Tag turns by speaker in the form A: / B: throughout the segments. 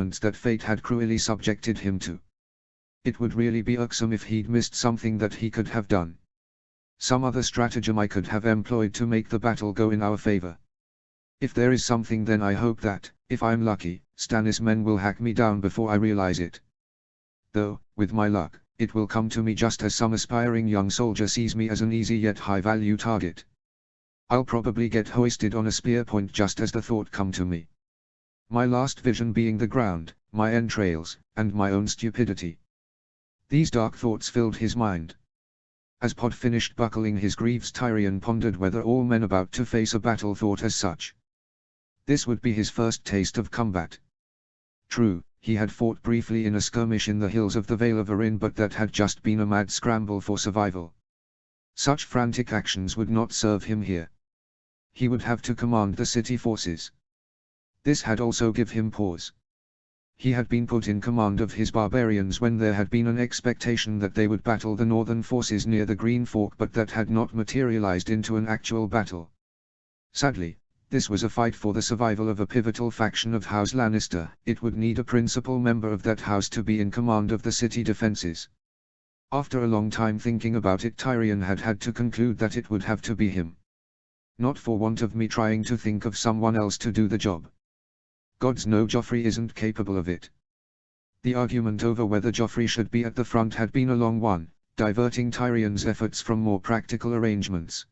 A: punishments that fate had cruelly subjected him to. It would really be irksome if he'd missed something that he could have done. Some other stratagem I could have employed to make the battle go in our favor. If there is something, then I hope that, if I'm lucky, Stannis' men will hack me down before I realize it. Though, with my luck, it will come to me just as some aspiring young soldier sees me as an easy yet high-value target. I'll probably get hoisted on a spear point just as the thought come to me. My last vision being the ground, my entrails, and my own stupidity. These dark thoughts filled his mind. As Pod finished buckling his greaves, Tyrion pondered whether all men about to face a battle thought as such. This would be his first taste of combat. True, he had fought briefly in a skirmish in the hills of the Vale of Arryn, but that had just been a mad scramble for survival. Such frantic actions would not serve him here. He would have to command the city forces. This had also given him pause. He had been put in command of his barbarians when there had been an expectation that they would battle the northern forces near the Green Fork, but that had not materialized into an actual battle. Sadly, this was a fight for the survival of a pivotal faction of House Lannister. It would need a principal member of that house to be in command of the city defenses. After a long time thinking about it, Tyrion had to conclude that it would have to be him. Not for want of me trying to think of someone else to do the job. Gods know Joffrey isn't capable of it. The argument over whether Joffrey should be at the front had been a long one, diverting Tyrion's efforts from more practical arrangements.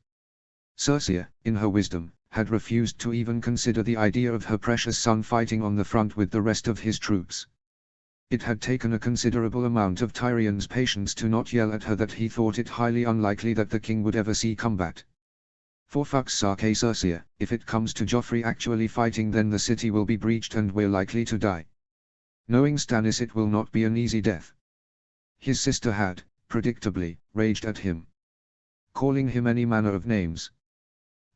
A: Cersei, in her wisdom, had refused to even consider the idea of her precious son fighting on the front with the rest of his troops. It had taken a considerable amount of Tyrion's patience to not yell at her that he thought it highly unlikely that the king would ever see combat. For fuck's sake, Cersei, if it comes to Joffrey actually fighting, then the city will be breached and we're likely to die. Knowing Stannis, it will not be an easy death. His sister had, predictably, raged at him, calling him any manner of names,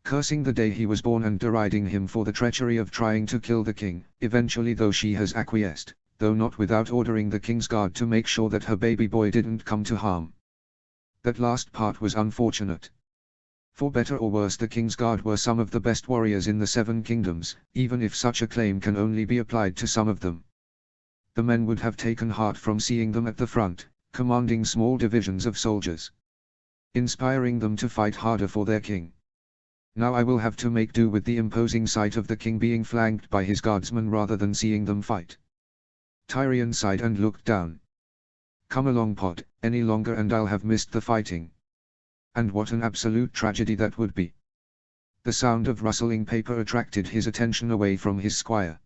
A: cursing the day he was born and deriding him for the treachery of trying to kill the king. Eventually, though, she has acquiesced, though not without ordering the king's guard to make sure that her baby boy didn't come to harm. That last part was unfortunate. For better or worse, the King's Guard were some of the best warriors in the Seven Kingdoms, even if such a claim can only be applied to some of them. The men would have taken heart from seeing them at the front, commanding small divisions of soldiers, inspiring them to fight harder for their king. Now I will have to make do with the imposing sight of the king being flanked by his guardsmen rather than seeing them fight. Tyrion sighed and looked down. Come along, Pod, any longer and I'll have missed the fighting. And what an absolute tragedy that would be. The sound of rustling paper attracted his attention away from his squire.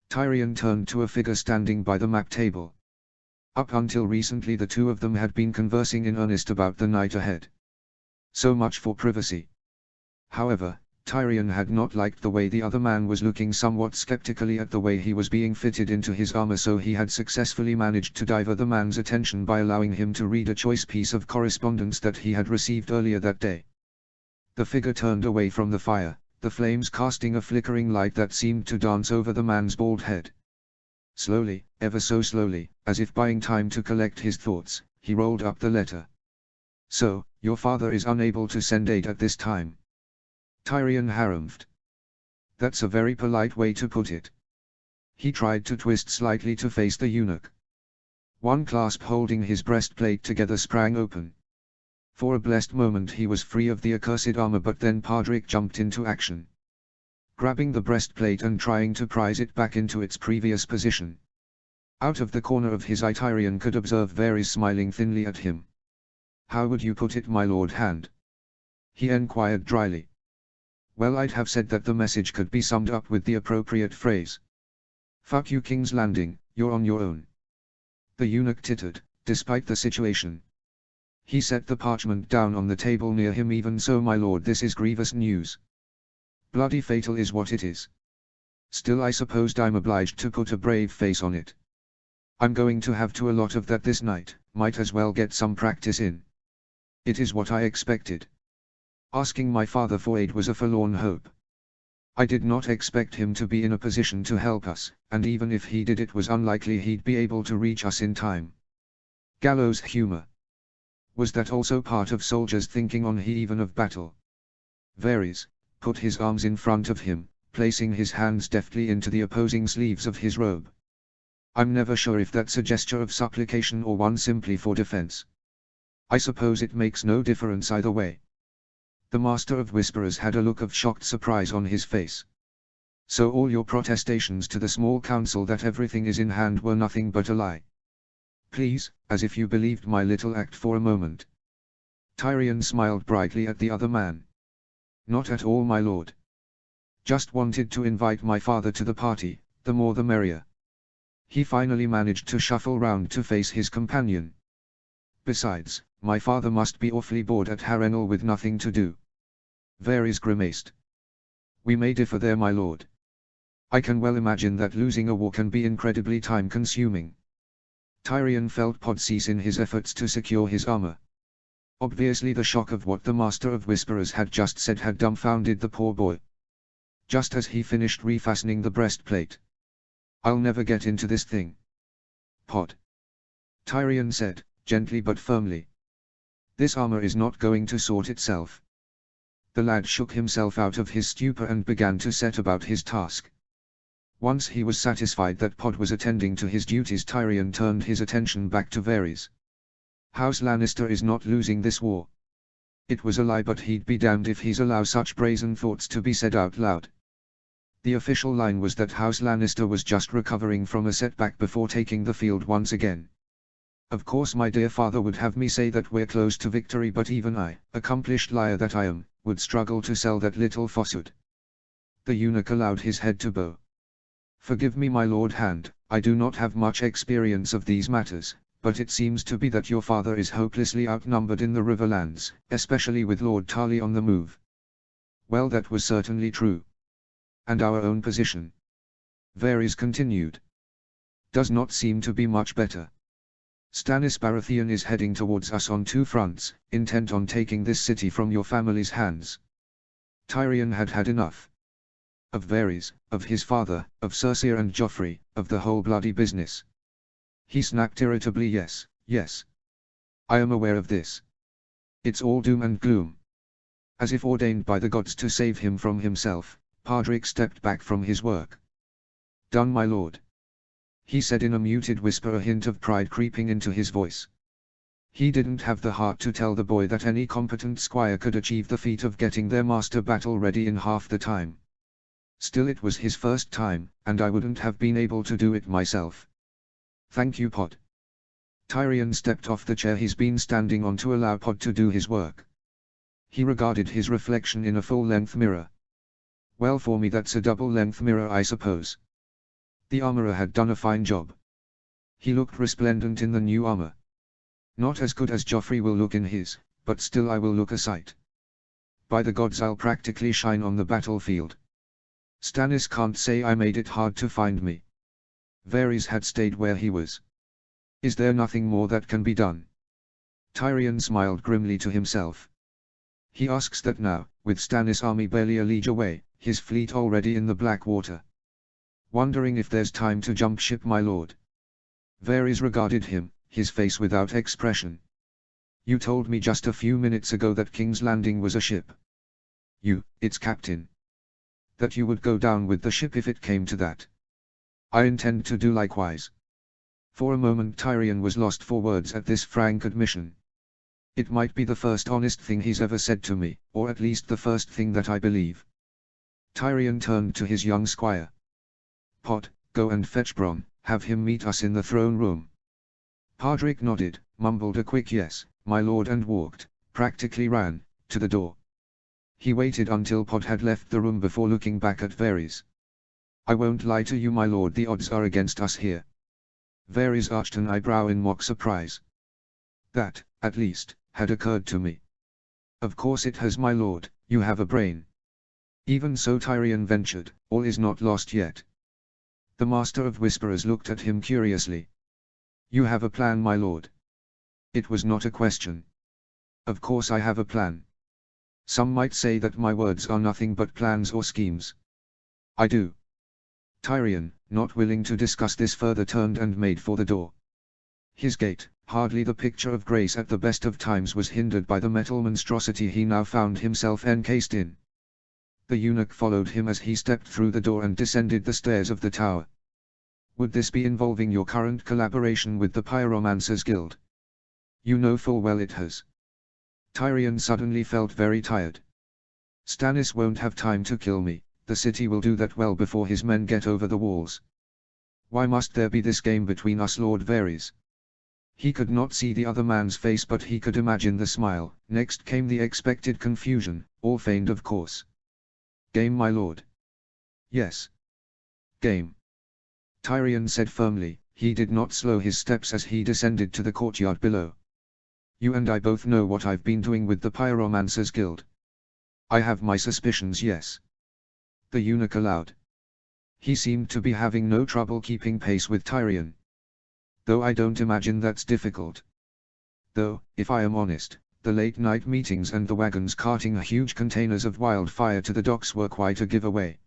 A: Tyrion turned to a figure standing by the map table. Up until recently the two of them had been conversing in earnest about the night ahead. So much for privacy. However, Tyrion had not liked the way the other man was looking somewhat skeptically at the way he was being fitted into his armor, so he had successfully managed to divert the man's attention by allowing him to read a choice piece of correspondence that he had received earlier that day. The figure turned away from the fire, the flames casting a flickering light that seemed to dance over the man's bald head. Slowly, ever so slowly, as if buying time to collect his thoughts, he rolled up the letter. So, your father is unable to send aid at this time? Tyrion harumphed. That's a very polite way to put it. He tried to twist slightly to face the eunuch. One clasp holding his breastplate together sprang open. For a blessed moment he was free of the accursed armor, but then Podrick jumped into action, grabbing the breastplate and trying to prise it back into its previous position. Out of the corner of his eye Tyrion could observe Varys smiling thinly at him. How would you put it, my lord hand? He enquired dryly. Well, I'd have said that the message could be summed up with the appropriate phrase. Fuck you, King's Landing, you're on your own. The eunuch tittered, despite the situation. He set the parchment down on the table near him. Even so, my lord, this is grievous news. Bloody fatal is what it is. Still, I supposed I'm obliged to put a brave face on it. I'm going to have to a lot of that this night, might as well get some practice in. It is what I expected. Asking my father for aid was a forlorn hope. I did not expect him to be in a position to help us, and even if he did, it was unlikely he'd be able to reach us in time. Gallows humor. Was that also part of soldiers' thinking on the eve of battle? Varys put his arms in front of him, placing his hands deftly into the opposing sleeves of his robe. I'm never sure if that's a gesture of supplication or one simply for defense. I suppose it makes no difference either way. The Master of Whisperers had a look of shocked surprise on his face. So all your protestations to the small council that everything is in hand were nothing but a lie. Please, as if you believed my little act for a moment. Tyrion smiled brightly at the other man. Not at all, my lord. Just wanted to invite my father to the party, the more the merrier. He finally managed to shuffle round to face his companion. Besides, my father must be awfully bored at Harrenhal with nothing to do. Varys grimaced. We may differ there, my lord. I can well imagine that losing a war can be incredibly time-consuming. Tyrion felt Pod cease in his efforts to secure his armor. Obviously the shock of what the Master of Whisperers had just said had dumbfounded the poor boy. Just as he finished refastening the breastplate. I'll never get into this thing. Pod. Tyrion said, gently but firmly. This armor is not going to sort itself. The lad shook himself out of his stupor and began to set about his task. Once he was satisfied that Pod was attending to his duties, Tyrion turned his attention back to Varys. House Lannister is not losing this war. It was a lie, but he'd be damned if he's allow such brazen thoughts to be said out loud. The official line was that House Lannister was just recovering from a setback before taking the field once again. Of course my dear father would have me say that we're close to victory, but even I, accomplished liar that I am, would struggle to sell that little falsehood. The eunuch allowed his head to bow. Forgive me, my lord Hand, I do not have much experience of these matters, but it seems to be that your father is hopelessly outnumbered in the Riverlands, especially with Lord Tarly on the move. Well, that was certainly true. And our own position, Varys continued, does not seem to be much better. Stannis Baratheon is heading towards us on two fronts, intent on taking this city from your family's hands. Tyrion had had enough. Of Varys, of his father, of Cersei and Joffrey, of the whole bloody business. He snapped irritably, yes, yes. I am aware of this. It's all doom and gloom. As if ordained by the gods to save him from himself, Podrick stepped back from his work. Done, my lord. He said in a muted whisper, a hint of pride creeping into his voice. He didn't have the heart to tell the boy that any competent squire could achieve the feat of getting their master battle ready in half the time. Still, it was his first time, and I wouldn't have been able to do it myself. Thank you, Pod. Tyrion stepped off the chair he's been standing on to allow Pod to do his work. He regarded his reflection in a full-length mirror. Well, for me that's a double-length mirror, I suppose. The armorer had done a fine job. He looked resplendent in the new armor. Not as good as Joffrey will look in his, but still I will look a sight. By the gods, I'll practically shine on the battlefield. Stannis can't say I made it hard to find me. Varys had stayed where he was. Is there nothing more that can be done? Tyrion smiled grimly to himself. He asks that now, with Stannis' army barely a league away, his fleet already in the Blackwater. Wondering if there's time to jump ship, my lord. Varys regarded him, his face without expression. You told me just a few minutes ago that King's Landing was a ship. Its captain. That you would go down with the ship if it came to that. I intend to do likewise. For a moment Tyrion was lost for words at this frank admission. It might be the first honest thing he's ever said to me, or at least the first thing that I believe. Tyrion turned to his young squire. Pod, go and fetch Bronn, have him meet us in the throne room. Podrick nodded, mumbled a quick yes, my lord, and walked, practically ran, to the door. He waited until Pod had left the room before looking back at Varys. I won't lie to you, my lord, the odds are against us here. Varys arched an eyebrow in mock surprise. That, at least, had occurred to me. Of course it has, my lord, you have a brain. Even so, Tyrion ventured, all is not lost yet. The Master of Whisperers looked at him curiously. You have a plan, my lord? It was not a question. Of course I have a plan. Some might say that my words are nothing but plans or schemes. I do. Tyrion, not willing to discuss this further, turned and made for the door. His gait, hardly the picture of grace at the best of times, was hindered by the metal monstrosity he now found himself encased in. The eunuch followed him as he stepped through the door and descended the stairs of the tower. Would this be involving your current collaboration with the Pyromancers Guild? You know full well it has. Tyrion suddenly felt very tired. Stannis won't have time to kill me, the city will do that well before his men get over the walls. Why must there be this game between us, Lord Varys? He could not see the other man's face, but he could imagine the smile. Next came the expected confusion, all feigned of course. Game, my lord. Yes. Game. Tyrion said firmly. He did not slow his steps as he descended to the courtyard below. You and I both know what I've been doing with the Pyromancers Guild. I have my suspicions, yes. The eunuch allowed. He seemed to be having no trouble keeping pace with Tyrion. Though I don't imagine that's difficult. Though, if I am honest, the late-night meetings and the wagons carting huge containers of wildfire to the docks were quite a giveaway.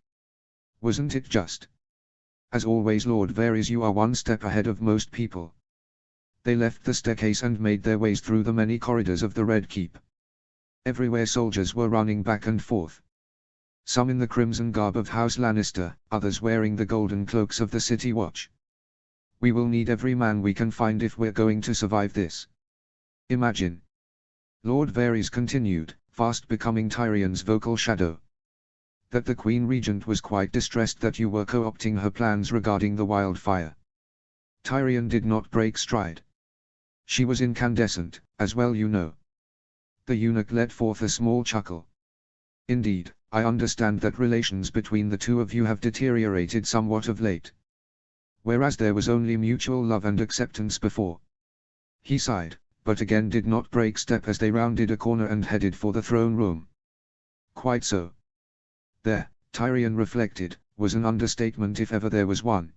A: Wasn't it just? As always, Lord Varys, you are one step ahead of most people. They left the staircase and made their ways through the many corridors of the Red Keep. Everywhere soldiers were running back and forth. Some in the crimson garb of House Lannister, others wearing the golden cloaks of the City Watch. We will need every man we can find if we're going to survive this. Imagine. Lord Varys continued, fast becoming Tyrion's vocal shadow. That the Queen Regent was quite distressed that you were co-opting her plans regarding the wildfire. Tyrion did not break stride. She was incandescent, as well you know. The eunuch let forth a small chuckle. Indeed, I understand that relations between the two of you have deteriorated somewhat of late. Whereas there was only mutual love and acceptance before. He sighed, but again did not break step as they rounded a corner and headed for the throne room. Quite so. There, Tyrion reflected, was an understatement if ever there was one.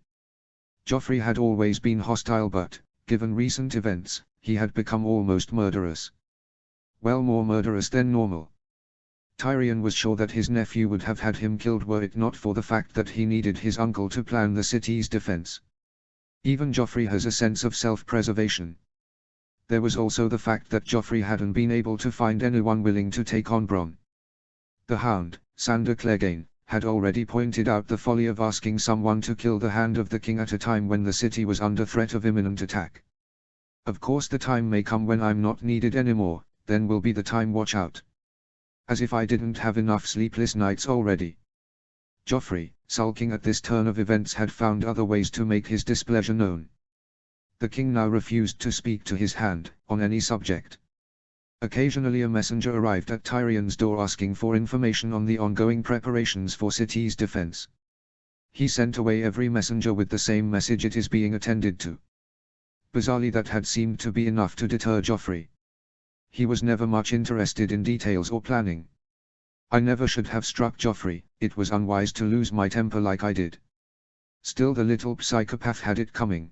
A: Joffrey had always been hostile, but, given recent events, he had become almost murderous. Well, more murderous than normal. Tyrion was sure that his nephew would have had him killed were it not for the fact that he needed his uncle to plan the city's defense. Even Joffrey has a sense of self-preservation. There was also the fact that Joffrey hadn't been able to find anyone willing to take on Bronn. The Hound, Sandor Clegane, had already pointed out the folly of asking someone to kill the Hand of the King at a time when the city was under threat of imminent attack. Of course the time may come when I'm not needed anymore, then will be the time, watch out. As if I didn't have enough sleepless nights already. Joffrey, sulking at this turn of events, had found other ways to make his displeasure known. The king now refused to speak to his Hand, on any subject. Occasionally a messenger arrived at Tyrion's door asking for information on the ongoing preparations for city's defense. He sent away every messenger with the same message: it is being attended to. Bizarrely, that had seemed to be enough to deter Joffrey. He was never much interested in details or planning. I never should have struck Joffrey, it was unwise to lose my temper like I did. Still, the little psychopath had it coming.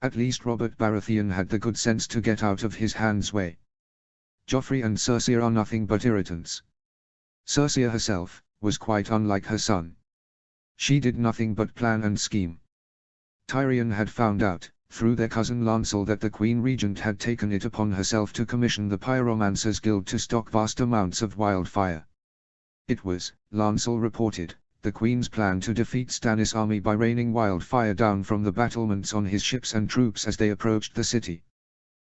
A: At least Robert Baratheon had the good sense to get out of his Hand's way. Joffrey and Cersei are nothing but irritants. Cersei herself was quite unlike her son. She did nothing but plan and scheme. Tyrion had found out, through their cousin Lancel, that the Queen Regent had taken it upon herself to commission the Pyromancers Guild to stock vast amounts of wildfire. It was, Lancel reported, the Queen's plan to defeat Stannis' army by raining wildfire down from the battlements on his ships and troops as they approached the city.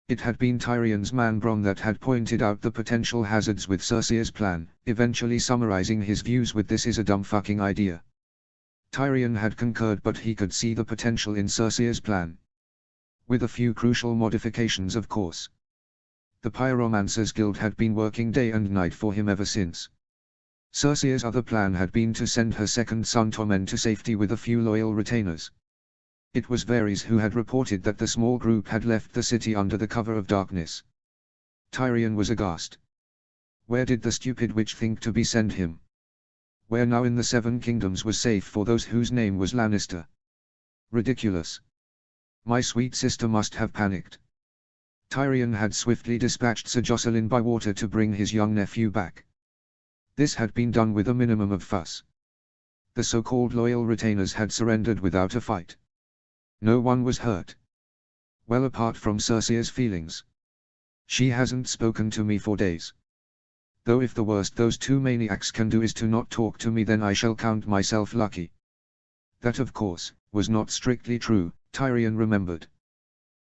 A: It had been Tyrion's man Bronn that had pointed out the potential hazards with Cersei's plan, eventually summarizing his views with "this is a dumb fucking idea." Tyrion had concurred, but he could see the potential in Cersei's plan. With a few crucial modifications, of course. The Pyromancers Guild had been working day and night for him ever since. Cersei's other plan had been to send her second son Tommen to safety with a few loyal retainers. It was Varys who had reported that the small group had left the city under the cover of darkness. Tyrion was aghast. Where did the stupid witch think to be send him? Where now in the Seven Kingdoms was safe for those whose name was Lannister? Ridiculous. My sweet sister must have panicked. Tyrion had swiftly dispatched Sir Jocelyn by water to bring his young nephew back. This had been done with a minimum of fuss. The so-called loyal retainers had surrendered without a fight. No one was hurt. Well, apart from Cersei's feelings. She hasn't spoken to me for days. Though if the worst those two maniacs can do is to not talk to me, then I shall count myself lucky. That of course, was not strictly true, Tyrion remembered.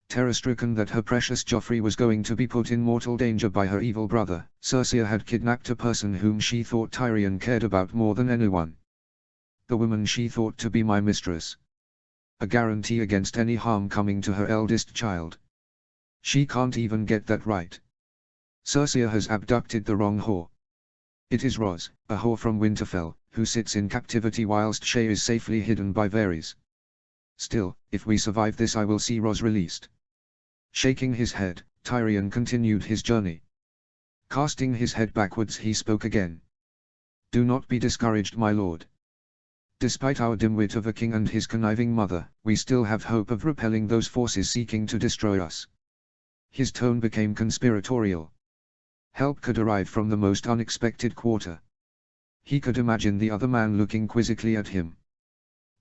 A: Terror-stricken that her precious Joffrey was going to be put in mortal danger by her evil brother, Cersei had kidnapped a person whom she thought Tyrion cared about more than anyone. The woman she thought to be my mistress. A guarantee against any harm coming to her eldest child. She can't even get that right. Cersei has abducted the wrong whore. It is Ros, a whore from Winterfell, who sits in captivity whilst Shae is safely hidden by Varys. Still, if we survive this I will see Ros released. Shaking his head, Tyrion continued his journey. Casting his head backwards he spoke again. Do not be discouraged, my lord. Despite our dim wit of a king and his conniving mother, we still have hope of repelling those forces seeking to destroy us. His tone became conspiratorial. Help could arrive from the most unexpected quarter. He could imagine the other man looking quizzically at him.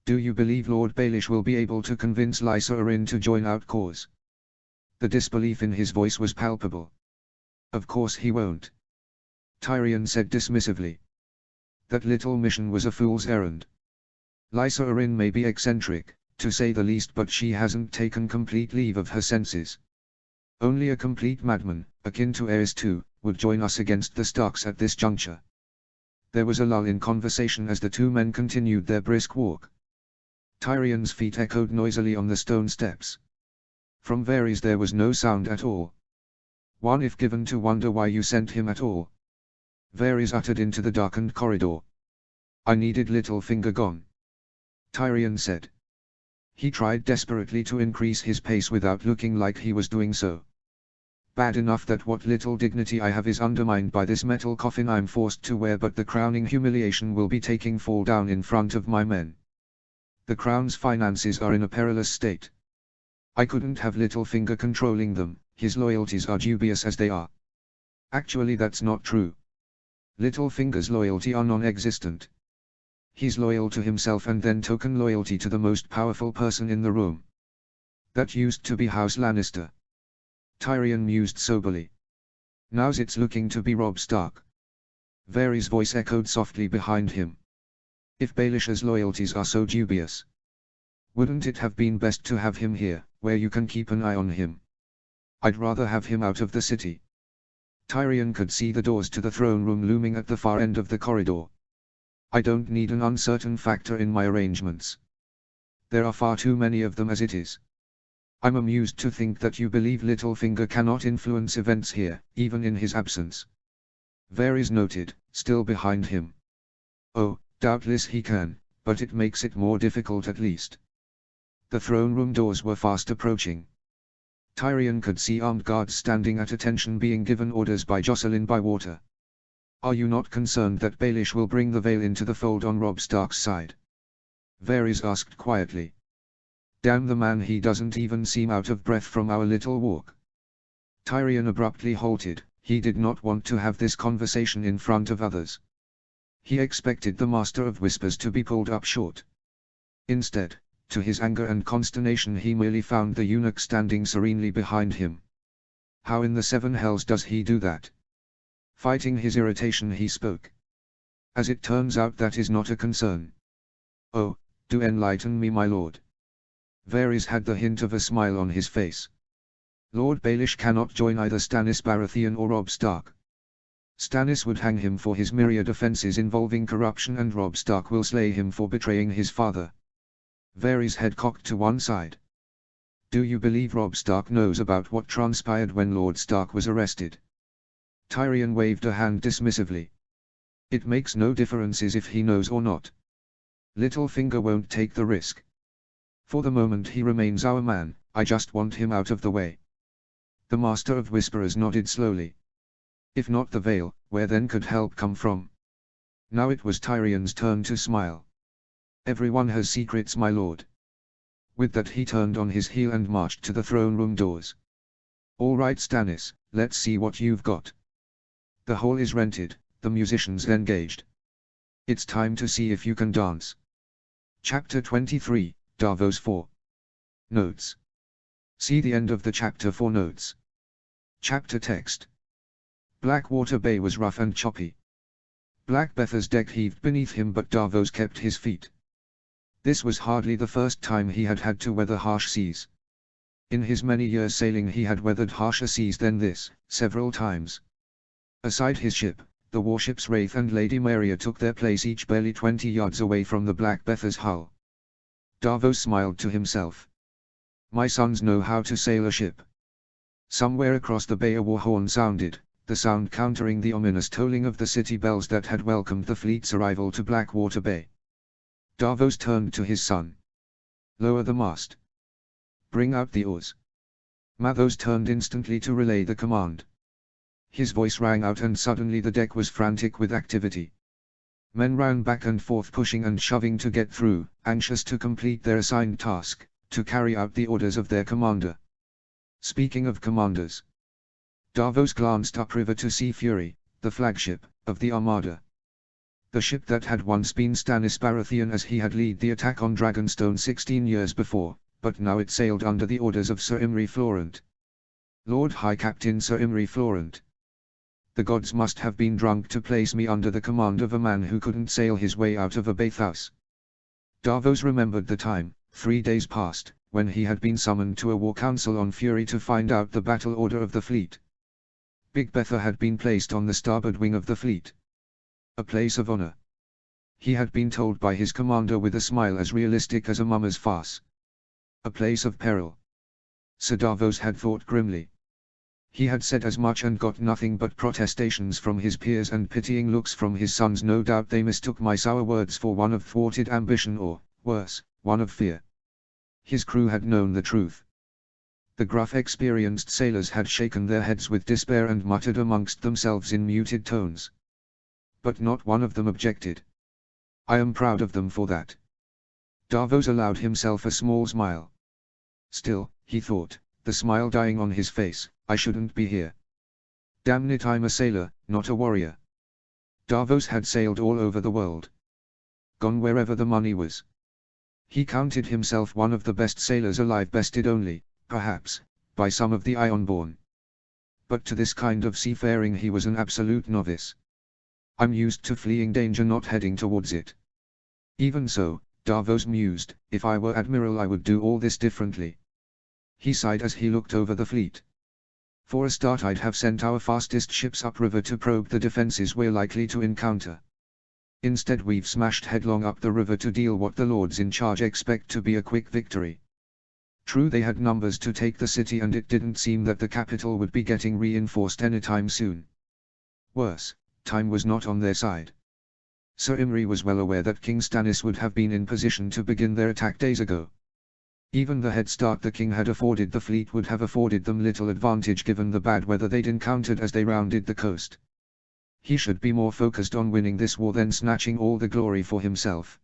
A: Do you believe Lord Baelish will be able to convince Lysa Arryn to join our cause? The disbelief in his voice was palpable. Of course he won't. Tyrion said dismissively. That little mission was a fool's errand. Lysa Arryn may be eccentric, to say the least, but she hasn't taken complete leave of her senses. Only a complete madman, akin to Aerys II, would join us against the Starks at this juncture. There was a lull in conversation as the two men continued their brisk walk. Tyrion's feet echoed noisily on the stone steps. From Varys there was no sound at all. One if given to wonder why you sent him at all. Varys uttered into the darkened corridor. I needed Littlefinger gone. Tyrion said. He tried desperately to increase his pace without looking like he was doing so. Bad enough that what little dignity I have is undermined by this metal coffin I'm forced to wear, but the crowning humiliation will be taking fall down in front of my men. The crown's finances are in a perilous state. I couldn't have Littlefinger controlling them, his loyalties are dubious as they are. Actually that's not true. Littlefinger's loyalty are non-existent. He's loyal to himself and then token loyalty to the most powerful person in the room. That used to be House Lannister. Tyrion mused soberly. Now's it's looking to be Robb Stark. Varys' voice echoed softly behind him. If Baelish's loyalties are so dubious, wouldn't it have been best to have him here, where you can keep an eye on him? I'd rather have him out of the city. Tyrion could see the doors to the throne room looming at the far end of the corridor. I don't need an uncertain factor in my arrangements. There are far too many of them as it is. I'm amused to think that you believe Littlefinger cannot influence events here, even in his absence. Varys noted, still behind him. Oh, doubtless he can, but it makes it more difficult at least. The throne room doors were fast approaching. Tyrion could see armed guards standing at attention being given orders by Jocelyn Bywater. Are you not concerned that Baelish will bring the Vale into the fold on Robb Stark's side? Varys asked quietly. Damn the man, he doesn't even seem out of breath from our little walk. Tyrion abruptly halted. He did not want to have this conversation in front of others. He expected the Master of Whispers to be pulled up short. Instead, to his anger and consternation, he merely found the eunuch standing serenely behind him. How in the seven hells does he do that? Fighting his irritation he spoke. As it turns out that is not a concern. Oh, do enlighten me, my lord. Varys had the hint of a smile on his face. Lord Baelish cannot join either Stannis Baratheon or Robb Stark. Stannis would hang him for his myriad offences involving corruption, and Robb Stark will slay him for betraying his father. Varys' head cocked to one side. Do you believe Robb Stark knows about what transpired when Lord Stark was arrested? Tyrion waved a hand dismissively. It makes no difference if he knows or not. Littlefinger won't take the risk. For the moment he remains our man, I just want him out of the way. The Master of Whisperers nodded slowly. If not the Vale, where then could help come from? Now it was Tyrion's turn to smile. Everyone has secrets, my lord. With that he turned on his heel and marched to the throne room doors. All right Stannis, let's see what you've got. The hall is rented, the musicians engaged. It's time to see if you can dance. Chapter 23, Davos 4. Notes. See the end of the chapter for notes. Chapter text. Blackwater Bay was rough and choppy. Black Betha's deck heaved beneath him, but Davos kept his feet. This was hardly the first time he had had to weather harsh seas. In his many years sailing he had weathered harsher seas than this, several times. Aside his ship, the warships Wraith and Lady Maria took their place each barely 20 yards away from the Black Betha's hull. Davos smiled to himself. My sons know how to sail a ship. Somewhere across the bay a war horn sounded, the sound countering the ominous tolling of the city bells that had welcomed the fleet's arrival to Blackwater Bay. Davos turned to his son. Lower the mast. Bring out the oars. Mathos turned instantly to relay the command. His voice rang out and suddenly the deck was frantic with activity. Men ran back and forth pushing and shoving to get through, anxious to complete their assigned task, to carry out the orders of their commander. Speaking of commanders. Davos glanced upriver to see Fury, the flagship of the Armada. The ship that had once been Stannis Baratheon as he had led the attack on Dragonstone 16 years before, but now it sailed under the orders of Sir Imry Florent. Lord High Captain Sir Imry Florent. The gods must have been drunk to place me under the command of a man who couldn't sail his way out of a bathhouse. Davos remembered the time, 3 days past, when he had been summoned to a war council on Fury to find out the battle order of the fleet. Big Betha had been placed on the starboard wing of the fleet. A place of honor. He had been told by his commander with a smile as realistic as a mummer's farce. A place of peril. Sir Davos had thought grimly. He had said as much and got nothing but protestations from his peers and pitying looks from his sons. No doubt they mistook my sour words for one of thwarted ambition or, worse, one of fear. His crew had known the truth. The gruff experienced sailors had shaken their heads with despair and muttered amongst themselves in muted tones. But not one of them objected. I am proud of them for that. Davos allowed himself a small smile. Still, he thought, the smile dying on his face, I shouldn't be here. Damn it, I'm a sailor, not a warrior. Davos had sailed all over the world. Gone wherever the money was. He counted himself one of the best sailors alive, bested only, perhaps, by some of the Ironborn. But to this kind of seafaring he was an absolute novice. I'm used to fleeing danger, not heading towards it. Even so, Davos mused, if I were admiral I would do all this differently. He sighed as he looked over the fleet. For a start I'd have sent our fastest ships upriver to probe the defenses we're likely to encounter. Instead we've smashed headlong up the river to deal what the lords in charge expect to be a quick victory. True, they had numbers to take the city and it didn't seem that the capital would be getting reinforced anytime soon. Worse, time was not on their side. Sir Imry was well aware that King Stannis would have been in position to begin their attack days ago. Even the head start the king had afforded the fleet would have afforded them little advantage given the bad weather they'd encountered as they rounded the coast. He should be more focused on winning this war than snatching all the glory for himself.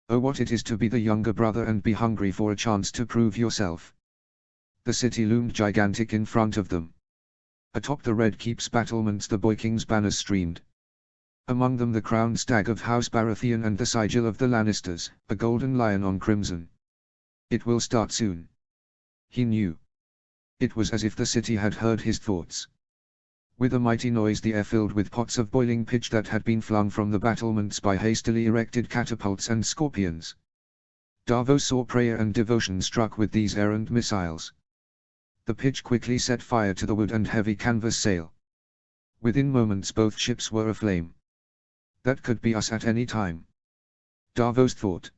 A: Oh, what it is to be the younger brother and be hungry for a chance to prove yourself. The city loomed gigantic in front of them. Atop the Red Keep's battlements the Boy King's banners streamed. Among them the crowned stag of House Baratheon and the sigil of the Lannisters, a golden lion on crimson. It will start soon. He knew. It was as if the city had heard his thoughts. With a mighty noise the air filled with pots of boiling pitch that had been flung from the battlements by hastily erected catapults and scorpions. Davos saw prayer and devotion struck with these errant missiles. The pitch quickly set fire to the wood and heavy canvas sail. Within moments both ships were aflame. That could be us at any time. Davos thought.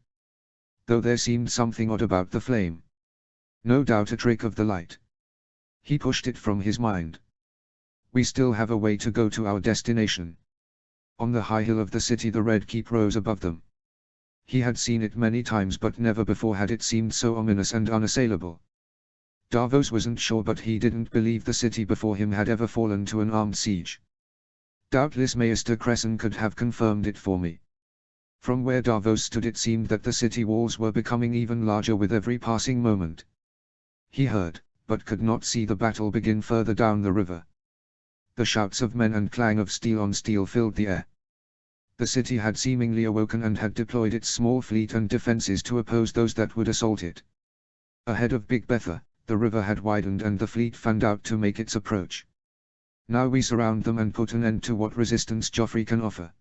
A: Though there seemed something odd about the flame. No doubt a trick of the light. He pushed it from his mind. We still have a way to go to our destination. On the high hill of the city the Red Keep rose above them. He had seen it many times but never before had it seemed so ominous and unassailable. Davos wasn't sure but he didn't believe the city before him had ever fallen to an armed siege. Doubtless Maester Cresson could have confirmed it for me. From where Davos stood it seemed that the city walls were becoming even larger with every passing moment. He heard, but could not see the battle begin further down the river. The shouts of men and clang of steel on steel filled the air. The city had seemingly awoken and had deployed its small fleet and defenses to oppose those that would assault it. Ahead of Big Betha, the river had widened and the fleet fanned out to make its approach. Now we surround them and put an end to what resistance Joffrey can offer.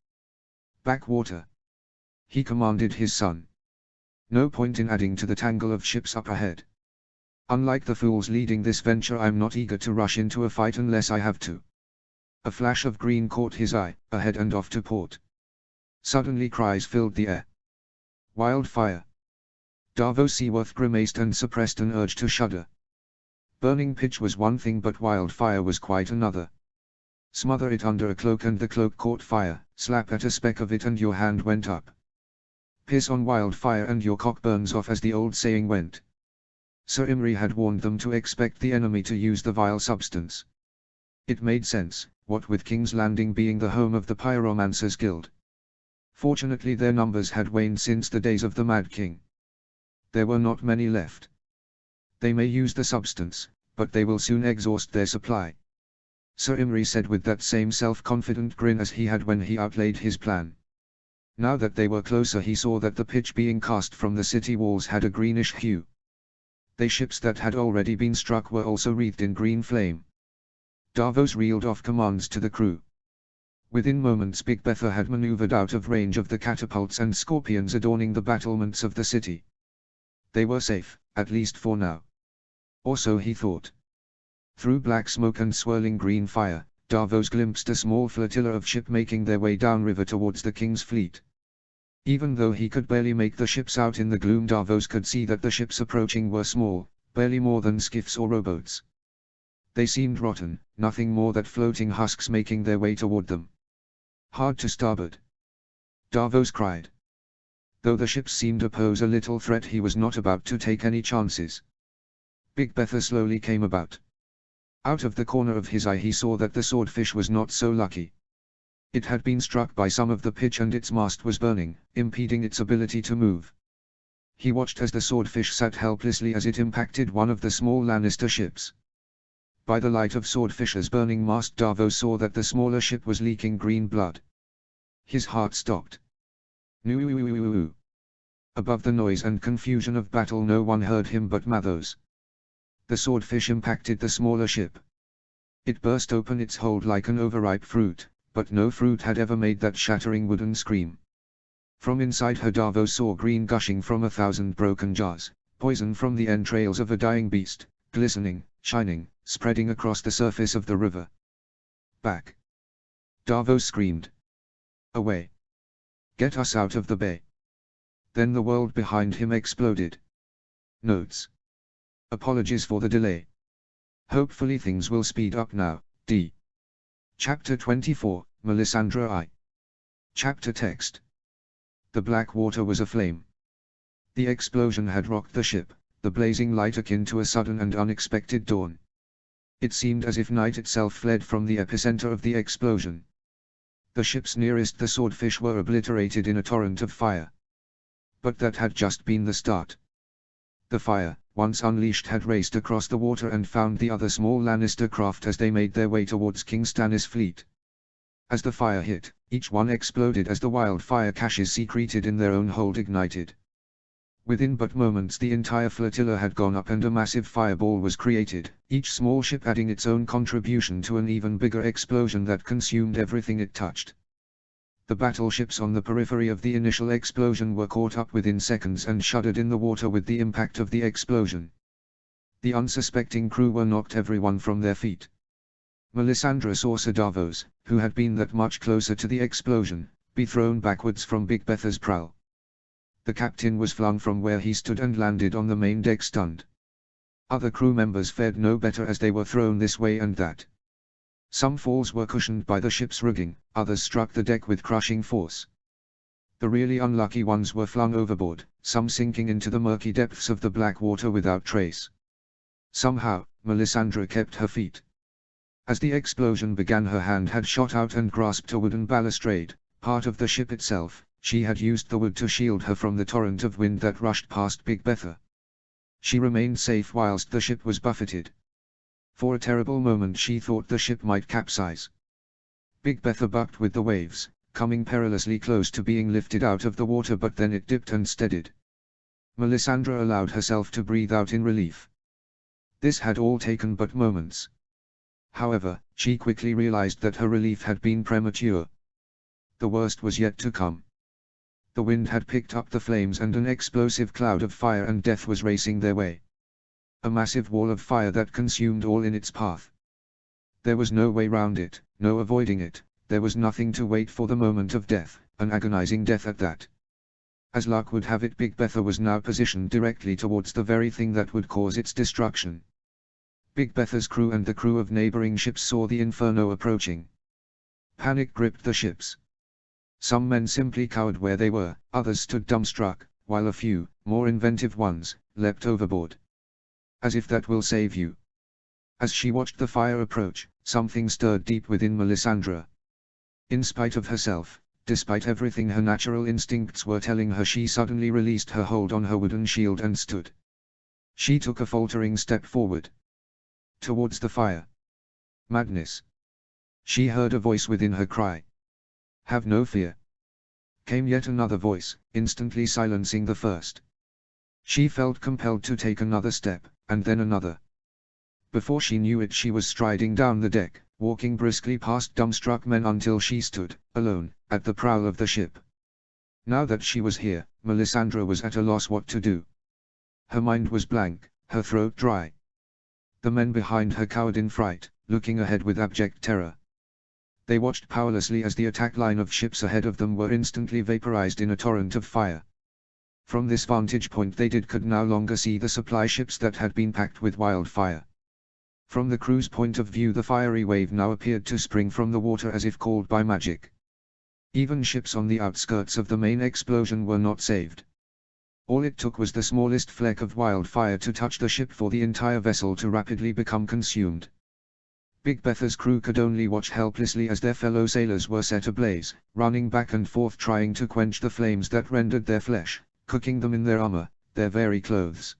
A: Backwater. He commanded his son. No point in adding to the tangle of ships up ahead. Unlike the fools leading this venture, I'm not eager to rush into a fight unless I have to. A flash of green caught his eye, ahead and off to port. Suddenly cries filled the air. Wildfire! Davos Seaworth grimaced and suppressed an urge to shudder. Burning pitch was one thing, but wildfire was quite another. Smother it under a cloak and the cloak caught fire, slap at a speck of it and your hand went up. Piss on wildfire and your cock burns off, as the old saying went. Sir Imry had warned them to expect the enemy to use the vile substance. It made sense, what with King's Landing being the home of the Pyromancers Guild. Fortunately their numbers had waned since the days of the Mad King. There were not many left. They may use the substance, but they will soon exhaust their supply. Sir Imry said with that same self-confident grin as he had when he outlaid his plan. Now that they were closer, he saw that the pitch being cast from the city walls had a greenish hue. The ships that had already been struck were also wreathed in green flame. Davos reeled off commands to the crew. Within moments Big Bertha had maneuvered out of range of the catapults and scorpions adorning the battlements of the city. They were safe, at least for now. Or so he thought. Through black smoke and swirling green fire, Davos glimpsed a small flotilla of ships making their way downriver towards the king's fleet. Even though he could barely make the ships out in the gloom, Davos could see that the ships approaching were small, barely more than skiffs or rowboats. They seemed rotten, nothing more than floating husks making their way toward them. Hard to starboard! Davos cried. Though the ships seemed to pose a little threat, he was not about to take any chances. Big Bertha slowly came about. Out of the corner of his eye he saw that the Swordfish was not so lucky. It had been struck by some of the pitch and its mast was burning, impeding its ability to move. He watched as the Swordfish sat helplessly as it impacted one of the small Lannister ships. By the light of Swordfish's burning mast, Davos saw that the smaller ship was leaking green blood. His heart stopped. "Noo." Above the noise and confusion of battle no one heard him but Mathos. The Swordfish impacted the smaller ship. It burst open its hold like an overripe fruit, but no fruit had ever made that shattering wooden scream. From inside her Davos saw green gushing from 1,000 broken jars, poison from the entrails of a dying beast, glistening, shining, spreading across the surface of the river. Back! Davos screamed. Away! Get us out of the bay! Then the world behind him exploded. Notes. Apologies for the delay. Hopefully things will speed up now. D. Chapter 24, Melisandre I. Chapter text. The black water was aflame. The explosion had rocked the ship, the blazing light akin to a sudden and unexpected dawn. It seemed as if night itself fled from the epicenter of the explosion. The ships nearest the Swordfish were obliterated in a torrent of fire. But that had just been the start. The fire, once unleashed, had raced across the water and found the other small Lannister craft as they made their way towards King Stannis' fleet. As the fire hit, each one exploded as the wildfire caches secreted in their own hold ignited. Within but moments the entire flotilla had gone up and a massive fireball was created, each small ship adding its own contribution to an even bigger explosion that consumed everything it touched. The battleships on the periphery of the initial explosion were caught up within seconds and shuddered in the water with the impact of the explosion. The unsuspecting crew were knocked everyone from their feet. Melisandre saw Sir Davos, who had been that much closer to the explosion, be thrown backwards from Big Bertha's prow. The captain was flung from where he stood and landed on the main deck stunned. Other crew members fared no better as they were thrown this way and that. Some falls were cushioned by the ship's rigging, others struck the deck with crushing force. The really unlucky ones were flung overboard, some sinking into the murky depths of the black water without trace. Somehow, Melisandre kept her feet. As the explosion began, her hand had shot out and grasped a wooden balustrade, part of the ship itself. She had used the wood to shield her from the torrent of wind that rushed past Big Bertha. She remained safe whilst the ship was buffeted. For a terrible moment she thought the ship might capsize. Big Bertha bucked with the waves, coming perilously close to being lifted out of the water, but then it dipped and steadied. Melisandre allowed herself to breathe out in relief. This had all taken but moments. However, she quickly realized that her relief had been premature. The worst was yet to come. The wind had picked up the flames and an explosive cloud of fire and death was racing their way. A massive wall of fire that consumed all in its path. There was no way round it, no avoiding it, there was nothing to wait for the moment of death, an agonizing death at that. As luck would have it, Big Bertha was now positioned directly towards the very thing that would cause its destruction. Big Bertha's crew and the crew of neighboring ships saw the inferno approaching. Panic gripped the ships. Some men simply cowered where they were, others stood dumbstruck, while a few, more inventive ones, leapt overboard. As if that will save you. As she watched the fire approach, something stirred deep within Melisandre. In spite of herself, despite everything her natural instincts were telling her, she suddenly released her hold on her wooden shield and stood. She took a faltering step forward. Towards the fire. Madness. She heard a voice within her cry. Have no fear. Came yet another voice, instantly silencing the first. She felt compelled to take another step, and then another. Before she knew it, she was striding down the deck, walking briskly past dumbstruck men until she stood, alone, at the prow of the ship. Now that she was here, Melisandre was at a loss what to do. Her mind was blank, her throat dry. The men behind her cowered in fright, looking ahead with abject terror. They watched powerlessly as the attack line of ships ahead of them were instantly vaporized in a torrent of fire. From this vantage point they could no longer see the supply ships that had been packed with wildfire. From the crew's point of view, the fiery wave now appeared to spring from the water as if called by magic. Even ships on the outskirts of the main explosion were not saved. All it took was the smallest fleck of wildfire to touch the ship for the entire vessel to rapidly become consumed. Big Bertha's crew could only watch helplessly as their fellow sailors were set ablaze, running back and forth trying to quench the flames that rendered their flesh, cooking them in their armor, their very clothes.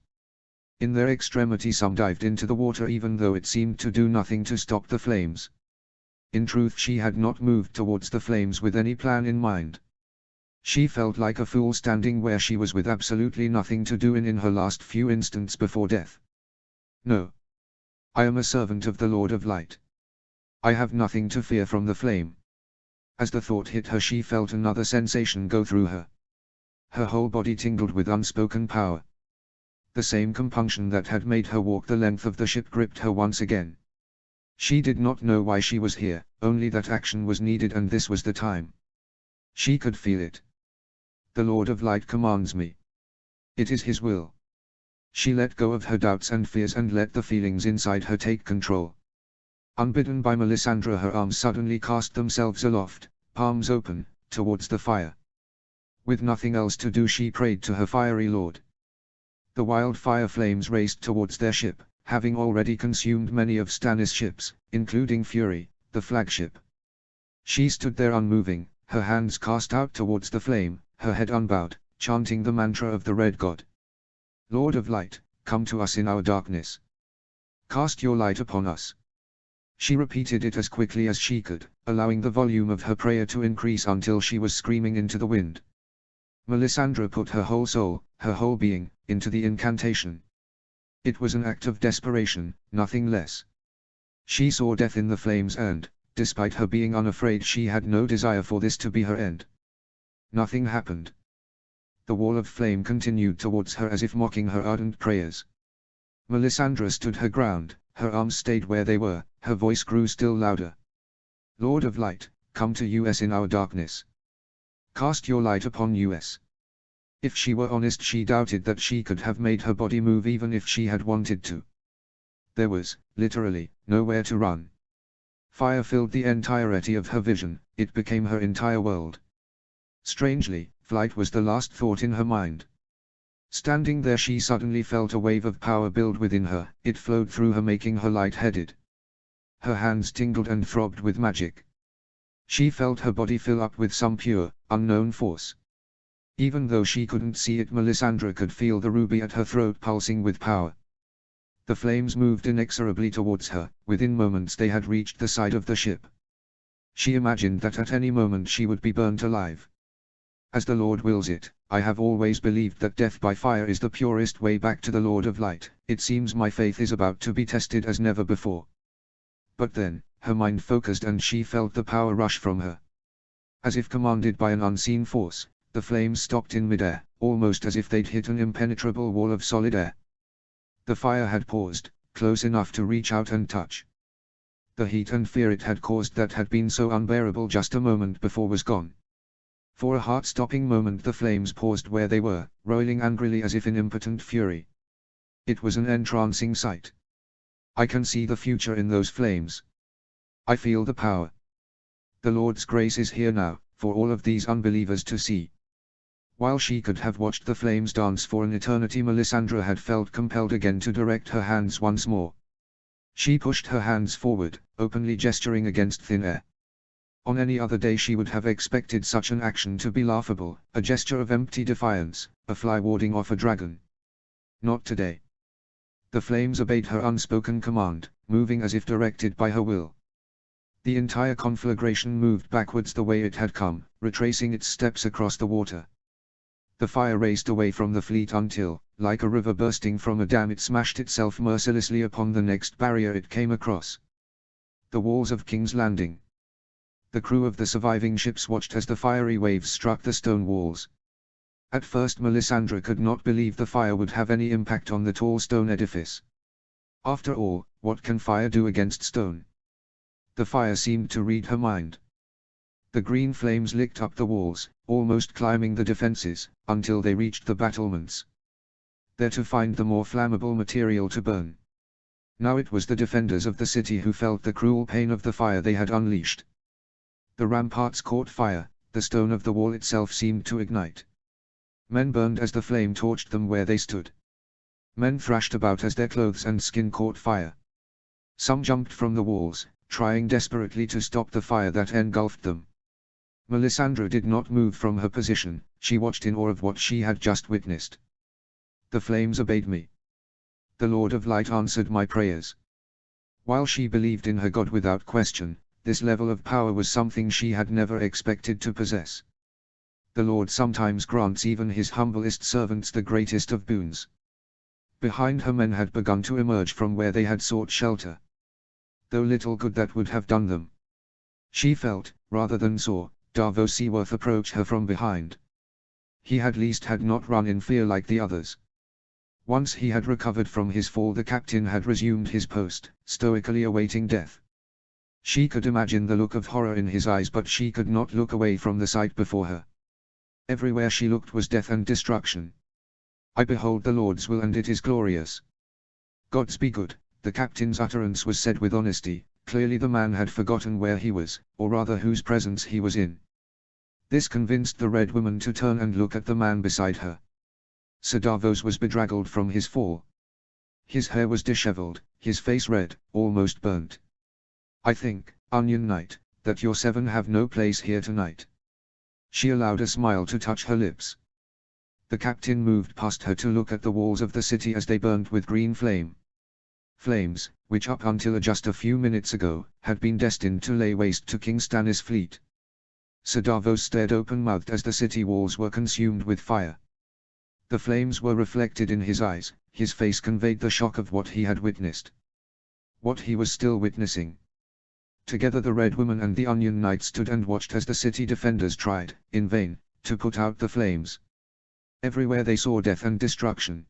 A: In their extremity some dived into the water even though it seemed to do nothing to stop the flames. In truth, she had not moved towards the flames with any plan in mind. She felt like a fool standing where she was with absolutely nothing to do in her last few instants before death. No. I am a servant of the Lord of Light. I have nothing to fear from the flame. As the thought hit her, she felt another sensation go through her. Her whole body tingled with unspoken power. The same compunction that had made her walk the length of the ship gripped her once again. She did not know why she was here, only that action was needed and this was the time. She could feel it. The Lord of Light commands me. It is His will. She let go of her doubts and fears and let the feelings inside her take control. Unbidden by Melisandre, her arms suddenly cast themselves aloft, palms open, towards the fire. With nothing else to do, she prayed to her fiery lord. The wildfire flames raced towards their ship, having already consumed many of Stannis' ships, including Fury, the flagship. She stood there unmoving, her hands cast out towards the flame, her head unbowed, chanting the mantra of the Red God. Lord of Light, come to us in our darkness. Cast your light upon us. She repeated it as quickly as she could, allowing the volume of her prayer to increase until she was screaming into the wind. Melisandre put her whole soul, her whole being, into the incantation. It was an act of desperation, nothing less. She saw death in the flames and, despite her being unafraid, she had no desire for this to be her end. Nothing happened. The wall of flame continued towards her as if mocking her ardent prayers. Melisandre stood her ground, her arms stayed where they were, her voice grew still louder. Lord of Light, come to us in our darkness. Cast your light upon us. If she were honest, she doubted that she could have made her body move even if she had wanted to. There was, literally, nowhere to run. Fire filled the entirety of her vision, it became her entire world. Strangely, flight was the last thought in her mind. Standing there, she suddenly felt a wave of power build within her, it flowed through her, making her light-headed. Her hands tingled and throbbed with magic. She felt her body fill up with some pure, unknown force. Even though she couldn't see it, Melisandre could feel the ruby at her throat pulsing with power. The flames moved inexorably towards her, within moments they had reached the side of the ship. She imagined that at any moment she would be burnt alive. As the Lord wills it, I have always believed that death by fire is the purest way back to the Lord of Light. It seems my faith is about to be tested as never before. But then, her mind focused and she felt the power rush from her. As if commanded by an unseen force, The flames stopped in midair, almost as if they'd hit an impenetrable wall of solid air. The fire had paused, close enough to reach out and touch. The heat and fear it had caused that had been so unbearable just a moment before was gone. For a heart-stopping moment the flames paused where they were, roiling angrily as if in impotent fury. It was an entrancing sight. I can see the future in those flames. I feel the power. The Lord's grace is here now, for all of these unbelievers to see. While she could have watched the flames dance for an eternity, Melisandre had felt compelled again to direct her hands once more. She pushed her hands forward, openly gesturing against thin air. On any other day she would have expected such an action to be laughable, a gesture of empty defiance, a fly warding off a dragon. Not today. The flames obeyed her unspoken command, moving as if directed by her will. The entire conflagration moved backwards the way it had come, retracing its steps across the water. The fire raced away from the fleet until, like a river bursting from a dam, it smashed itself mercilessly upon the next barrier it came across. The walls of King's Landing. The crew of the surviving ships watched as the fiery waves struck the stone walls. At first Melisandre could not believe the fire would have any impact on the tall stone edifice. After all, what can fire do against stone? The fire seemed to read her mind. The green flames licked up the walls, almost climbing the defenses, until they reached the battlements. There to find the more flammable material to burn. Now it was the defenders of the city who felt the cruel pain of the fire they had unleashed. The ramparts caught fire, the stone of the wall itself seemed to ignite. Men burned as the flame torched them where they stood. Men thrashed about as their clothes and skin caught fire. Some jumped from the walls, trying desperately to stop the fire that engulfed them. Melisandre did not move from her position, she watched in awe of what she had just witnessed. The flames obeyed me. The Lord of Light answered my prayers. While she believed in her God without question, this level of power was something she had never expected to possess. The Lord sometimes grants even his humblest servants the greatest of boons. Behind her men had begun to emerge from where they had sought shelter. Though little good that would have done them. She felt, rather than saw, Davos Seaworth approach her from behind. He at least had not run in fear like the others. Once he had recovered from his fall, the captain had resumed his post, stoically awaiting death. She could imagine the look of horror in his eyes, but she could not look away from the sight before her. Everywhere she looked was death and destruction. I behold the Lord's will, and it is glorious. Gods be good. The captain's utterance was said with honesty. Clearly the man had forgotten where he was, or rather whose presence he was in. This convinced the Red Woman to turn and look at the man beside her. Sir Davos was bedraggled from his fall. His hair was disheveled, his face red, almost burnt. I think, Onion Knight, that your seven have no place here tonight. She allowed a smile to touch her lips. The captain moved past her to look at the walls of the city as they burned with green flame. Flames, which up until just a few minutes ago, had been destined to lay waste to King Stannis' fleet. Sir Davos stared open-mouthed as the city walls were consumed with fire. The flames were reflected in his eyes, his face conveyed the shock of what he had witnessed. What he was still witnessing. Together the Red Woman and the Onion Knight stood and watched as the city defenders tried, in vain, to put out the flames. Everywhere they saw death and destruction.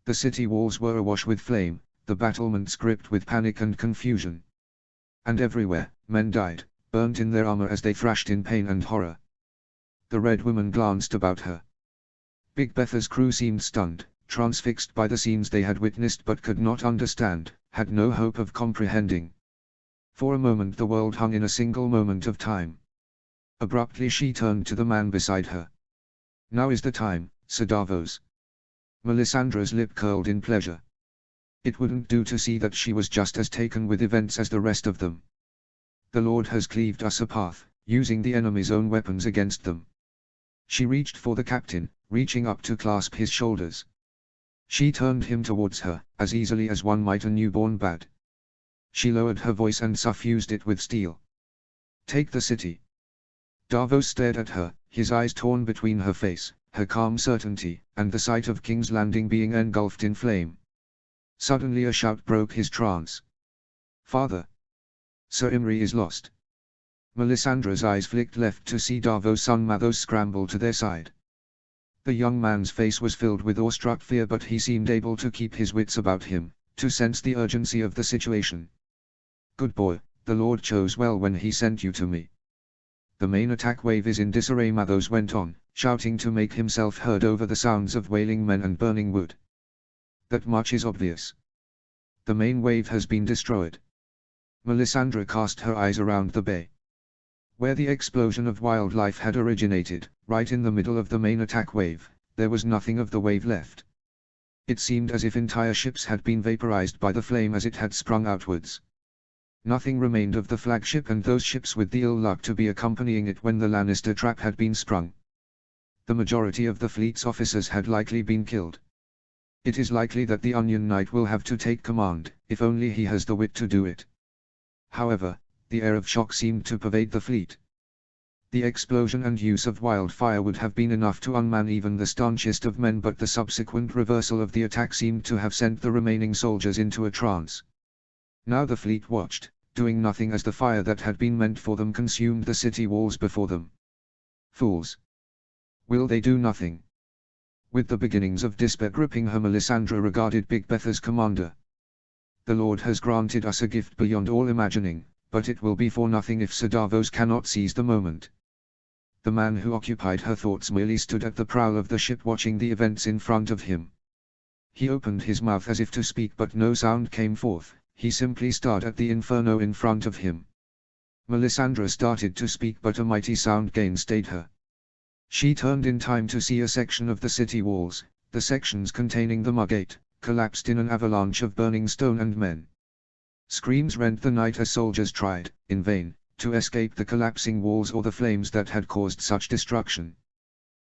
A: The city walls were awash with flame, the battlements gripped with panic and confusion. And everywhere, men died, burnt in their armor as they thrashed in pain and horror. The Red Woman glanced about her. Big Betha's crew seemed stunned, transfixed by the scenes they had witnessed but could not understand, had no hope of comprehending. For a moment the world hung in a single moment of time. Abruptly she turned to the man beside her. Now is the time, Sir Davos. Melisandre's lip curled in pleasure. It wouldn't do to see that she was just as taken with events as the rest of them. The Lord has cleaved us a path, using the enemy's own weapons against them. She reached for the captain, reaching up to clasp his shoulders. She turned him towards her, as easily as one might a newborn bat. She lowered her voice and suffused it with steel. Take the city. Davos stared at her, his eyes torn between her face, her calm certainty, and the sight of King's Landing being engulfed in flame. Suddenly a shout broke his trance. Father! Sir Imry is lost. Melissandra's eyes flicked left to see Davos' son Mathos scramble to their side. The young man's face was filled with awestruck fear, but he seemed able to keep his wits about him, to sense the urgency of the situation. "Good boy, the Lord chose well when he sent you to me." "The main attack wave is in disarray," Mathos went on, shouting to make himself heard over the sounds of wailing men and burning wood. "That much is obvious. The main wave has been destroyed." Melisandre cast her eyes around the bay. Where the explosion of wildlife had originated, right in the middle of the main attack wave, there was nothing of the wave left. It seemed as if entire ships had been vaporized by the flame as it had sprung outwards. Nothing remained of the flagship and those ships with the ill luck to be accompanying it when the Lannister trap had been sprung. The majority of the fleet's officers had likely been killed. It is likely that the Onion Knight will have to take command, if only he has the wit to do it. However, the air of shock seemed to pervade the fleet. The explosion and use of wildfire would have been enough to unman even the staunchest of men, but the subsequent reversal of the attack seemed to have sent the remaining soldiers into a trance. Now the fleet watched, doing nothing as the fire that had been meant for them consumed the city walls before them. Fools! Will they do nothing? With the beginnings of despair gripping her, Melisandre regarded Big Betha's commander. "The Lord has granted us a gift beyond all imagining, but it will be for nothing if Sir Davos cannot seize the moment." The man who occupied her thoughts merely stood at the prow of the ship watching the events in front of him. He opened his mouth as if to speak, but no sound came forth. He simply stared at the inferno in front of him. Melisandre started to speak, but a mighty sound gainstayed her. She turned in time to see a section of the city walls, the sections containing the Margate, collapsed in an avalanche of burning stone and men. Screams rent the night as soldiers tried, in vain, to escape the collapsing walls or the flames that had caused such destruction.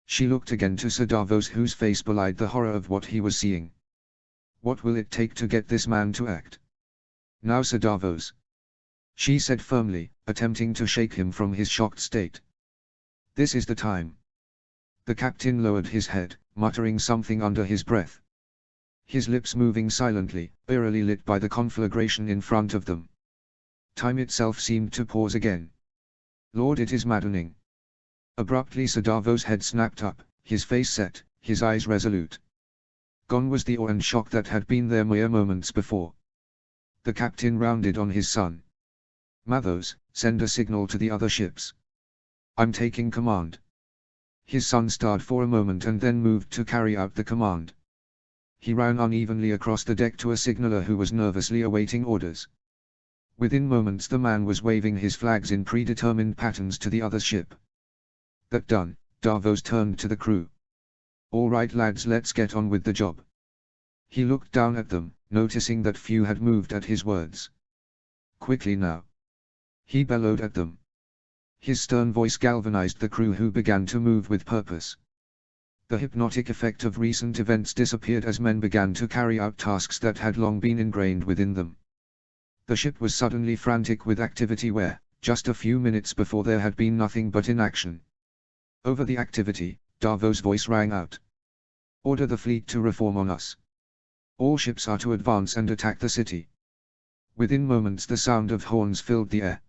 A: She looked again to Sir Davos, whose face belied the horror of what he was seeing. "What will it take to get this man to act?" "Now, Sir Davos," she said firmly, attempting to shake him from his shocked state. "This is the time." The captain lowered his head, muttering something under his breath. His lips moving silently, eerily lit by the conflagration in front of them. Time itself seemed to pause again. "Lord, it is maddening." Abruptly Sir Davos' head snapped up, his face set, his eyes resolute. Gone was the awe and shock that had been there mere moments before. The captain rounded on his son. "Mathos, send a signal to the other ships. I'm taking command." His son stared for a moment and then moved to carry out the command. He ran unevenly across the deck to a signaller who was nervously awaiting orders. Within moments the man was waving his flags in predetermined patterns to the other ship. That done, Davos turned to the crew. "All right lads, let's get on with the job." He looked down at them, noticing that few had moved at his words. "Quickly now!" he bellowed at them. His stern voice galvanized the crew, who began to move with purpose. The hypnotic effect of recent events disappeared as men began to carry out tasks that had long been ingrained within them. The ship was suddenly frantic with activity where, just a few minutes before, there had been nothing but inaction. Over the activity, Davos' voice rang out. "Order the fleet to reform on us. All ships are to advance and attack the city." Within moments the sound of horns filled the air.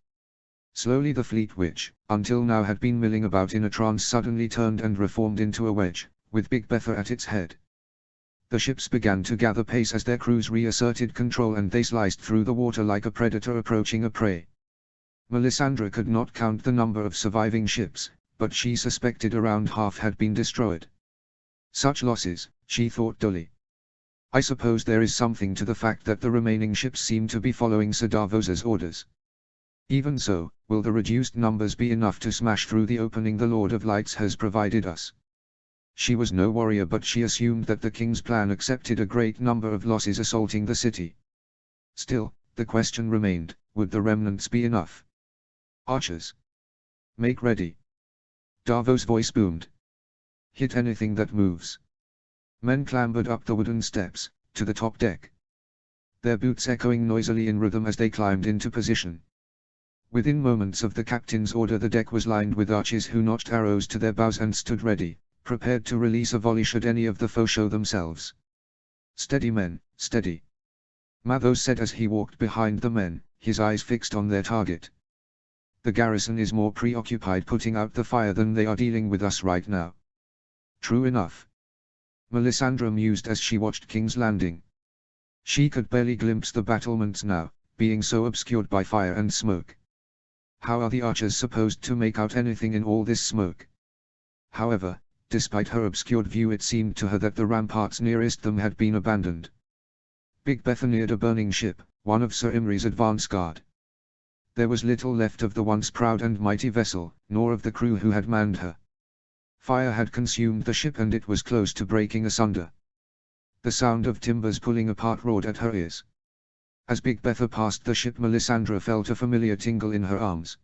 A: Slowly the fleet, which, until now had been milling about in a trance, suddenly turned and reformed into a wedge, with Big Betha at its head. The ships began to gather pace as their crews reasserted control, and they sliced through the water like a predator approaching a prey. Melisandre could not count the number of surviving ships, but she suspected around half had been destroyed. Such losses, she thought dully. I suppose there is something to the fact that the remaining ships seem to be following Sir Davos's orders. Even so, will the reduced numbers be enough to smash through the opening the Lord of Lights has provided us? She was no warrior, but she assumed that the king's plan accepted a great number of losses assaulting the city. Still, the question remained, would the remnants be enough? "Archers, make ready." Davos' voice boomed. "Hit anything that moves." Men clambered up the wooden steps, to the top deck. Their boots echoing noisily in rhythm as they climbed into position. Within moments of the captain's order the deck was lined with archers who notched arrows to their bows and stood ready, prepared to release a volley should any of the foe show themselves. "Steady men, steady," Mathos said as he walked behind the men, his eyes fixed on their target. The garrison is more preoccupied putting out the fire than they are dealing with us right now. True enough, Melisandre mused as she watched King's Landing. She could barely glimpse the battlements now, being so obscured by fire and smoke. How are the archers supposed to make out anything in all this smoke? However, despite her obscured view, it seemed to her that the ramparts nearest them had been abandoned. Big Betha neared a burning ship, one of Sir Imry's advance guard. There was little left of the once proud and mighty vessel, nor of the crew who had manned her. Fire had consumed the ship and it was close to breaking asunder. The sound of timbers pulling apart roared at her ears. As Big Betha passed the ship, Melisandre felt a familiar tingle in her arms.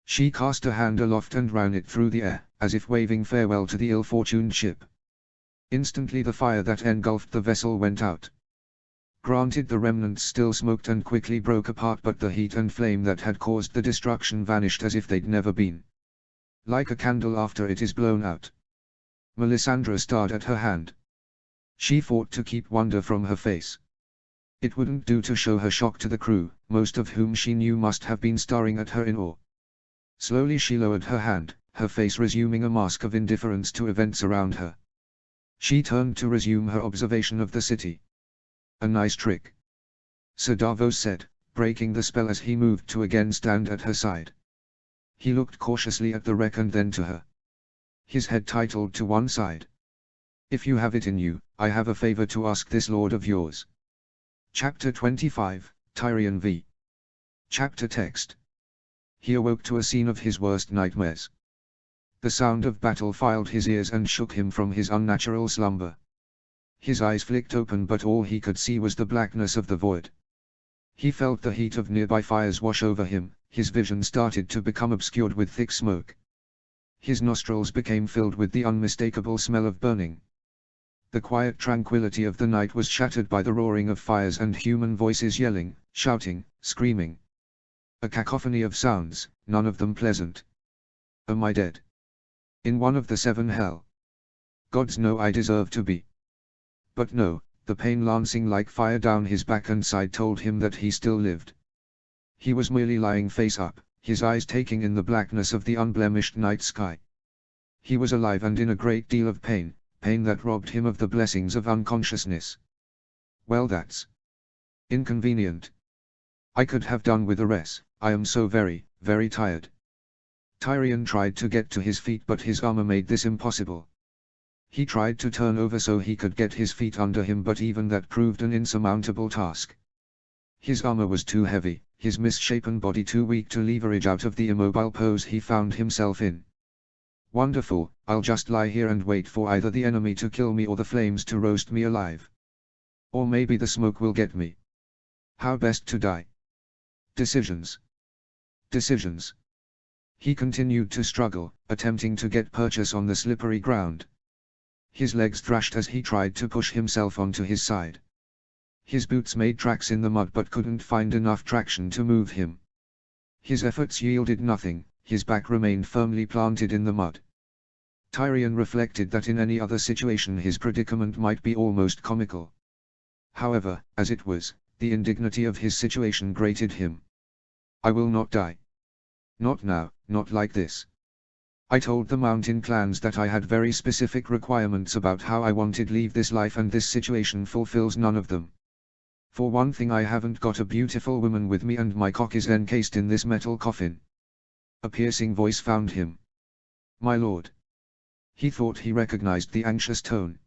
A: She cast a hand aloft and ran it through the air, as if waving farewell to the ill-fortuned ship. Instantly the fire that engulfed the vessel went out. Granted, the remnants still smoked and quickly broke apart, but the heat and flame that had caused the destruction vanished as if they'd never been. Like a candle after it is blown out. Melisandre stared at her hand. She fought to keep wonder from her face. It wouldn't do to show her shock to the crew, most of whom she knew must have been staring at her in awe. Slowly she lowered her hand, her face resuming a mask of indifference to events around her. She turned to resume her observation of the city. "A nice trick," Sir Davos said, breaking the spell as he moved to again stand at her side. He looked cautiously at the wreck and then to her. His head titled to one side. "If you have it in you, I have a favor to ask this lord of yours." Chapter 25, Tyrion v. Chapter text. He awoke to a scene of his worst nightmares. The sound of battle filed his ears and shook him from his unnatural slumber. His eyes flicked open, but all he could see was the blackness of the void. He felt the heat of nearby fires wash over him, his vision started to become obscured with thick smoke. His nostrils became filled with the unmistakable smell of burning. The quiet tranquility of the night was shattered by the roaring of fires and human voices yelling, shouting, screaming. A cacophony of sounds, none of them pleasant. Am I dead? In one of the seven hell? Gods know I deserve to be. But no, the pain lancing like fire down his back and side told him that he still lived. He was merely lying face up, his eyes taking in the blackness of the unblemished night sky. He was alive and in a great deal of pain, pain that robbed him of the blessings of unconsciousness. Well, that's inconvenient. I could have done with a rest. I am so very, very tired. Tyrion tried to get to his feet, but his armor made this impossible. He tried to turn over so he could get his feet under him, but even that proved an insurmountable task. His armor was too heavy, his misshapen body too weak to leverage out of the immobile pose he found himself in. Wonderful, I'll just lie here and wait for either the enemy to kill me or the flames to roast me alive. Or maybe the smoke will get me. How best to die? Decisions. Decisions. He continued to struggle, attempting to get purchase on the slippery ground. His legs thrashed as he tried to push himself onto his side. His boots made tracks in the mud but couldn't find enough traction to move him. His efforts yielded nothing, his back remained firmly planted in the mud. Tyrion reflected that in any other situation his predicament might be almost comical. However, as it was, the indignity of his situation grated him. I will not die. Not now, not like this. I told the mountain clans that I had very specific requirements about how I wanted leave this life, and this situation fulfills none of them. For one thing, I haven't got a beautiful woman with me and my cock is encased in this metal coffin. A piercing voice found him. My lord. He thought he recognized the anxious tone.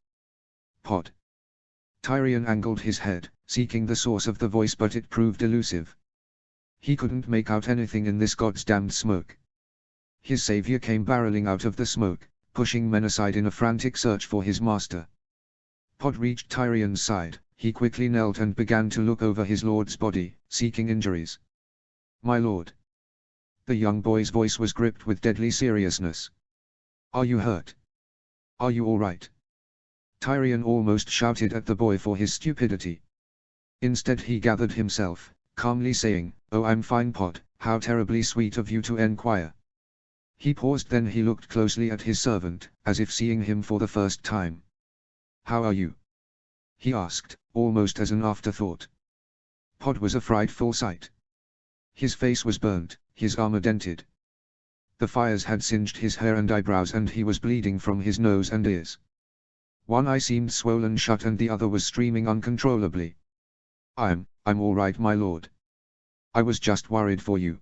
A: Pod. Tyrion angled his head, seeking the source of the voice, but it proved elusive. He couldn't make out anything in this goddamned smoke. His savior came barreling out of the smoke, pushing men aside in a frantic search for his master. Pod reached Tyrion's side, he quickly knelt and began to look over his lord's body, seeking injuries. My lord. The young boy's voice was gripped with deadly seriousness. Are you hurt? Are you all right? Tyrion almost shouted at the boy for his stupidity. Instead he gathered himself, calmly saying, Oh, I'm fine, Pod, how terribly sweet of you to enquire. He paused, then he looked closely at his servant, as if seeing him for the first time. How are you? He asked, almost as an afterthought. Pod was a frightful sight. His face was burnt, his armor dented. The fires had singed his hair and eyebrows and he was bleeding from his nose and ears. One eye seemed swollen shut and the other was streaming uncontrollably. I'm all right, my lord. I was just worried for you.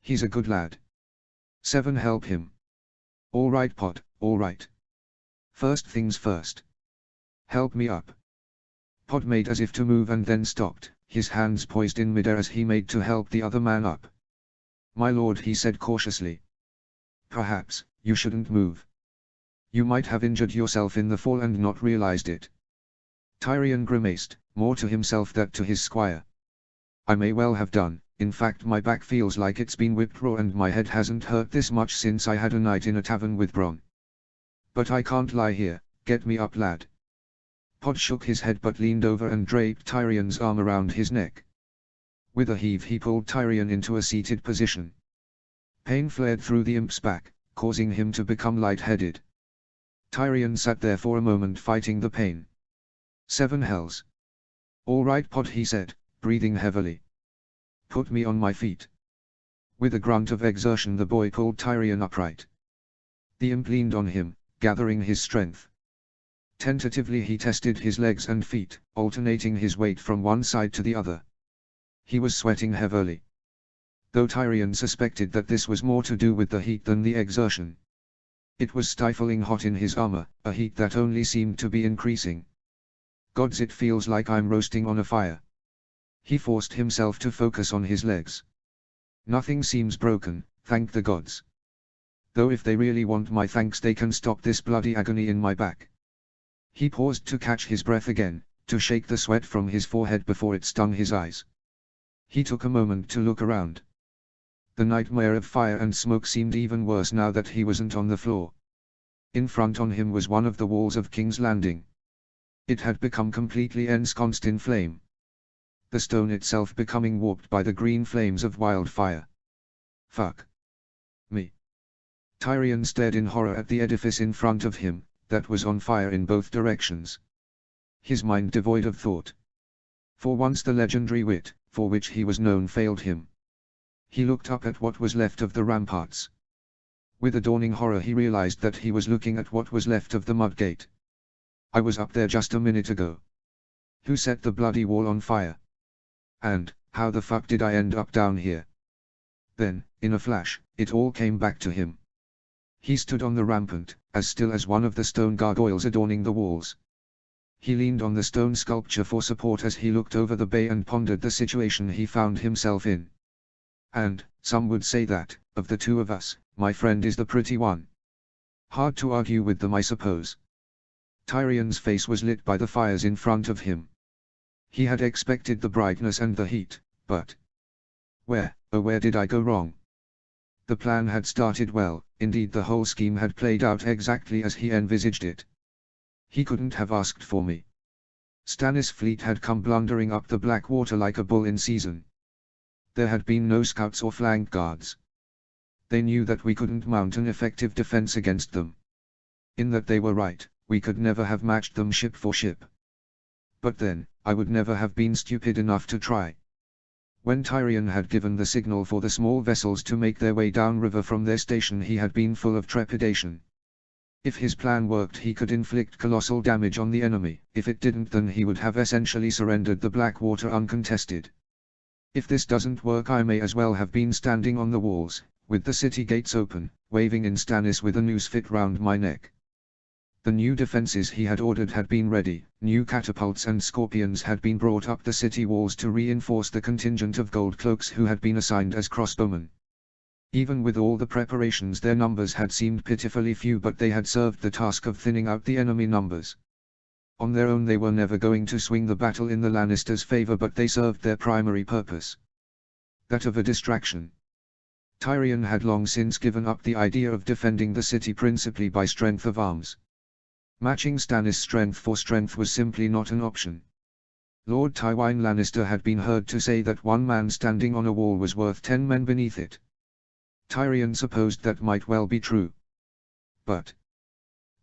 A: He's a good lad. 7 Help him. All right Pod, all right. First things first. Help me up. Pod made as if to move and then stopped, his hands poised in midair as he made to help the other man up. My lord, he said cautiously. Perhaps, you shouldn't move. You might have injured yourself in the fall and not realized it. Tyrion grimaced, more to himself than to his squire. I may well have done, in fact my back feels like it's been whipped raw and my head hasn't hurt this much since I had a night in a tavern with Bronn. But I can't lie here, get me up lad. Pod shook his head but leaned over and draped Tyrion's arm around his neck. With a heave he pulled Tyrion into a seated position. Pain flared through the imp's back, causing him to become light-headed. Tyrion sat there for a moment fighting the pain. 7 hells. All right Pod, he said, breathing heavily. Put me on my feet. With a grunt of exertion the boy pulled Tyrion upright. The imp leaned on him, gathering his strength. Tentatively he tested his legs and feet, alternating his weight from one side to the other. He was sweating heavily. Though Tyrion suspected that this was more to do with the heat than the exertion. It was stifling hot in his armor, a heat that only seemed to be increasing. Gods, it feels like I'm roasting on a fire. He forced himself to focus on his legs. Nothing seems broken, thank the gods. Though if they really want my thanks they can stop this bloody agony in my back. He paused to catch his breath again, to shake the sweat from his forehead before it stung his eyes. He took a moment to look around. The nightmare of fire and smoke seemed even worse now that he wasn't on the floor. In front on him was one of the walls of King's Landing. It had become completely ensconced in flame. The stone itself becoming warped by the green flames of wildfire. Fuck me. Tyrion stared in horror at the edifice in front of him, that was on fire in both directions. His mind devoid of thought. For once the legendary wit, for which he was known, failed him. He looked up at what was left of the ramparts. With a dawning horror he realized that he was looking at what was left of the mud gate. I was up there just a minute ago. Who set the bloody wall on fire? And, how the fuck did I end up down here? Then, in a flash, it all came back to him. He stood on the rampart, as still as one of the stone gargoyles adorning the walls. He leaned on the stone sculpture for support as he looked over the bay and pondered the situation he found himself in. And, some would say that, of the two of us, my friend is the pretty one. Hard to argue with them, I suppose. Tyrion's face was lit by the fires in front of him. He had expected the brightness and the heat, but where did I go wrong? The plan had started well, indeed the whole scheme had played out exactly as he envisaged it. He couldn't have asked for me. Stannis' fleet had come blundering up the Blackwater like a bull in season. There had been no scouts or flank guards. They knew that we couldn't mount an effective defense against them. In that they were right, we could never have matched them ship for ship. But then, I would never have been stupid enough to try. When Tyrion had given the signal for the small vessels to make their way downriver from their station, he had been full of trepidation. If his plan worked, he could inflict colossal damage on the enemy. If it didn't, then he would have essentially surrendered the Blackwater uncontested. If this doesn't work, I may as well have been standing on the walls, with the city gates open, waving in Stannis with a noose fit round my neck. The new defenses he had ordered had been ready, new catapults and scorpions had been brought up the city walls to reinforce the contingent of gold cloaks who had been assigned as crossbowmen. Even with all the preparations, their numbers had seemed pitifully few, but they had served the task of thinning out the enemy numbers. On their own they were never going to swing the battle in the Lannisters' favor, but they served their primary purpose. That of a distraction. Tyrion had long since given up the idea of defending the city principally by strength of arms. Matching Stannis' strength for strength was simply not an option. Lord Tywin Lannister had been heard to say that one man standing on a wall was worth 10 men beneath it. Tyrion supposed that might well be true. But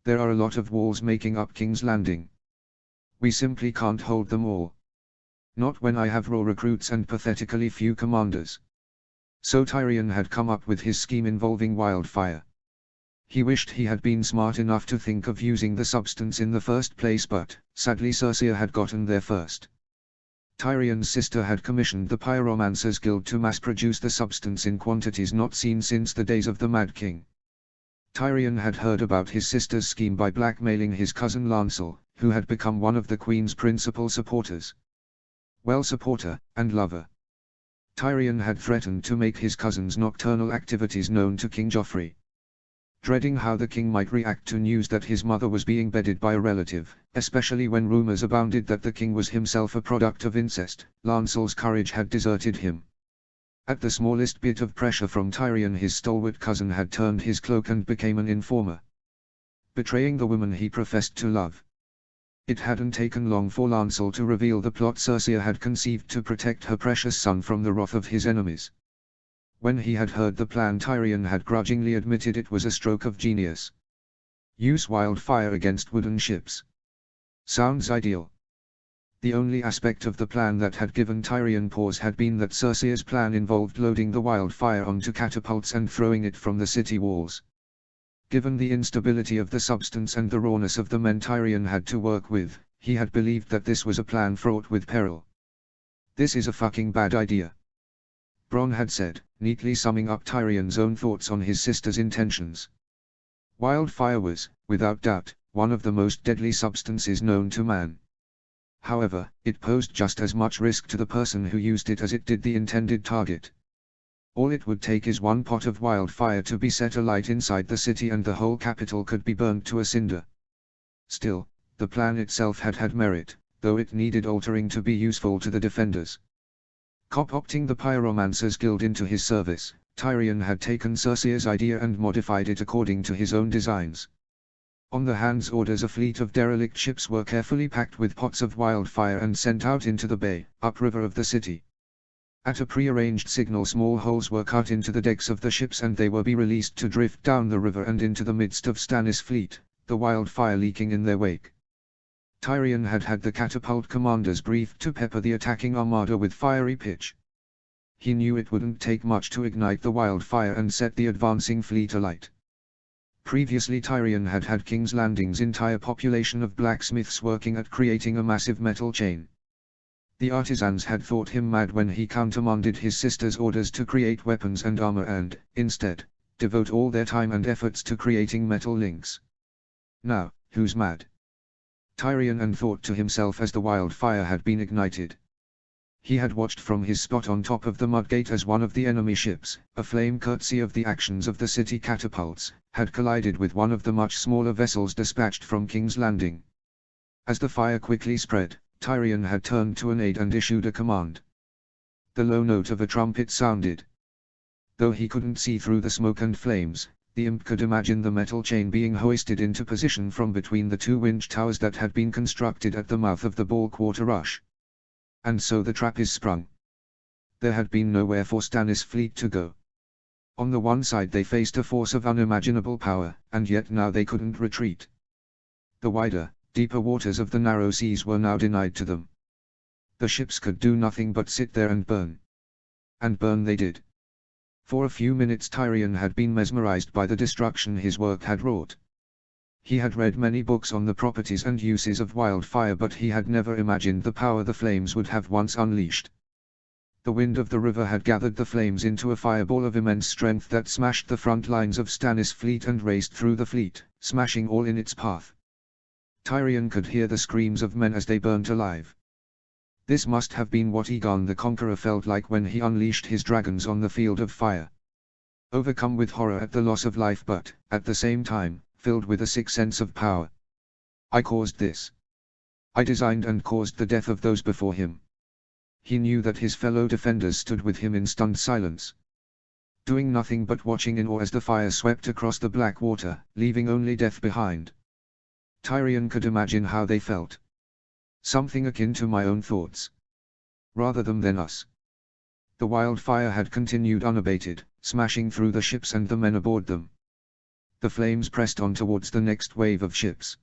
A: there are a lot of walls making up King's Landing. We simply can't hold them all. Not when I have raw recruits and pathetically few commanders. So Tyrion had come up with his scheme involving wildfire. He wished he had been smart enough to think of using the substance in the first place, but, sadly, Cersei had gotten there first. Tyrion's sister had commissioned the Pyromancers Guild to mass-produce the substance in quantities not seen since the days of the Mad King. Tyrion had heard about his sister's scheme by blackmailing his cousin Lancel, who had become one of the Queen's principal supporters. Well, supporter, and lover. Tyrion had threatened to make his cousin's nocturnal activities known to King Joffrey. Dreading how the king might react to news that his mother was being bedded by a relative, especially when rumors abounded that the king was himself a product of incest, Lancel's courage had deserted him. At the smallest bit of pressure from Tyrion, his stalwart cousin had turned his cloak and became an informer, betraying the woman he professed to love. It hadn't taken long for Lancel to reveal the plot Cersei had conceived to protect her precious son from the wrath of his enemies. When he had heard the plan, Tyrion had grudgingly admitted it was a stroke of genius. Use wildfire against wooden ships. Sounds ideal. The only aspect of the plan that had given Tyrion pause had been that Cersei's plan involved loading the wildfire onto catapults and throwing it from the city walls. Given the instability of the substance and the rawness of the men Tyrion had to work with, he had believed that this was a plan fraught with peril. "This is a fucking bad idea," Bronn had said, neatly summing up Tyrion's own thoughts on his sister's intentions. Wildfire was, without doubt, one of the most deadly substances known to man. However, it posed just as much risk to the person who used it as it did the intended target. All it would take is one pot of wildfire to be set alight inside the city and the whole capital could be burnt to a cinder. Still, the plan itself had merit, though it needed altering to be useful to the defenders. Co-opting the Pyromancers Guild into his service, Tyrion had taken Cersei's idea and modified it according to his own designs. On the hand's orders, a fleet of derelict ships were carefully packed with pots of wildfire and sent out into the bay, upriver of the city. At a pre-arranged signal, small holes were cut into the decks of the ships and they were be released to drift down the river and into the midst of Stannis' fleet, the wildfire leaking in their wake. Tyrion had had the catapult commanders briefed to pepper the attacking armada with fiery pitch. He knew it wouldn't take much to ignite the wildfire and set the advancing fleet alight. Previously, Tyrion had had King's Landing's entire population of blacksmiths working at creating a massive metal chain. The artisans had thought him mad when he countermanded his sister's orders to create weapons and armor and, instead, devote all their time and efforts to creating metal links. Now, who's mad? Tyrion thought to himself as the wildfire had been ignited. He had watched from his spot on top of the Mudgate as one of the enemy ships, aflame courtesy of the actions of the city catapults, had collided with one of the much smaller vessels dispatched from King's Landing. As the fire quickly spread, Tyrion had turned to an aide and issued a command. The low note of a trumpet sounded. Though he couldn't see through the smoke and flames, the imp could imagine the metal chain being hoisted into position from between the two winch towers that had been constructed at the mouth of the Balquarter Rush. And so the trap is sprung. There had been nowhere for Stannis' fleet to go. On the one side they faced a force of unimaginable power, and yet now they couldn't retreat. The wider, deeper waters of the narrow seas were now denied to them. The ships could do nothing but sit there and burn. And burn they did. For a few minutes Tyrion had been mesmerized by the destruction his work had wrought. He had read many books on the properties and uses of wildfire, but he had never imagined the power the flames would have once unleashed. The wind of the river had gathered the flames into a fireball of immense strength that smashed the front lines of Stannis' fleet and raced through the fleet, smashing all in its path. Tyrion could hear the screams of men as they burnt alive. This must have been what Aegon the Conqueror felt like when he unleashed his dragons on the field of fire. Overcome with horror at the loss of life, but, at the same time, filled with a sick sense of power. I caused this. I designed and caused the death of those before him. He knew that his fellow defenders stood with him in stunned silence, doing nothing but watching in awe as the fire swept across the black water, leaving only death behind. Tyrion could imagine how they felt. Something akin to my own thoughts. Rather than us. The wildfire had continued unabated, smashing through the ships and the men aboard them. The flames pressed on towards the next wave of ships.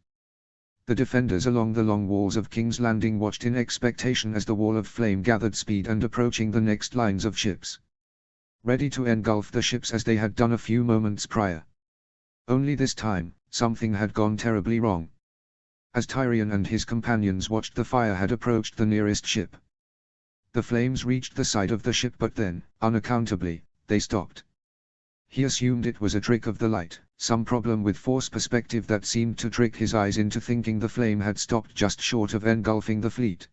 A: The defenders along the long walls of King's Landing watched in expectation as the wall of flame gathered speed and approaching the next lines of ships. ready to engulf the ships as they had done a few moments prior. Only this time, something had gone terribly wrong. As Tyrion and his companions watched, the fire had approached the nearest ship. The flames reached the side of the ship, but then, unaccountably, they stopped. He assumed it was a trick of the light, some problem with force perspective that seemed to trick his eyes into thinking the flame had stopped just short of engulfing the fleet.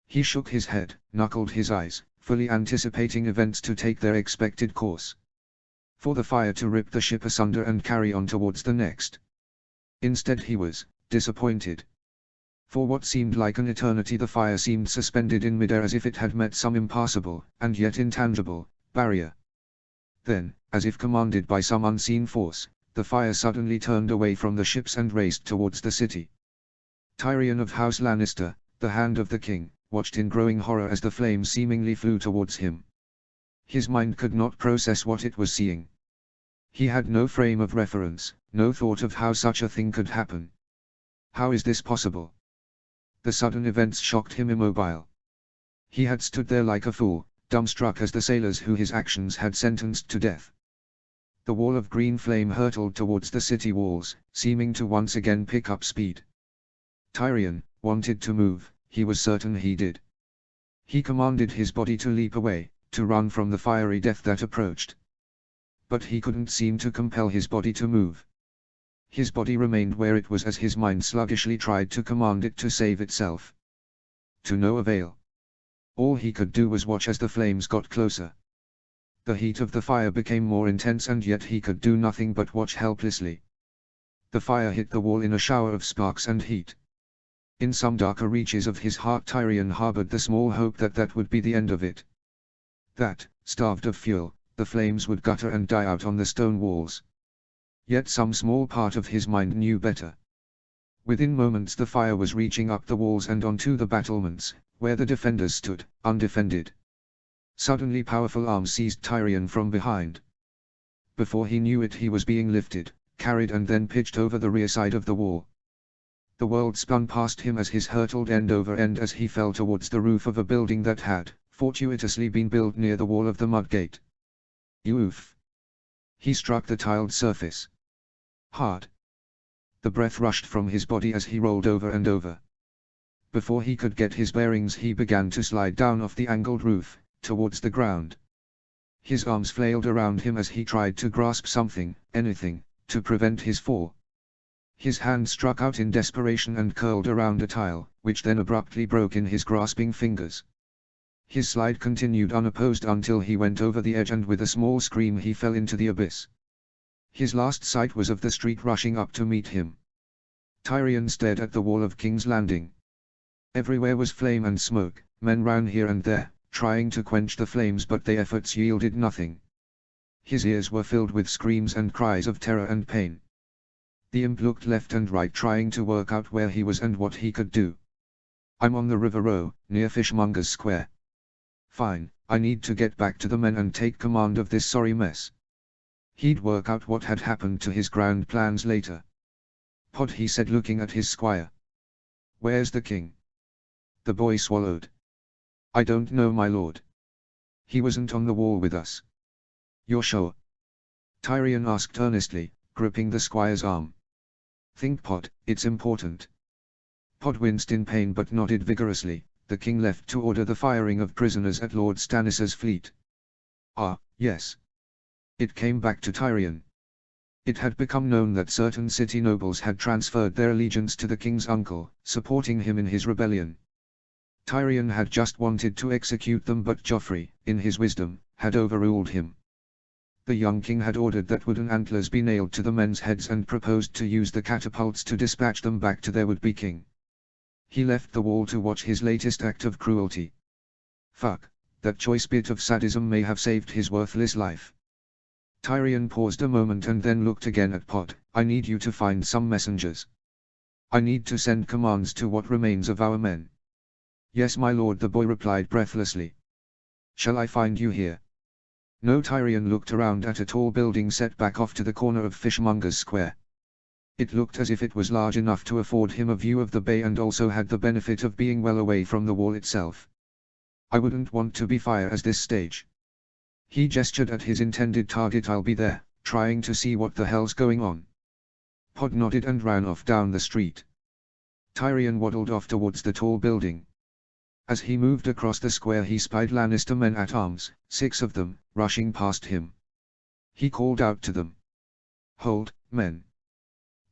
A: He shook his head, knuckled his eyes, fully anticipating events to take their expected course. For the fire to rip the ship asunder and carry on towards the next. Instead he was disappointed. For what seemed like an eternity the fire seemed suspended in midair, as if it had met some impassable, and yet intangible, barrier. Then, as if commanded by some unseen force, the fire suddenly turned away from the ships and raced towards the city. Tyrion of House Lannister, the Hand of the King, watched in growing horror as the flames seemingly flew towards him. His mind could not process what it was seeing. He had no frame of reference, no thought of how such a thing could happen. How is this possible? The sudden events shocked him immobile. He had stood there like a fool, dumbstruck as the sailors who his actions had sentenced to death. The wall of green flame hurtled towards the city walls, seeming to once again pick up speed. Tyrion wanted to move, he was certain he did. He commanded his body to leap away, to run from the fiery death that approached. But he couldn't seem to compel his body to move. His body remained where it was as his mind sluggishly tried to command it to save itself. To no avail. All he could do was watch as the flames got closer. The heat of the fire became more intense, and yet he could do nothing but watch helplessly. The fire hit the wall in a shower of sparks and heat. In some darker reaches of his heart Tyrion harbored the small hope that that would be the end of it. That, starved of fuel, the flames would gutter and die out on the stone walls. Yet some small part of his mind knew better. Within moments the fire was reaching up the walls and onto the battlements, where the defenders stood, undefended. Suddenly powerful arms seized Tyrion from behind. Before he knew it he was being lifted, carried and then pitched over the rear side of the wall. The world spun past him as his hurtled end over end as he fell towards the roof of a building that had, fortuitously been built near the wall of the mud gate. Oof! He struck the tiled surface. Hard. The breath rushed from his body as he rolled over and over. Before he could get his bearings he began to slide down off the angled roof, towards the ground. His arms flailed around him as he tried to grasp something, anything, to prevent his fall. His hand struck out in desperation and curled around a tile, which then abruptly broke in his grasping fingers. His slide continued unopposed until he went over the edge, and with a small scream he fell into the abyss. His last sight was of the street rushing up to meet him. Tyrion stared at the wall of King's Landing. Everywhere was flame and smoke, men ran here and there, trying to quench the flames, but their efforts yielded nothing. His ears were filled with screams and cries of terror and pain. The imp looked left and right, trying to work out where he was and what he could do. "I'm on the River Row, near Fishmonger's Square." "Fine, I need to get back to the men and take command of this sorry mess." He'd work out what had happened to his grand plans later. "Pod," he said, looking at his squire. "Where's the king?" The boy swallowed. "I don't know, my lord. He wasn't on the wall with us." "You're sure?" Tyrion asked earnestly, gripping the squire's arm. "Think, Pod, it's important." Pod winced in pain but nodded vigorously. "The king left to order the firing of prisoners at Lord Stannis's fleet." "Ah, yes." It came back to Tyrion. It had become known that certain city nobles had transferred their allegiance to the king's uncle, supporting him in his rebellion. Tyrion had just wanted to execute them, but Joffrey, in his wisdom, had overruled him. The young king had ordered that wooden antlers be nailed to the men's heads and proposed to use the catapults to dispatch them back to their would-be king. He left the wall to watch his latest act of cruelty. Fuck, that choice bit of sadism may have saved his worthless life. Tyrion paused a moment and then looked again at Pod. "I need you to find some messengers. I need to send commands to what remains of our men." "Yes, my lord," the boy replied breathlessly. "Shall I find you here?" "No." Tyrion looked around at a tall building set back off to the corner of Fishmonger's Square. It looked as if it was large enough to afford him a view of the bay and also had the benefit of being well away from the wall itself. "I wouldn't want to be fire at this stage." He gestured at his intended target. "I'll be there, trying to see what the hell's going on." Pod nodded and ran off down the street. Tyrion waddled off towards the tall building. As he moved across the square he spied Lannister men at arms, 6 of them, rushing past him. He called out to them. "Hold, men."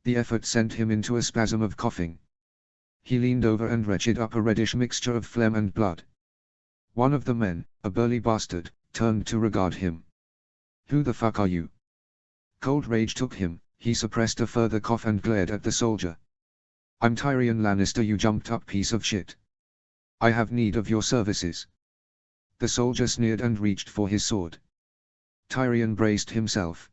A: The effort sent him into a spasm of coughing. He leaned over and retched up a reddish mixture of phlegm and blood. One of the men, a burly bastard, turned to regard him. "Who the fuck are you?" Cold rage took him. He suppressed a further cough and glared at the soldier. "I'm Tyrion Lannister, you jumped up piece of shit. I have need of your services." The soldier sneered and reached for his sword. Tyrion braced himself.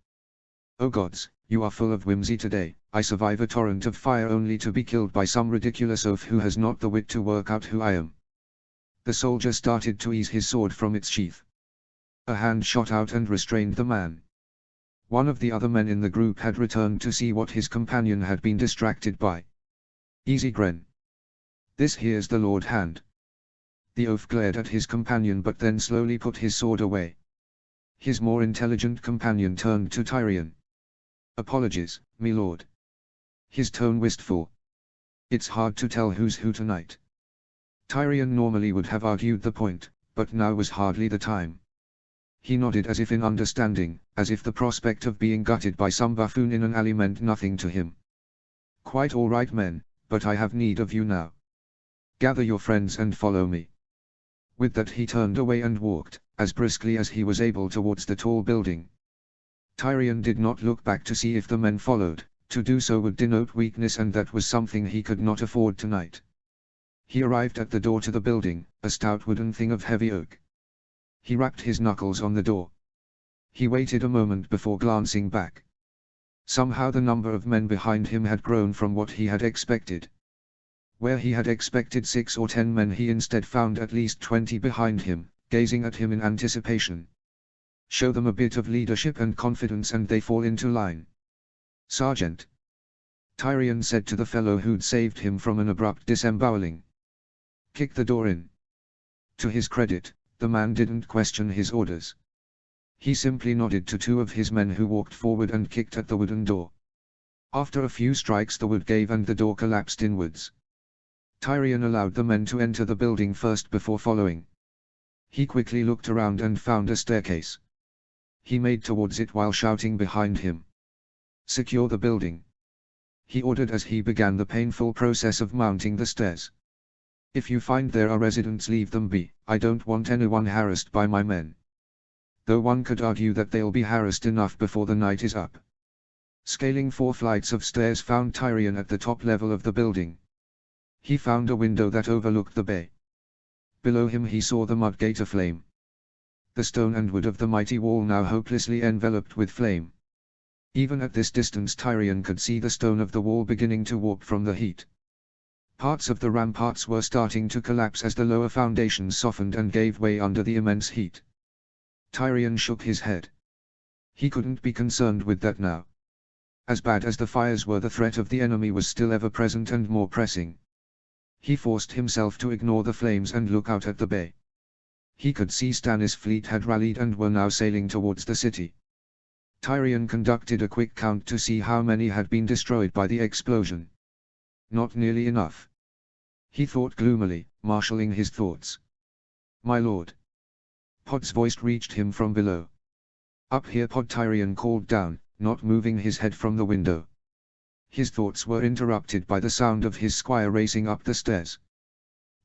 A: "Oh gods, you are full of whimsy today. I survive a torrent of fire only to be killed by some ridiculous oaf who has not the wit to work out who I am." The soldier started to ease his sword from its sheath. A hand shot out and restrained the man. One of the other men in the group had returned to see what his companion had been distracted by. "Easy, Gren. This here's the Lord Hand." The oaf glared at his companion but then slowly put his sword away. His more intelligent companion turned to Tyrion. "Apologies, me lord." His tone wistful. "It's hard to tell who's who tonight." Tyrion normally would have argued the point, but now was hardly the time. He nodded as if in understanding, as if the prospect of being gutted by some buffoon in an alley meant nothing to him. "Quite all right, men, but I have need of you now. Gather your friends and follow me." With that he turned away and walked, as briskly as he was able, towards the tall building. Tyrion did not look back to see if the men followed. To do so would denote weakness, and that was something he could not afford tonight. He arrived at the door to the building, a stout wooden thing of heavy oak. He rapped his knuckles on the door. He waited a moment before glancing back. Somehow the number of men behind him had grown from what he had expected. Where he had expected 6 or 10 men, he instead found at least 20 behind him, gazing at him in anticipation. Show them a bit of leadership and confidence and they fall into line. "Sergeant," Tyrion said to the fellow who'd saved him from an abrupt disemboweling. "Kick the door in." To his credit, the man didn't question his orders. He simply nodded to 2 of his men who walked forward and kicked at the wooden door. After a few strikes the wood gave and the door collapsed inwards. Tyrion allowed the men to enter the building first before following. He quickly looked around and found a staircase. He made towards it while shouting behind him. "Secure the building," he ordered as he began the painful process of mounting the stairs. "If you find there are residents, leave them be. I don't want anyone harassed by my men." Though one could argue that they'll be harassed enough before the night is up. Scaling 4 flights of stairs found Tyrion at the top level of the building. He found a window that overlooked the bay. Below him he saw the mud gate aflame. The stone and wood of the mighty wall now hopelessly enveloped with flame. Even at this distance Tyrion could see the stone of the wall beginning to warp from the heat. Parts of the ramparts were starting to collapse as the lower foundations softened and gave way under the immense heat. Tyrion shook his head. He couldn't be concerned with that now. As bad as the fires were, the threat of the enemy was still ever present and more pressing. He forced himself to ignore the flames and look out at the bay. He could see Stannis' fleet had rallied and were now sailing towards the city. Tyrion conducted a quick count to see how many had been destroyed by the explosion. Not nearly enough. He thought gloomily, marshalling his thoughts. "My lord." Pod's voice reached him from below. "Up here, Pod," Tyrion called down, not moving his head from the window. His thoughts were interrupted by the sound of his squire racing up the stairs.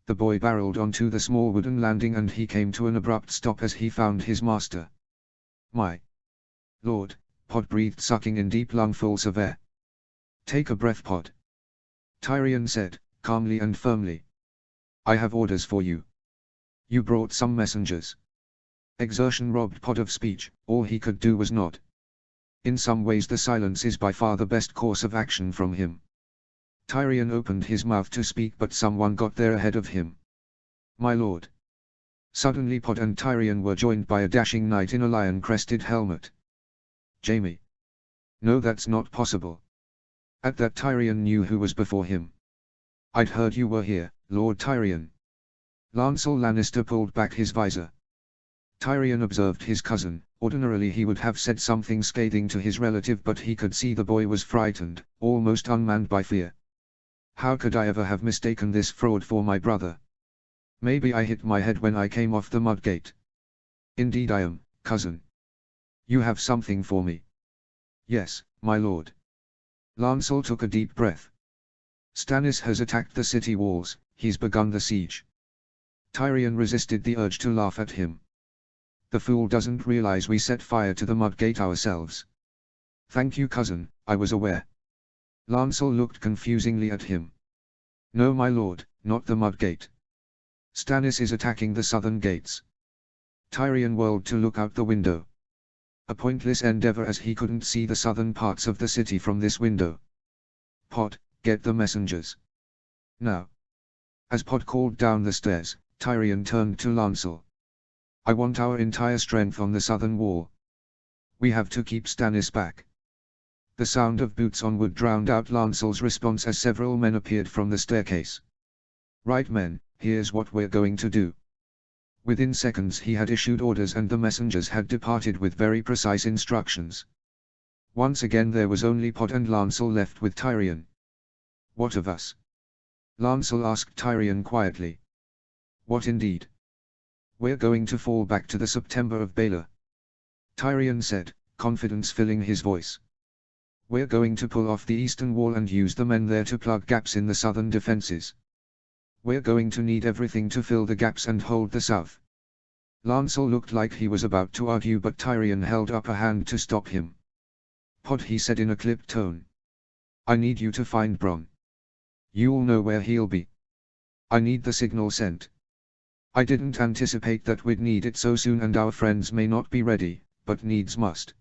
A: The boy barreled onto the small wooden landing and he came to an abrupt stop as he found his master. "My lord," Pod breathed, sucking in deep lungfuls of air. "Take a breath, Pod," Tyrion said, calmly and firmly. "I have orders for you. You brought some messengers." Exertion robbed Pod of speech. All he could do was nod. In some ways the silence is by far the best course of action from him. Tyrion opened his mouth to speak but someone got there ahead of him. "My lord." Suddenly Pod and Tyrion were joined by a dashing knight in a lion-crested helmet. "Jaime." "No, that's not possible." At that Tyrion knew who was before him. "I'd heard you were here, Lord Tyrion." Lancel Lannister pulled back his visor. Tyrion observed his cousin. Ordinarily he would have said something scathing to his relative, but he could see the boy was frightened, almost unmanned by fear. How could I ever have mistaken this fraud for my brother? Maybe I hit my head when I came off the mud gate. Indeed I am, cousin. You have something for me. Yes, my lord. Lancel took a deep breath. Stannis has attacked the city walls, he's begun the siege. Tyrion resisted the urge to laugh at him. The fool doesn't realize we set fire to the mud gate ourselves. Thank you, cousin, I was aware. Lancel looked confusingly at him. No, my lord, not the mud gate. Stannis is attacking the southern gates. Tyrion whirled to look out the window. A pointless endeavor, as he couldn't see the southern parts of the city from this window. Pod, get the messengers. Now. As Pod called down the stairs, Tyrion turned to Lancel. I want our entire strength on the southern wall. We have to keep Stannis back. The sound of boots on wood drowned out Lancel's response as several men appeared from the staircase. Right men, here's what we're going to do. Within seconds he had issued orders and the messengers had departed with very precise instructions. Once again there was only Pod and Lancel left with Tyrion. What of us? Lancel asked Tyrion quietly. What indeed? We're going to fall back to the September of Baelor. Tyrion said, confidence filling his voice. We're going to pull off the eastern wall and use the men there to plug gaps in the southern defenses. We're going to need everything to fill the gaps and hold the south. Lancel looked like he was about to argue, but Tyrion held up a hand to stop him. Pod, he said in a clipped tone. I need you to find Bronn. You'll know where he'll be. I need the signal sent. I didn't anticipate that we'd need it so soon, and our friends may not be ready, but needs must.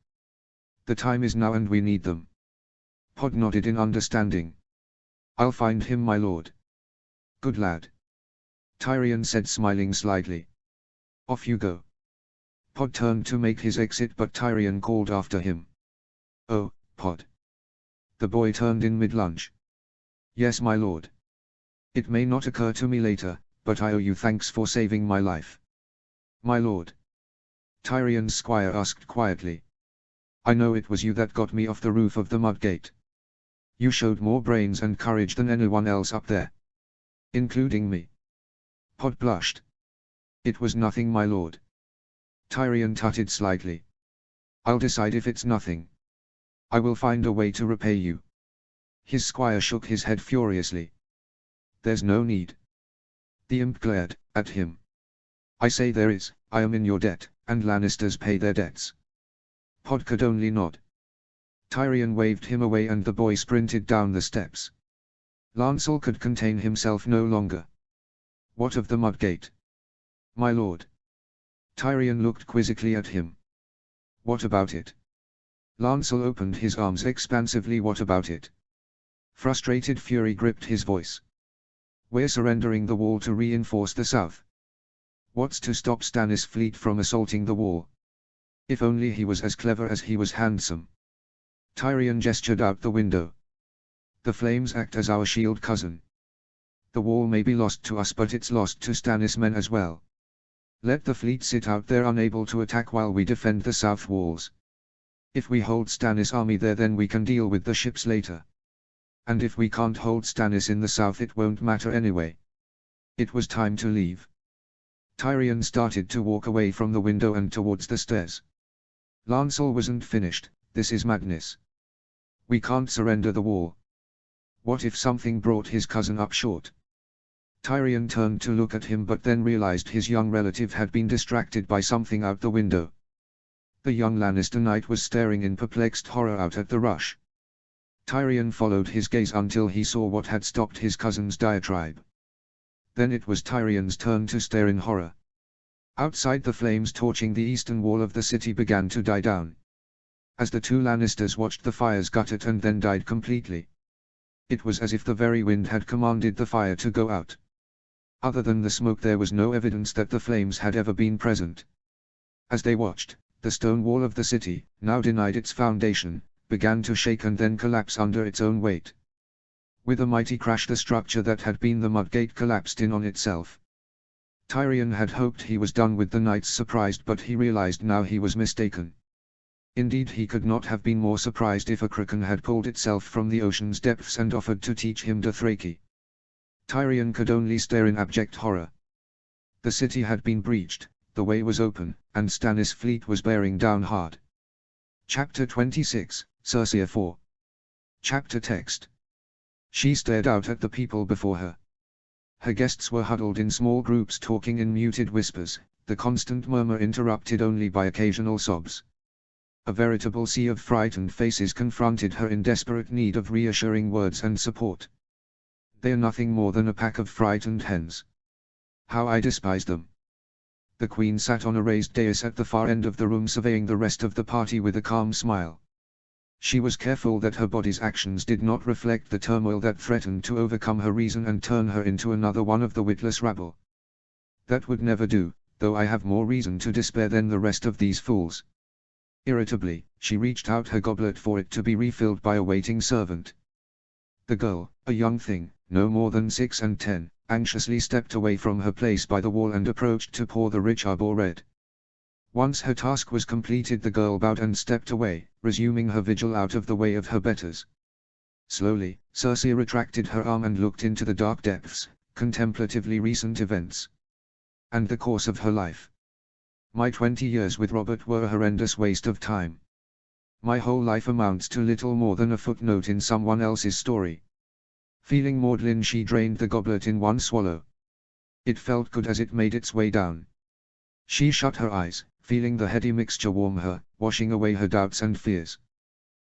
A: The time is now and we need them. Pod nodded in understanding. I'll find him, my lord. Good lad. Tyrion said, smiling slightly. Off you go. Pod turned to make his exit, but Tyrion called after him. Oh, Pod. The boy turned in mid-lunge. Yes, my lord. It may not occur to me later, but I owe you thanks for saving my life. My lord. Tyrion's squire asked quietly. I know it was you that got me off the roof of the mud gate. You showed more brains and courage than anyone else up there. Including me. Pod blushed. It was nothing, my lord. Tyrion tutted slightly. I'll decide if it's nothing. I will find a way to repay you. His squire shook his head furiously. There's no need. The imp glared at him. I say there is. I am in your debt, and Lannisters pay their debts. Pod could only nod. Tyrion waved him away and the boy sprinted down the steps. Lancel could contain himself no longer. What of the mud gate? My lord. Tyrion looked quizzically at him. What about it? Lancel opened his arms expansively. What about it? Frustrated fury gripped his voice. We're surrendering the wall to reinforce the south. What's to stop Stannis' fleet from assaulting the wall? If only he was as clever as he was handsome. Tyrion gestured out the window. The flames act as our shield, cousin. The wall may be lost to us, but it's lost to Stannis' men as well. Let the fleet sit out there unable to attack while we defend the south walls. If we hold Stannis' army there, then we can deal with the ships later. And if we can't hold Stannis in the south, it won't matter anyway. It was time to leave. Tyrion started to walk away from the window and towards the stairs. Lancel wasn't finished. This is madness. We can't surrender the wall. What if something brought his cousin up short? Tyrion turned to look at him, but then realized his young relative had been distracted by something out the window. The young Lannister knight was staring in perplexed horror out at the rush. Tyrion followed his gaze until he saw what had stopped his cousin's diatribe. Then it was Tyrion's turn to stare in horror. Outside, the flames torching the eastern wall of the city began to die down. As the two Lannisters watched, the fires guttered and then died completely. It was as if the very wind had commanded the fire to go out. Other than the smoke, there was no evidence that the flames had ever been present. As they watched, the stone wall of the city, now denied its foundation, began to shake and then collapse under its own weight. With a mighty crash, the structure that had been the mud gate collapsed in on itself. Tyrion had hoped he was done with the knights surprised, but he realized now he was mistaken. Indeed, he could not have been more surprised if a kraken had pulled itself from the ocean's depths and offered to teach him Dothraki. Tyrion could only stare in abject horror. The city had been breached, the way was open, and Stannis' fleet was bearing down hard. Chapter 26, Cersei 4. Chapter text. She stared out at the people before her. Her guests were huddled in small groups talking in muted whispers, the constant murmur interrupted only by occasional sobs. A veritable sea of frightened faces confronted her in desperate need of reassuring words and support. They are nothing more than a pack of frightened hens. How I despise them. The Queen sat on a raised dais at the far end of the room, surveying the rest of the party with a calm smile. She was careful that her body's actions did not reflect the turmoil that threatened to overcome her reason and turn her into another one of the witless rabble. That would never do, though I have more reason to despair than the rest of these fools. Irritably, she reached out her goblet for it to be refilled by a waiting servant. The girl, a young thing, no more than 6 and 10, anxiously stepped away from her place by the wall and approached to pour the rich arbor red. Once her task was completed, the girl bowed and stepped away, resuming her vigil out of the way of her betters. Slowly, Cersei retracted her arm and looked into the dark depths, contemplatively recent events. And the course of her life. My 20 years with Robert were a horrendous waste of time. My whole life amounts to little more than a footnote in someone else's story. Feeling maudlin, she drained the goblet in one swallow. It felt good as it made its way down. She shut her eyes, feeling the heady mixture warm her, washing away her doubts and fears.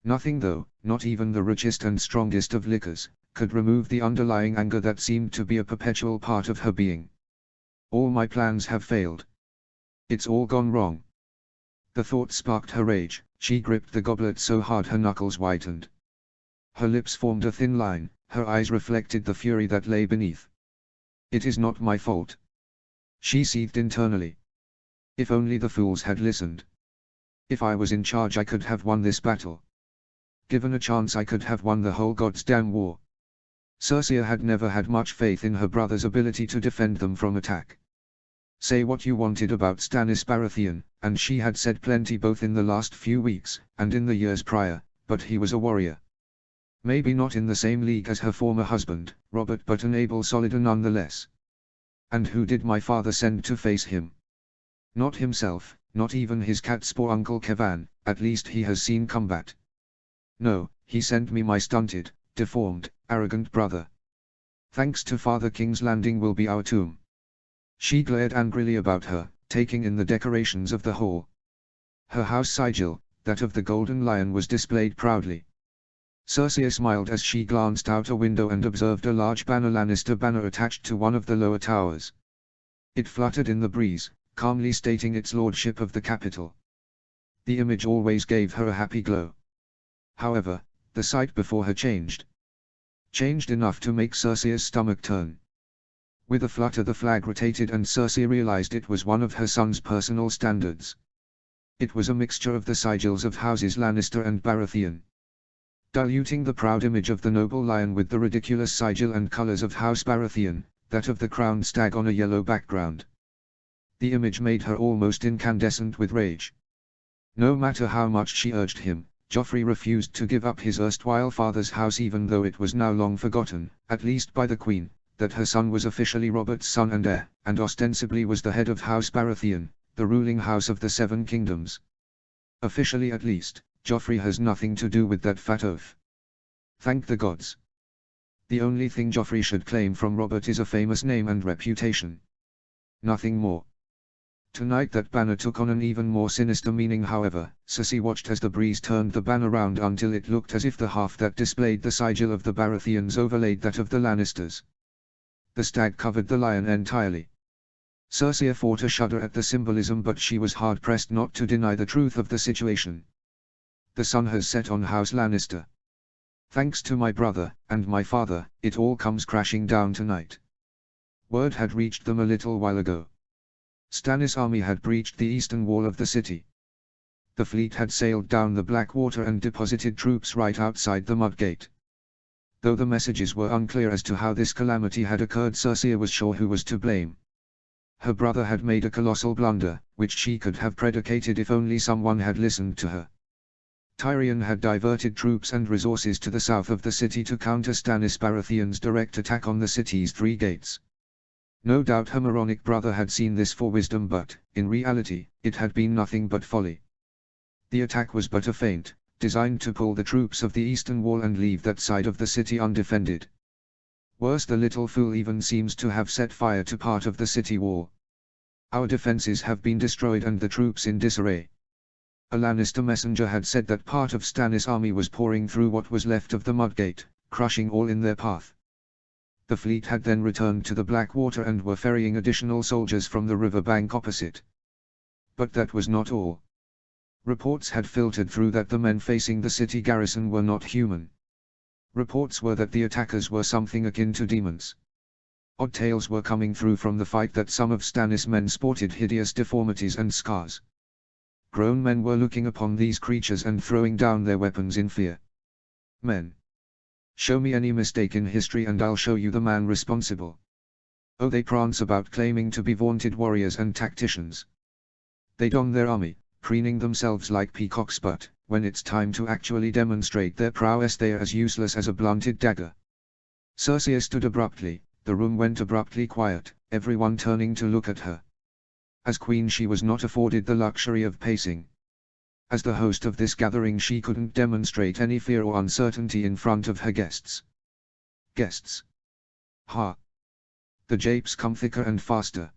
A: Nothing though, not even the richest and strongest of liquors, could remove the underlying anger that seemed to be a perpetual part of her being. All my plans have failed. It's all gone wrong. The thought sparked her rage. She gripped the goblet so hard her knuckles whitened. Her lips formed a thin line, her eyes reflected the fury that lay beneath. It is not my fault. She seethed internally. If only the fools had listened. If I was in charge, I could have won this battle. Given a chance, I could have won the whole goddamn war. Cersei had never had much faith in her brother's ability to defend them from attack. Say what you wanted about Stannis Baratheon, and she had said plenty both in the last few weeks, and in the years prior, but he was a warrior. Maybe not in the same league as her former husband, Robert, but an able solider nonetheless. And who did my father send to face him? Not himself, not even his catspaw Uncle Kevan, at least he has seen combat. No, he sent me my stunted, deformed, arrogant brother. Thanks to Father, King's Landing will be our tomb. She glared angrily about her, taking in the decorations of the hall. Her house sigil, that of the Golden Lion, was displayed proudly. Cersei smiled as she glanced out a window and observed a large Lannister banner attached to one of the lower towers. It fluttered in the breeze, calmly stating its lordship of the capital. The image always gave her a happy glow. However, the sight before her changed. Changed enough to make Cersei's stomach turn. With a flutter the flag rotated and Cersei realized it was one of her son's personal standards. It was a mixture of the sigils of houses Lannister and Baratheon. Diluting the proud image of the noble lion with the ridiculous sigil and colors of House Baratheon, that of the crowned stag on a yellow background. The image made her almost incandescent with rage. No matter how much she urged him, Joffrey refused to give up his erstwhile father's house, even though it was now long forgotten, at least by the Queen, that her son was officially Robert's son and heir, and ostensibly was the head of House Baratheon, the ruling house of the Seven Kingdoms. Officially at least, Joffrey has nothing to do with that fat oath. Thank the gods. The only thing Joffrey should claim from Robert is a famous name and reputation. Nothing more. Tonight that banner took on an even more sinister meaning, however. Cersei watched as the breeze turned the banner round until it looked as if the half that displayed the sigil of the Baratheons overlaid that of the Lannisters. The stag covered the lion entirely. Cersei fought a shudder at the symbolism, but she was hard-pressed not to deny the truth of the situation. The sun has set on House Lannister. Thanks to my brother, and my father, it all comes crashing down tonight. Word had reached them a little while ago. Stannis' army had breached the eastern wall of the city. The fleet had sailed down the Blackwater and deposited troops right outside the Mudgate. Though the messages were unclear as to how this calamity had occurred, Cersei was sure who was to blame. Her brother had made a colossal blunder, which she could have predicated if only someone had listened to her. Tyrion had diverted troops and resources to the south of the city to counter Stannis Baratheon's direct attack on the city's 3 gates. No doubt her moronic brother had seen this for wisdom, but, in reality, it had been nothing but folly. The attack was but a feint, designed to pull the troops of the eastern wall and leave that side of the city undefended. Worse, the little fool even seems to have set fire to part of the city wall. Our defenses have been destroyed and the troops in disarray. A Lannister messenger had said that part of Stannis' army was pouring through what was left of the Mudgate, crushing all in their path. The fleet had then returned to the Blackwater and were ferrying additional soldiers from the river bank opposite. But that was not all. Reports had filtered through that the men facing the city garrison were not human. Reports were that the attackers were something akin to demons. Odd tales were coming through from the fight that some of Stannis' men sported hideous deformities and scars. Grown men were looking upon these creatures and throwing down their weapons in fear. Men. Show me any mistake in history and I'll show you the man responsible. Oh, they prance about claiming to be vaunted warriors and tacticians. They don their armor, preening themselves like peacocks, but, when it's time to actually demonstrate their prowess, they are as useless as a blunted dagger. Cersei stood abruptly, the room went abruptly quiet, everyone turning to look at her. As queen she was not afforded the luxury of pacing. As the host of this gathering she couldn't demonstrate any fear or uncertainty in front of her guests. Guests? Ha! The japes come thicker and faster.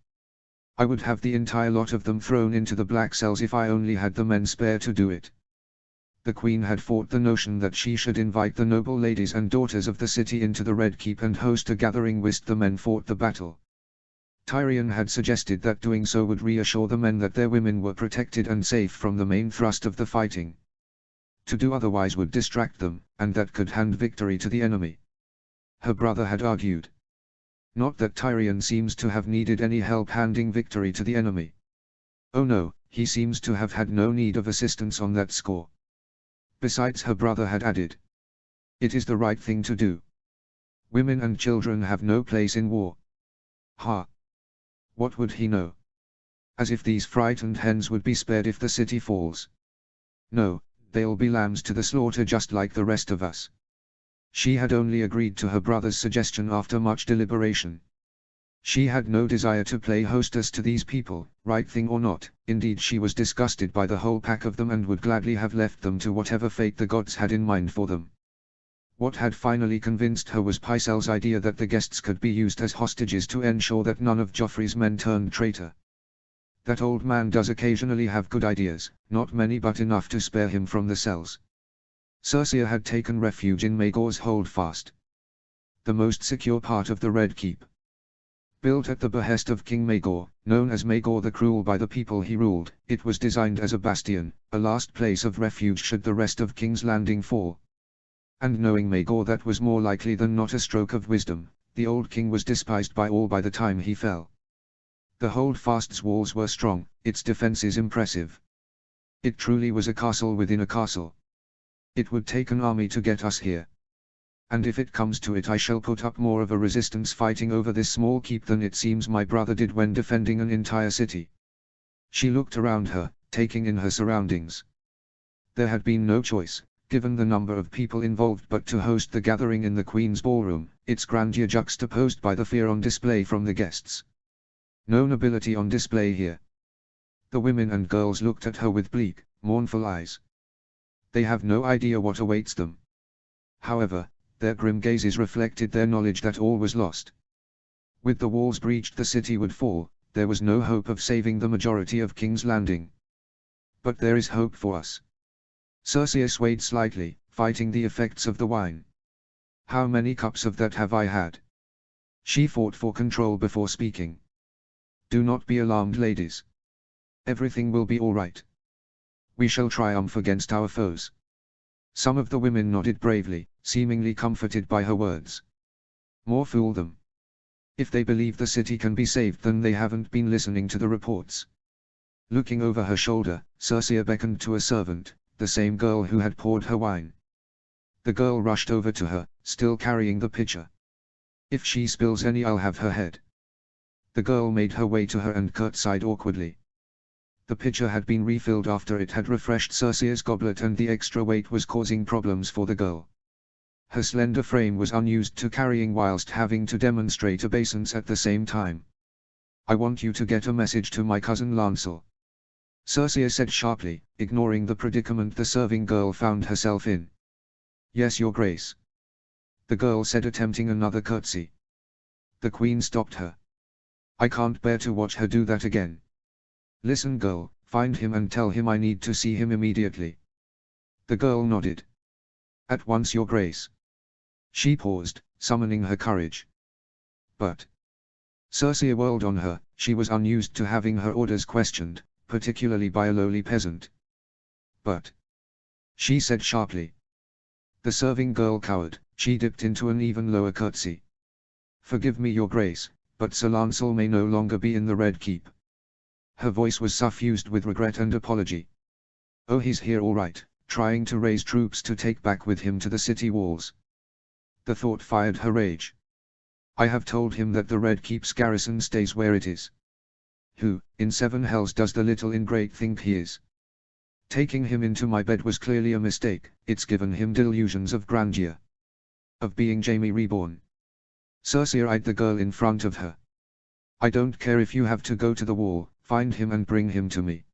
A: I would have the entire lot of them thrown into the black cells if I only had the men spare to do it. The queen had fought the notion that she should invite the noble ladies and daughters of the city into the Red Keep and host a gathering whilst the men fought the battle. Tyrion had suggested that doing so would reassure the men that their women were protected and safe from the main thrust of the fighting. To do otherwise would distract them, and that could hand victory to the enemy. Her brother had argued. Not that Tyrion seems to have needed any help handing victory to the enemy. Oh no, he seems to have had no need of assistance on that score. Besides, her brother had added, it is the right thing to do. Women and children have no place in war. Ha! What would he know? As if these frightened hens would be spared if the city falls. No, they'll be lambs to the slaughter just like the rest of us. She had only agreed to her brother's suggestion after much deliberation. She had no desire to play hostess to these people, right thing or not. Indeed, she was disgusted by the whole pack of them and would gladly have left them to whatever fate the gods had in mind for them. What had finally convinced her was Pycelle's idea that the guests could be used as hostages to ensure that none of Joffrey's men turned traitor. That old man does occasionally have good ideas, not many but enough to spare him from the cells. Cersei had taken refuge in Maegor's Holdfast, the most secure part of the Red Keep. Built at the behest of King Maegor, known as Maegor the Cruel by the people he ruled, it was designed as a bastion, a last place of refuge should the rest of King's Landing fall. And knowing Maegor that was more likely than not a stroke of wisdom, the old king was despised by all by the time he fell. The Holdfast's walls were strong, its defenses impressive. It truly was a castle within a castle. It would take an army to get us here. And if it comes to it, I shall put up more of a resistance fighting over this small keep than it seems my brother did when defending an entire city. She looked around her, taking in her surroundings. There had been no choice, given the number of people involved, but to host the gathering in the Queen's ballroom, its grandeur juxtaposed by the fear on display from the guests. No nobility on display here. The women and girls looked at her with bleak, mournful eyes. They have no idea what awaits them. However, their grim gazes reflected their knowledge that all was lost. With the walls breached, the city would fall. There was no hope of saving the majority of King's Landing. But there is hope for us. Cersei swayed slightly, fighting the effects of the wine. How many cups of that have I had? She fought for control before speaking. Do not be alarmed, ladies. Everything will be all right. We shall triumph against our foes. Some of the women nodded bravely, seemingly comforted by her words. More fool them. If they believe the city can be saved, then they haven't been listening to the reports. Looking over her shoulder, Cersei beckoned to a servant, the same girl who had poured her wine. The girl rushed over to her, still carrying the pitcher. If she spills any, I'll have her head. The girl made her way to her and curtsied awkwardly. The pitcher had been refilled after it had refreshed Circe's goblet, and the extra weight was causing problems for the girl. Her slender frame was unused to carrying whilst having to demonstrate obeisance at the same time. "I want you to get a message to my cousin Lancel," Circe said sharply, ignoring the predicament the serving girl found herself in. "Yes, your grace," the girl said, attempting another curtsy. The queen stopped her. "I can't bear to watch her do that again. Listen, girl, find him and tell him I need to see him immediately." The girl nodded. "At once, your grace." She paused, summoning her courage. But Circe whirled on her. She was unused to having her orders questioned, particularly by a lowly peasant. "But," she said sharply. The serving girl cowered. She dipped into an even lower curtsy. "Forgive me, your grace, but Sir Lancel may no longer be in the Red Keep." Her voice was suffused with regret and apology. "Oh, he's here all right, trying to raise troops to take back with him to the city walls." The thought fired her rage. "I have told him that the Red Keep's garrison stays where it is. Who, in seven hells, does the little ingrate think he is? Taking him into my bed was clearly a mistake. It's given him delusions of grandeur. Of being Jaime reborn." Circe eyed the girl in front of her. "I don't care if you have to go to the wall, find him and bring him to me.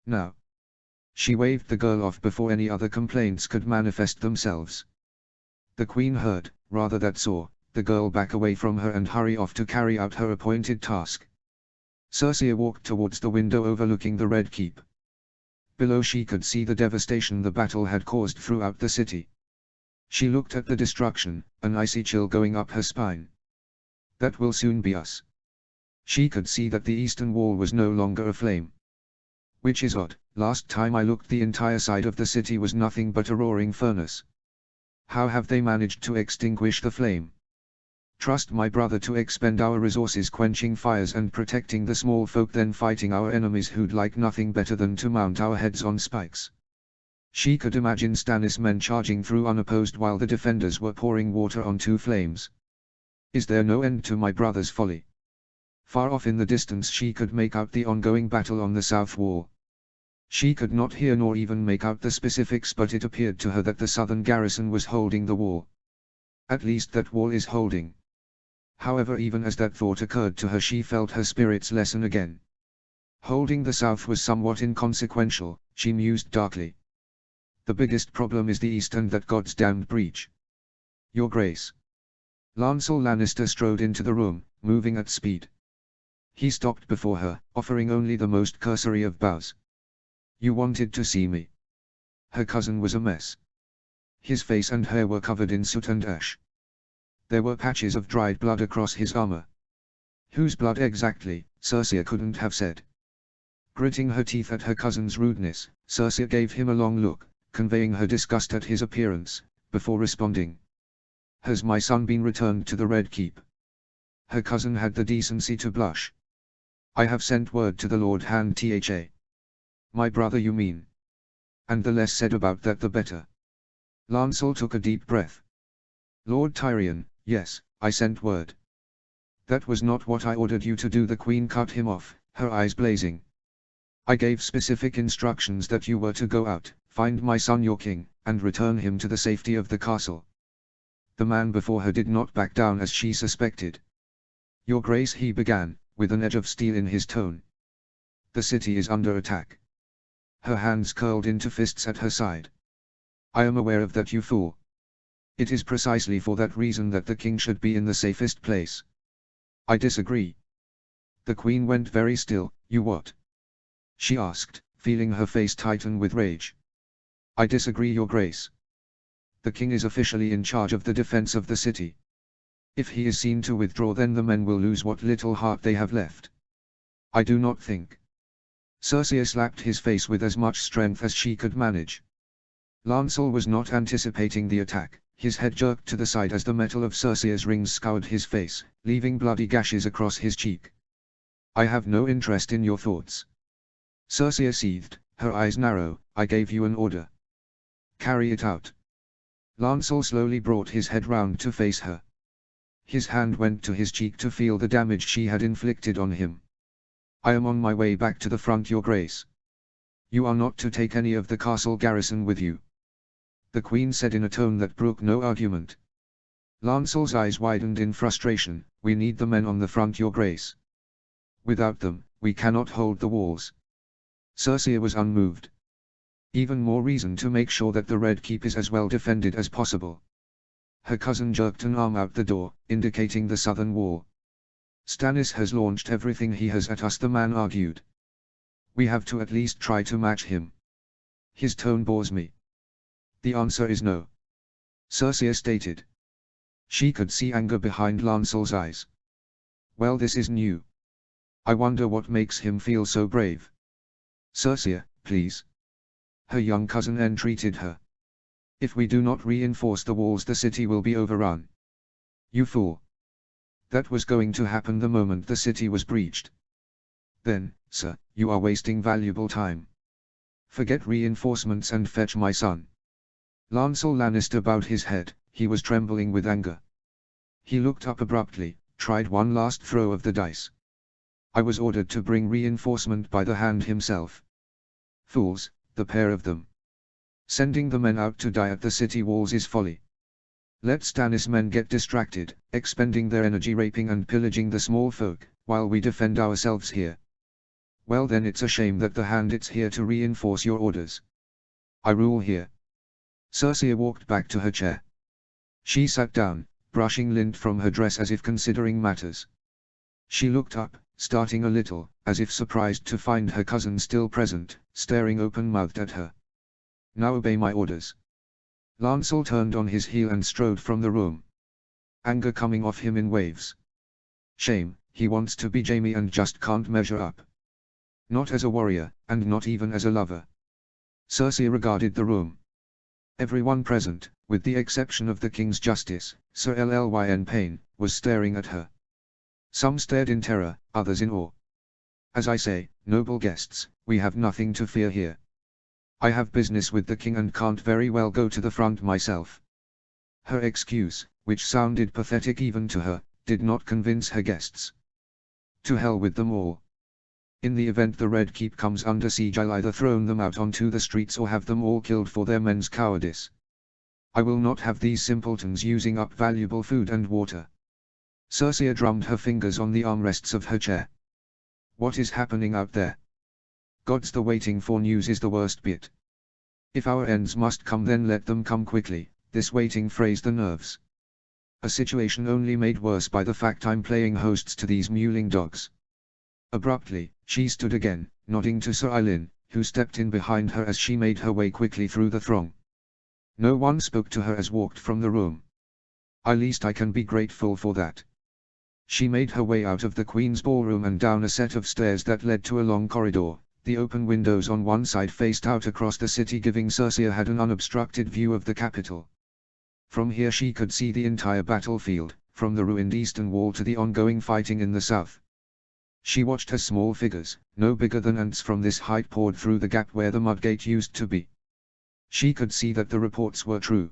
A: Now." She waved the girl off before any other complaints could manifest themselves. The queen heard, rather that saw, the girl back away from her and hurry off to carry out her appointed task. Circe walked towards the window overlooking the Red Keep. Below she could see the devastation the battle had caused throughout the city. She looked at the destruction, an icy chill going up her spine. "That will soon be us." She could see that the eastern wall was no longer aflame. Which is odd, last time I looked the entire side of the city was nothing but a roaring furnace. How have they managed to extinguish the flame? Trust my brother to expend our resources quenching fires and protecting the small folk, then fighting our enemies who'd like nothing better than to mount our heads on spikes. She could imagine Stannis' men charging through unopposed while the defenders were pouring water onto flames. Is there no end to my brother's folly? Far off in the distance she could make out the ongoing battle on the south wall. She could not hear nor even make out the specifics, but it appeared to her that the southern garrison was holding the wall. At least that wall is holding. However, even as that thought occurred to her, she felt her spirits lessen again. Holding the south was somewhat inconsequential, she mused darkly. The biggest problem is the east and that God's damned breach. Your Grace. Lancel Lannister strode into the room, moving at speed. He stopped before her, offering only the most cursory of bows. You wanted to see me. Her cousin was a mess. His face and hair were covered in soot and ash. There were patches of dried blood across his armor. Whose blood exactly, Circe couldn't have said. Gritting her teeth at her cousin's rudeness, Circe gave him a long look, conveying her disgust at his appearance, before responding. Has my son been returned to the Red Keep? Her cousin had the decency to blush. I have sent word to the Lord Hand Tha. My brother, you mean? And the less said about that the better. Lancel took a deep breath. Lord Tyrion, yes, I sent word. That was not what I ordered you to do. The queen cut him off, her eyes blazing. I gave specific instructions that you were to go out, find my son your king, and return him to the safety of the castle. The man before her did not back down as she suspected. Your Grace, he began, with an edge of steel in his tone. The city is under attack. Her hands curled into fists at her side. I am aware of that, you fool. It is precisely for that reason that the king should be in the safest place. I disagree. The queen went very still. You what? She asked, feeling her face tighten with rage. I disagree, Your Grace. The king is officially in charge of the defense of the city. If he is seen to withdraw, then the men will lose what little heart they have left. I do not think. Circe slapped his face with as much strength as she could manage. Lancel was not anticipating the attack. His head jerked to the side as the metal of Circe's rings scoured his face, leaving bloody gashes across his cheek. I have no interest in your thoughts. Circe seethed, her eyes narrow. I gave you an order. Carry it out. Lancel slowly brought his head round to face her. His hand went to his cheek to feel the damage she had inflicted on him. "I am on my way back to the front, your grace. You are not to take any of the castle garrison with you," the queen said in a tone that brooked no argument. Lancel's eyes widened in frustration. "We need the men on the front, your grace. Without them, we cannot hold the walls." Circea was unmoved. Even more reason to make sure that the Red Keep is as well defended as possible. Her cousin jerked an arm out the door, indicating the southern wall. "Stannis has launched everything he has at us," the man argued. "We have to at least try to match him." "His tone bores me." "The answer is no," Circea stated. She could see anger behind Lancel's eyes. "Well, this is new. I wonder what makes him feel so brave." "Circea, please." Her young cousin entreated her. "If we do not reinforce the walls, the city will be overrun." "You fool. That was going to happen the moment the city was breached." "Then, sir, you are wasting valuable time. Forget reinforcements and fetch my son." Lancel Lannister bowed his head. He was trembling with anger. He looked up abruptly, tried one last throw of the dice. "I was ordered to bring reinforcement by the Hand himself." "Fools, the pair of them. Sending the men out to die at the city walls is folly. Let Stannis' men get distracted, expending their energy raping and pillaging the small folk, while we defend ourselves here. Well, then it's a shame that the Hand is here to reinforce your orders. I rule here." Circea walked back to her chair. She sat down, brushing lint from her dress as if considering matters. She looked up, starting a little, as if surprised to find her cousin still present, staring open-mouthed at her. "Now obey my orders." Lancel turned on his heel and strode from the room. Anger coming off him in waves. Shame, he wants to be Jaime and just can't measure up. Not as a warrior, and not even as a lover. Circea regarded the room. Everyone present, with the exception of the King's Justice, Sir Llyn Payne, was staring at her. Some stared in terror, others in awe. "As I say, noble guests, we have nothing to fear here. I have business with the king and can't very well go to the front myself." Her excuse, which sounded pathetic even to her, did not convince her guests. To hell with them all. In the event the Red Keep comes under siege, I'll either throw them out onto the streets or have them all killed for their men's cowardice. I will not have these simpletons using up valuable food and water. Circea drummed her fingers on the armrests of her chair. "What is happening out there? Gods, the waiting for news is the worst bit. If our ends must come, then let them come quickly." This waiting frays the nerves. A situation only made worse by the fact I'm playing hosts to these mewling dogs. Abruptly, she stood again, nodding to Sir Ilyn, who stepped in behind her as she made her way quickly through the throng. No one spoke to her as walked from the room. At least I can be grateful for that. She made her way out of the Queen's ballroom and down a set of stairs that led to a long corridor. The open windows on one side faced out across the city, giving Circea had an unobstructed view of the capital. From here she could see the entire battlefield, from the ruined eastern wall to the ongoing fighting in the south. She watched as small figures, no bigger than ants from this height, poured through the gap where the Mudgate used to be. She could see that the reports were true.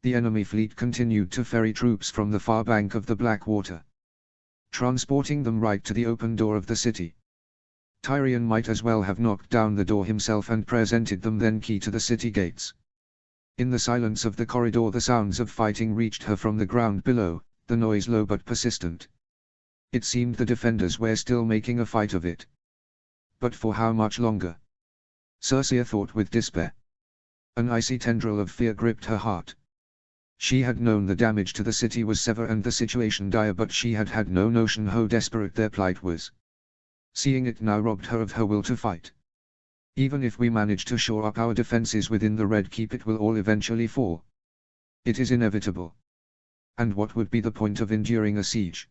A: The enemy fleet continued to ferry troops from the far bank of the Blackwater, transporting them right to the open door of the city. Tyrion might as well have knocked down the door himself and presented them then key to the city gates. In the silence of the corridor the sounds of fighting reached her from the ground below, the noise low but persistent. It seemed the defenders were still making a fight of it. But for how much longer? Circea thought with despair. An icy tendril of fear gripped her heart. She had known the damage to the city was severe and the situation dire, but she had had no notion how desperate their plight was. Seeing it now robbed her of her will to fight. Even if we manage to shore up our defenses within the Red Keep, it will all eventually fall. It is inevitable. And what would be the point of enduring a siege?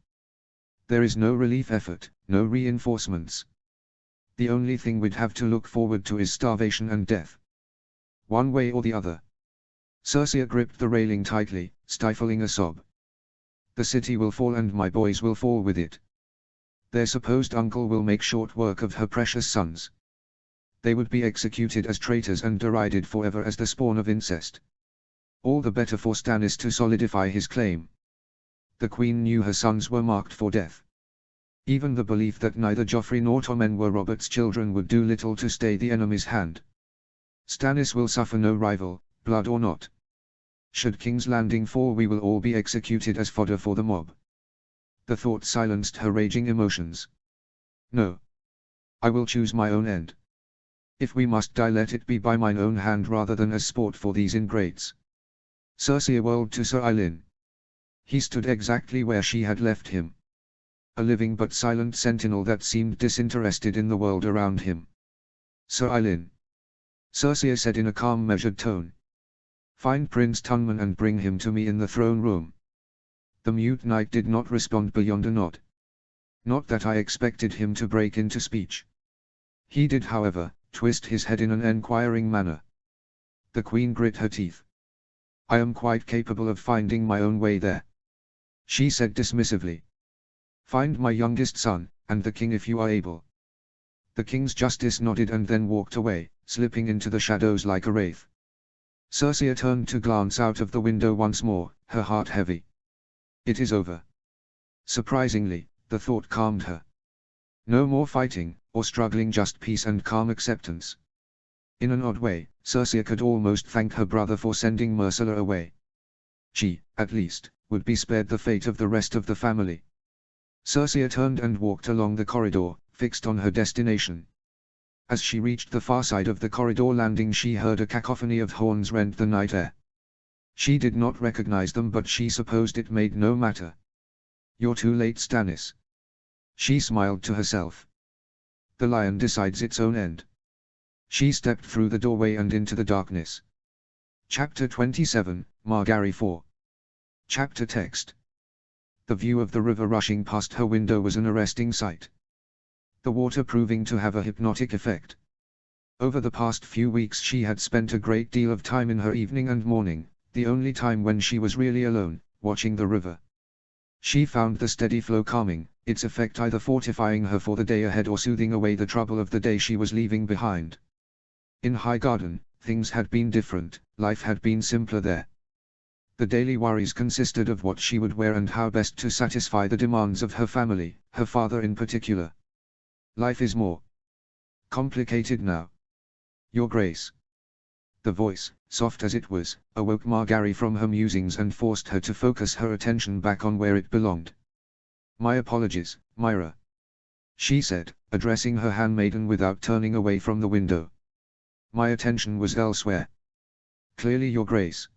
A: There is no relief effort, no reinforcements. The only thing we'd have to look forward to is starvation and death. One way or the other. Circea gripped the railing tightly, stifling a sob. The city will fall and my boys will fall with it. Their supposed uncle will make short work of her precious sons. They would be executed as traitors and derided forever as the spawn of incest. All the better for Stannis to solidify his claim. The queen knew her sons were marked for death. Even the belief that neither Joffrey nor Tommen were Robert's children would do little to stay the enemy's hand. Stannis will suffer no rival, blood or not. Should King's Landing fall, we will all be executed as fodder for the mob. The thought silenced her raging emotions. No. I will choose my own end. If we must die, let it be by mine own hand rather than as sport for these ingrates. Cersei whirled to Sir Eilyn. He stood exactly where she had left him. A living but silent sentinel that seemed disinterested in the world around him. Sir Eilyn. Cersei said in a calm, measured tone. Find Prince Tunman and bring him to me in the throne room. The mute knight did not respond beyond a nod. Not that I expected him to break into speech. He did, however, twist his head in an enquiring manner. The queen grit her teeth. I am quite capable of finding my own way there, she said dismissively. Find my youngest son, and the king if you are able. The king's justice nodded and then walked away, slipping into the shadows like a wraith. Cersei turned to glance out of the window once more, her heart heavy. It is over. Surprisingly, the thought calmed her. No more fighting, or struggling, just peace and calm acceptance. In an odd way, Cersei could almost thank her brother for sending Myrcella away. She, at least, would be spared the fate of the rest of the family. Cersei turned and walked along the corridor, fixed on her destination. As she reached the far side of the corridor landing, she heard a cacophony of horns rend the night air. She did not recognize them, but she supposed it made no matter. You're too late, Stannis. She smiled to herself. The lion decides its own end. She stepped through the doorway and into the darkness. Chapter 27, Margaery 4. Chapter text. The view of the river rushing past her window was an arresting sight. The water proving to have a hypnotic effect. Over the past few weeks she had spent a great deal of time in her evening and morning, the only time when she was really alone, watching the river. She found the steady flow calming, its effect either fortifying her for the day ahead or soothing away the trouble of the day she was leaving behind. In Highgarden, things had been different, life had been simpler there. The daily worries consisted of what she would wear and how best to satisfy the demands of her family, her father in particular. Life is more complicated now, Your Grace. The voice, soft as it was, awoke Margaery from her musings and forced her to focus her attention back on where it belonged. My apologies, Myra, she said, addressing her handmaiden without turning away from the window. My attention was elsewhere. Clearly, Your Grace.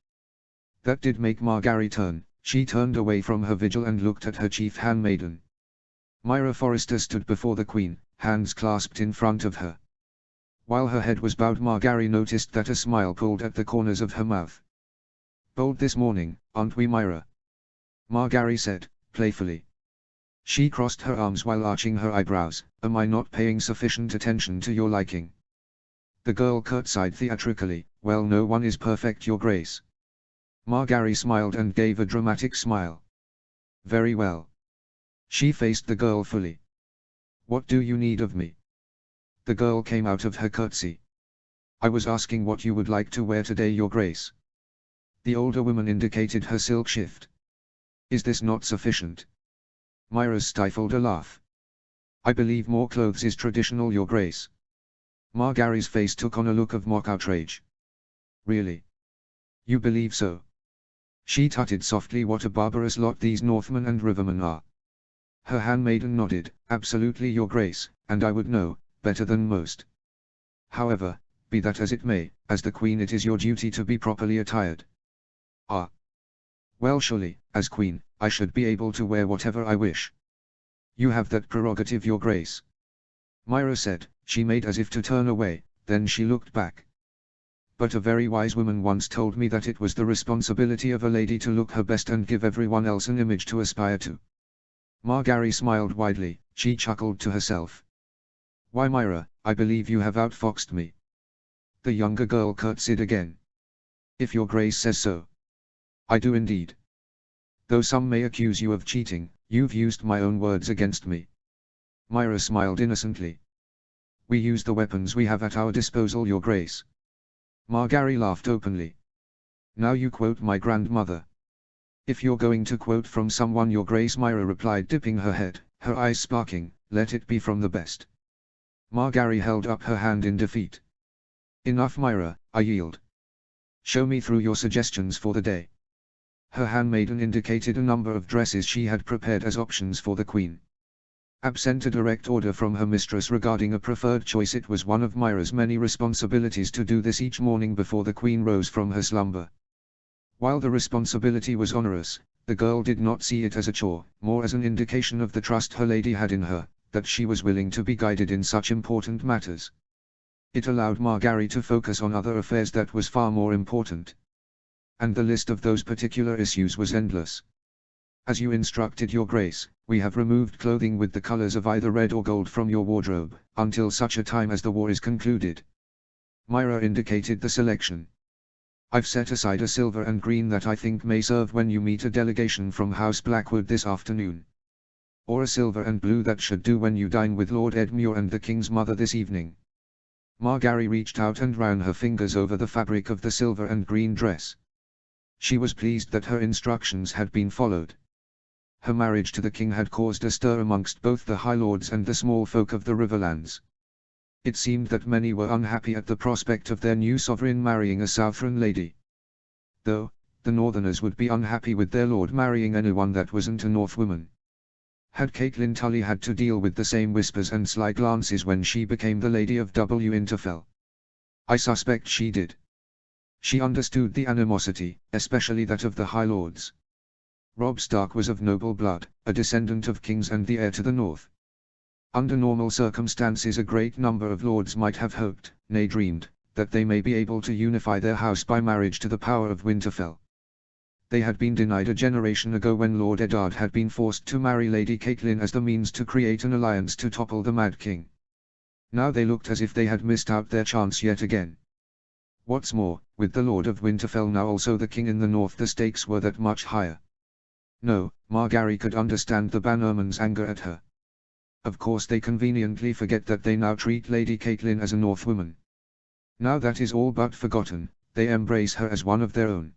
A: That did make Margaery turn. She turned away from her vigil and looked at her chief handmaiden. Myra Forrester stood before the queen, hands clasped in front of her. While her head was bowed, Margaery noticed that a smile pulled at the corners of her mouth. Bold this morning, aren't we, Myra? Margaery said, playfully. She crossed her arms while arching her eyebrows. Am I not paying sufficient attention to your liking? The girl curtsied theatrically. Well, no one is perfect, Your Grace. Margaery smiled and gave a dramatic smile. Very well. She faced the girl fully. What do you need of me? The girl came out of her curtsy. I was asking what you would like to wear today, Your Grace. The older woman indicated her silk shift. Is this not sufficient? Myra stifled a laugh. I believe more clothes is traditional, Your Grace. Margaery's face took on a look of mock outrage. Really? You believe so? She tutted softly. What a barbarous lot these Northmen and Rivermen are. Her handmaiden nodded. Absolutely, Your Grace, and I would know, better than most. However, be that as it may, as the Queen it is your duty to be properly attired. Ah. Well, surely, as Queen, I should be able to wear whatever I wish. You have that prerogative, Your Grace. Myra said. She made as if to turn away, then she looked back. But a very wise woman once told me that it was the responsibility of a lady to look her best and give everyone else an image to aspire to. Margaery smiled widely. She chuckled to herself. Why, Myra, I believe you have outfoxed me. The younger girl curtsied again. If Your Grace says so. I do indeed. Though some may accuse you of cheating, you've used my own words against me. Myra smiled innocently. We use the weapons we have at our disposal, Your Grace. Margaery laughed openly. Now you quote my grandmother. If you're going to quote from someone, your grace, Myra replied, dipping her head, her eyes sparkling, let it be from the best. Margaery held up her hand in defeat. Enough, Myra, I yield. Show me through your suggestions for the day. Her handmaiden indicated a number of dresses she had prepared as options for the queen. Absent a direct order from her mistress regarding a preferred choice, it was one of Myra's many responsibilities to do this each morning before the queen rose from her slumber. While the responsibility was onerous, the girl did not see it as a chore, more as an indication of the trust her lady had in her, that she was willing to be guided in such important matters. It allowed Margaery to focus on other affairs that was far more important. And the list of those particular issues was endless. As you instructed, your grace, we have removed clothing with the colors of either red or gold from your wardrobe, until such a time as the war is concluded. Myra indicated the selection. I've set aside a silver and green that I think may serve when you meet a delegation from House Blackwood this afternoon. Or a silver and blue that should do when you dine with Lord Edmure and the king's mother this evening. Margaery reached out and ran her fingers over the fabric of the silver and green dress. She was pleased that her instructions had been followed. Her marriage to the king had caused a stir amongst both the High Lords and the small folk of the Riverlands. It seemed that many were unhappy at the prospect of their new sovereign marrying a Southron lady. Though, the Northerners would be unhappy with their lord marrying anyone that wasn't a Northwoman. Had Catelyn Tully had to deal with the same whispers and sly glances when she became the Lady of Winterfell? I suspect she did. She understood the animosity, especially that of the High Lords. Robb Stark was of noble blood, a descendant of kings and the heir to the north. Under normal circumstances a great number of lords might have hoped, nay dreamed, that they may be able to unify their house by marriage to the power of Winterfell. They had been denied a generation ago when Lord Eddard had been forced to marry Lady Catelyn as the means to create an alliance to topple the Mad King. Now they looked as if they had missed out their chance yet again. What's more, with the Lord of Winterfell now also the king in the north, the stakes were that much higher. No, Margaery could understand the Bannerman's anger at her. Of course they conveniently forget that they now treat Lady Catelyn as a Northwoman. Now that is all but forgotten, they embrace her as one of their own.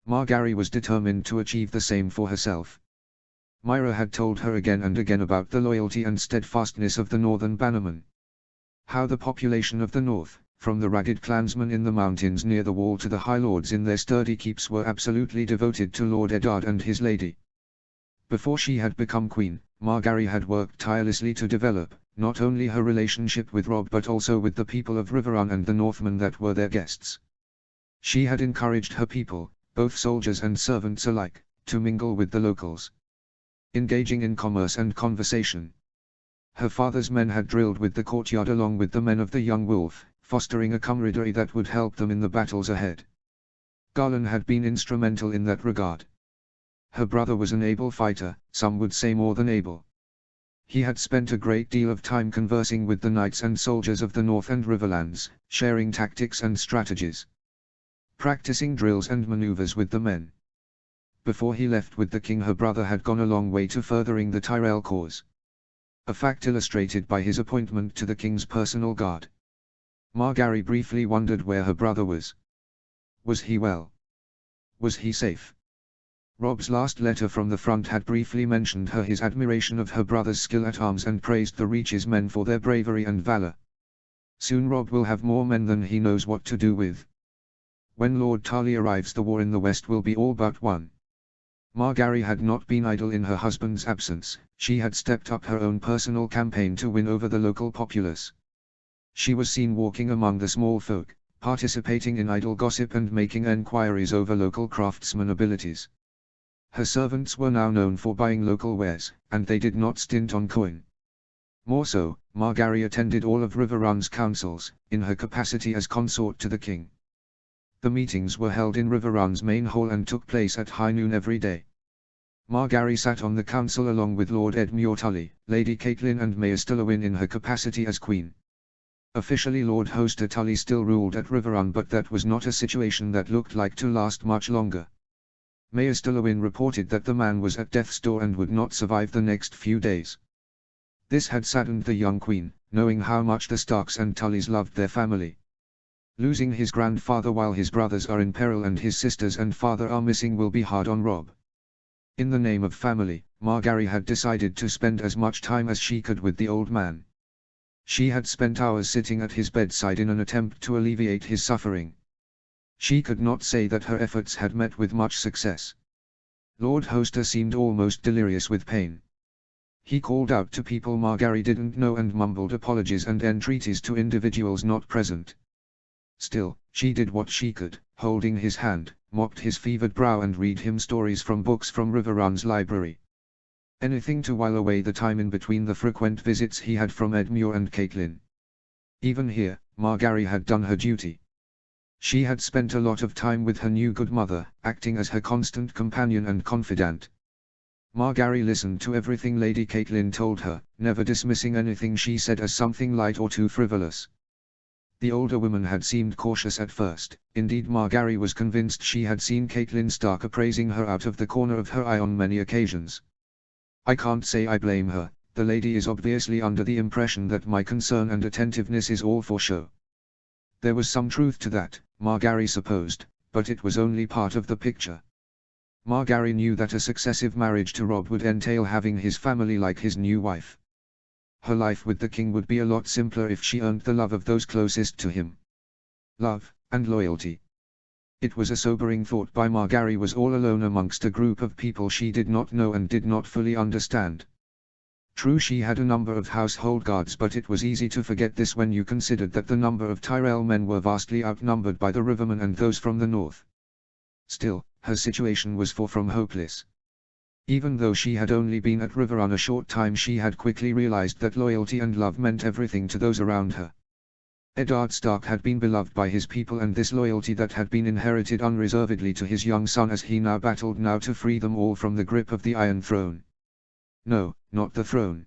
A: Margaery was determined to achieve the same for herself. Myra had told her again and again about the loyalty and steadfastness of the Northern Bannermen. How the population of the north, from the ragged clansmen in the mountains near the wall to the High Lords in their sturdy keeps, were absolutely devoted to Lord Eddard and his lady. Before she had become queen, Margaery had worked tirelessly to develop, not only her relationship with Robb but also with the people of Riverrun and the Northmen that were their guests. She had encouraged her people, both soldiers and servants alike, to mingle with the locals, engaging in commerce and conversation. Her father's men had drilled with the courtyard along with the men of the Young Wolf, fostering a camaraderie that would help them in the battles ahead. Garland had been instrumental in that regard. Her brother was an able fighter, some would say more than able. He had spent a great deal of time conversing with the knights and soldiers of the North and Riverlands, sharing tactics and strategies, practicing drills and maneuvers with the men. Before he left with the king, her brother had gone a long way to furthering the Tyrell cause. A fact illustrated by his appointment to the king's personal guard. Margaery briefly wondered where her brother was. Was he well? Was he safe? Robb's last letter from the front had briefly mentioned his admiration of her brother's skill at arms and praised the Reach's men for their bravery and valor. Soon Robb will have more men than he knows what to do with. When Lord Tarly arrives, the war in the west will be all but won. Margaery had not been idle in her husband's absence. She had stepped up her own personal campaign to win over the local populace. She was seen walking among the small folk, participating in idle gossip and making enquiries over local craftsman abilities. Her servants were now known for buying local wares, and they did not stint on coin. More so, Margaery attended all of Riverrun's councils, in her capacity as consort to the king. The meetings were held in Riverrun's main hall and took place at high noon every day. Margaery sat on the council along with Lord Edmure Tully, Lady Catelyn and Maester Lewin in her capacity as queen. Officially Lord Hoster Tully still ruled at Riverrun, but that was not a situation that looked like to last much longer. Maester Lewin reported that the man was at death's door and would not survive the next few days. This had saddened the young queen, knowing how much the Starks and Tullys loved their family. Losing his grandfather while his brothers are in peril and his sisters and father are missing will be hard on Robb. In the name of family, Margaery had decided to spend as much time as she could with the old man. She had spent hours sitting at his bedside in an attempt to alleviate his suffering. She could not say that her efforts had met with much success. Lord Hoster seemed almost delirious with pain. He called out to people Margaery didn't know and mumbled apologies and entreaties to individuals not present. Still, she did what she could, holding his hand, mopped his fevered brow and read him stories from books from Riverrun's library. Anything to while away the time in between the frequent visits he had from Edmure and Catelyn. Even here, Margaery had done her duty. She had spent a lot of time with her new good mother, acting as her constant companion and confidant. Margaery listened to everything Lady Catelyn told her, never dismissing anything she said as something light or too frivolous. The older woman had seemed cautious at first, indeed Margaery was convinced she had seen Catelyn Stark appraising her out of the corner of her eye on many occasions. I can't say I blame her, the lady is obviously under the impression that my concern and attentiveness is all for show. There was some truth to that, Margaery supposed, but it was only part of the picture. Margaery knew that a successive marriage to Robb would entail having his family like his new wife. Her life with the king would be a lot simpler if she earned the love of those closest to him. Love, and loyalty. It was a sobering thought. Margaery was all alone amongst a group of people she did not know and did not fully understand. True, she had a number of household guards, but it was easy to forget this when you considered that the number of Tyrell men were vastly outnumbered by the Rivermen and those from the north. Still, her situation was far from hopeless. Even though she had only been at Riverrun a short time, she had quickly realized that loyalty and love meant everything to those around her. Eddard Stark had been beloved by his people, and this loyalty that had been inherited unreservedly to his young son as he now battled to free them all from the grip of the Iron Throne. No, not the throne.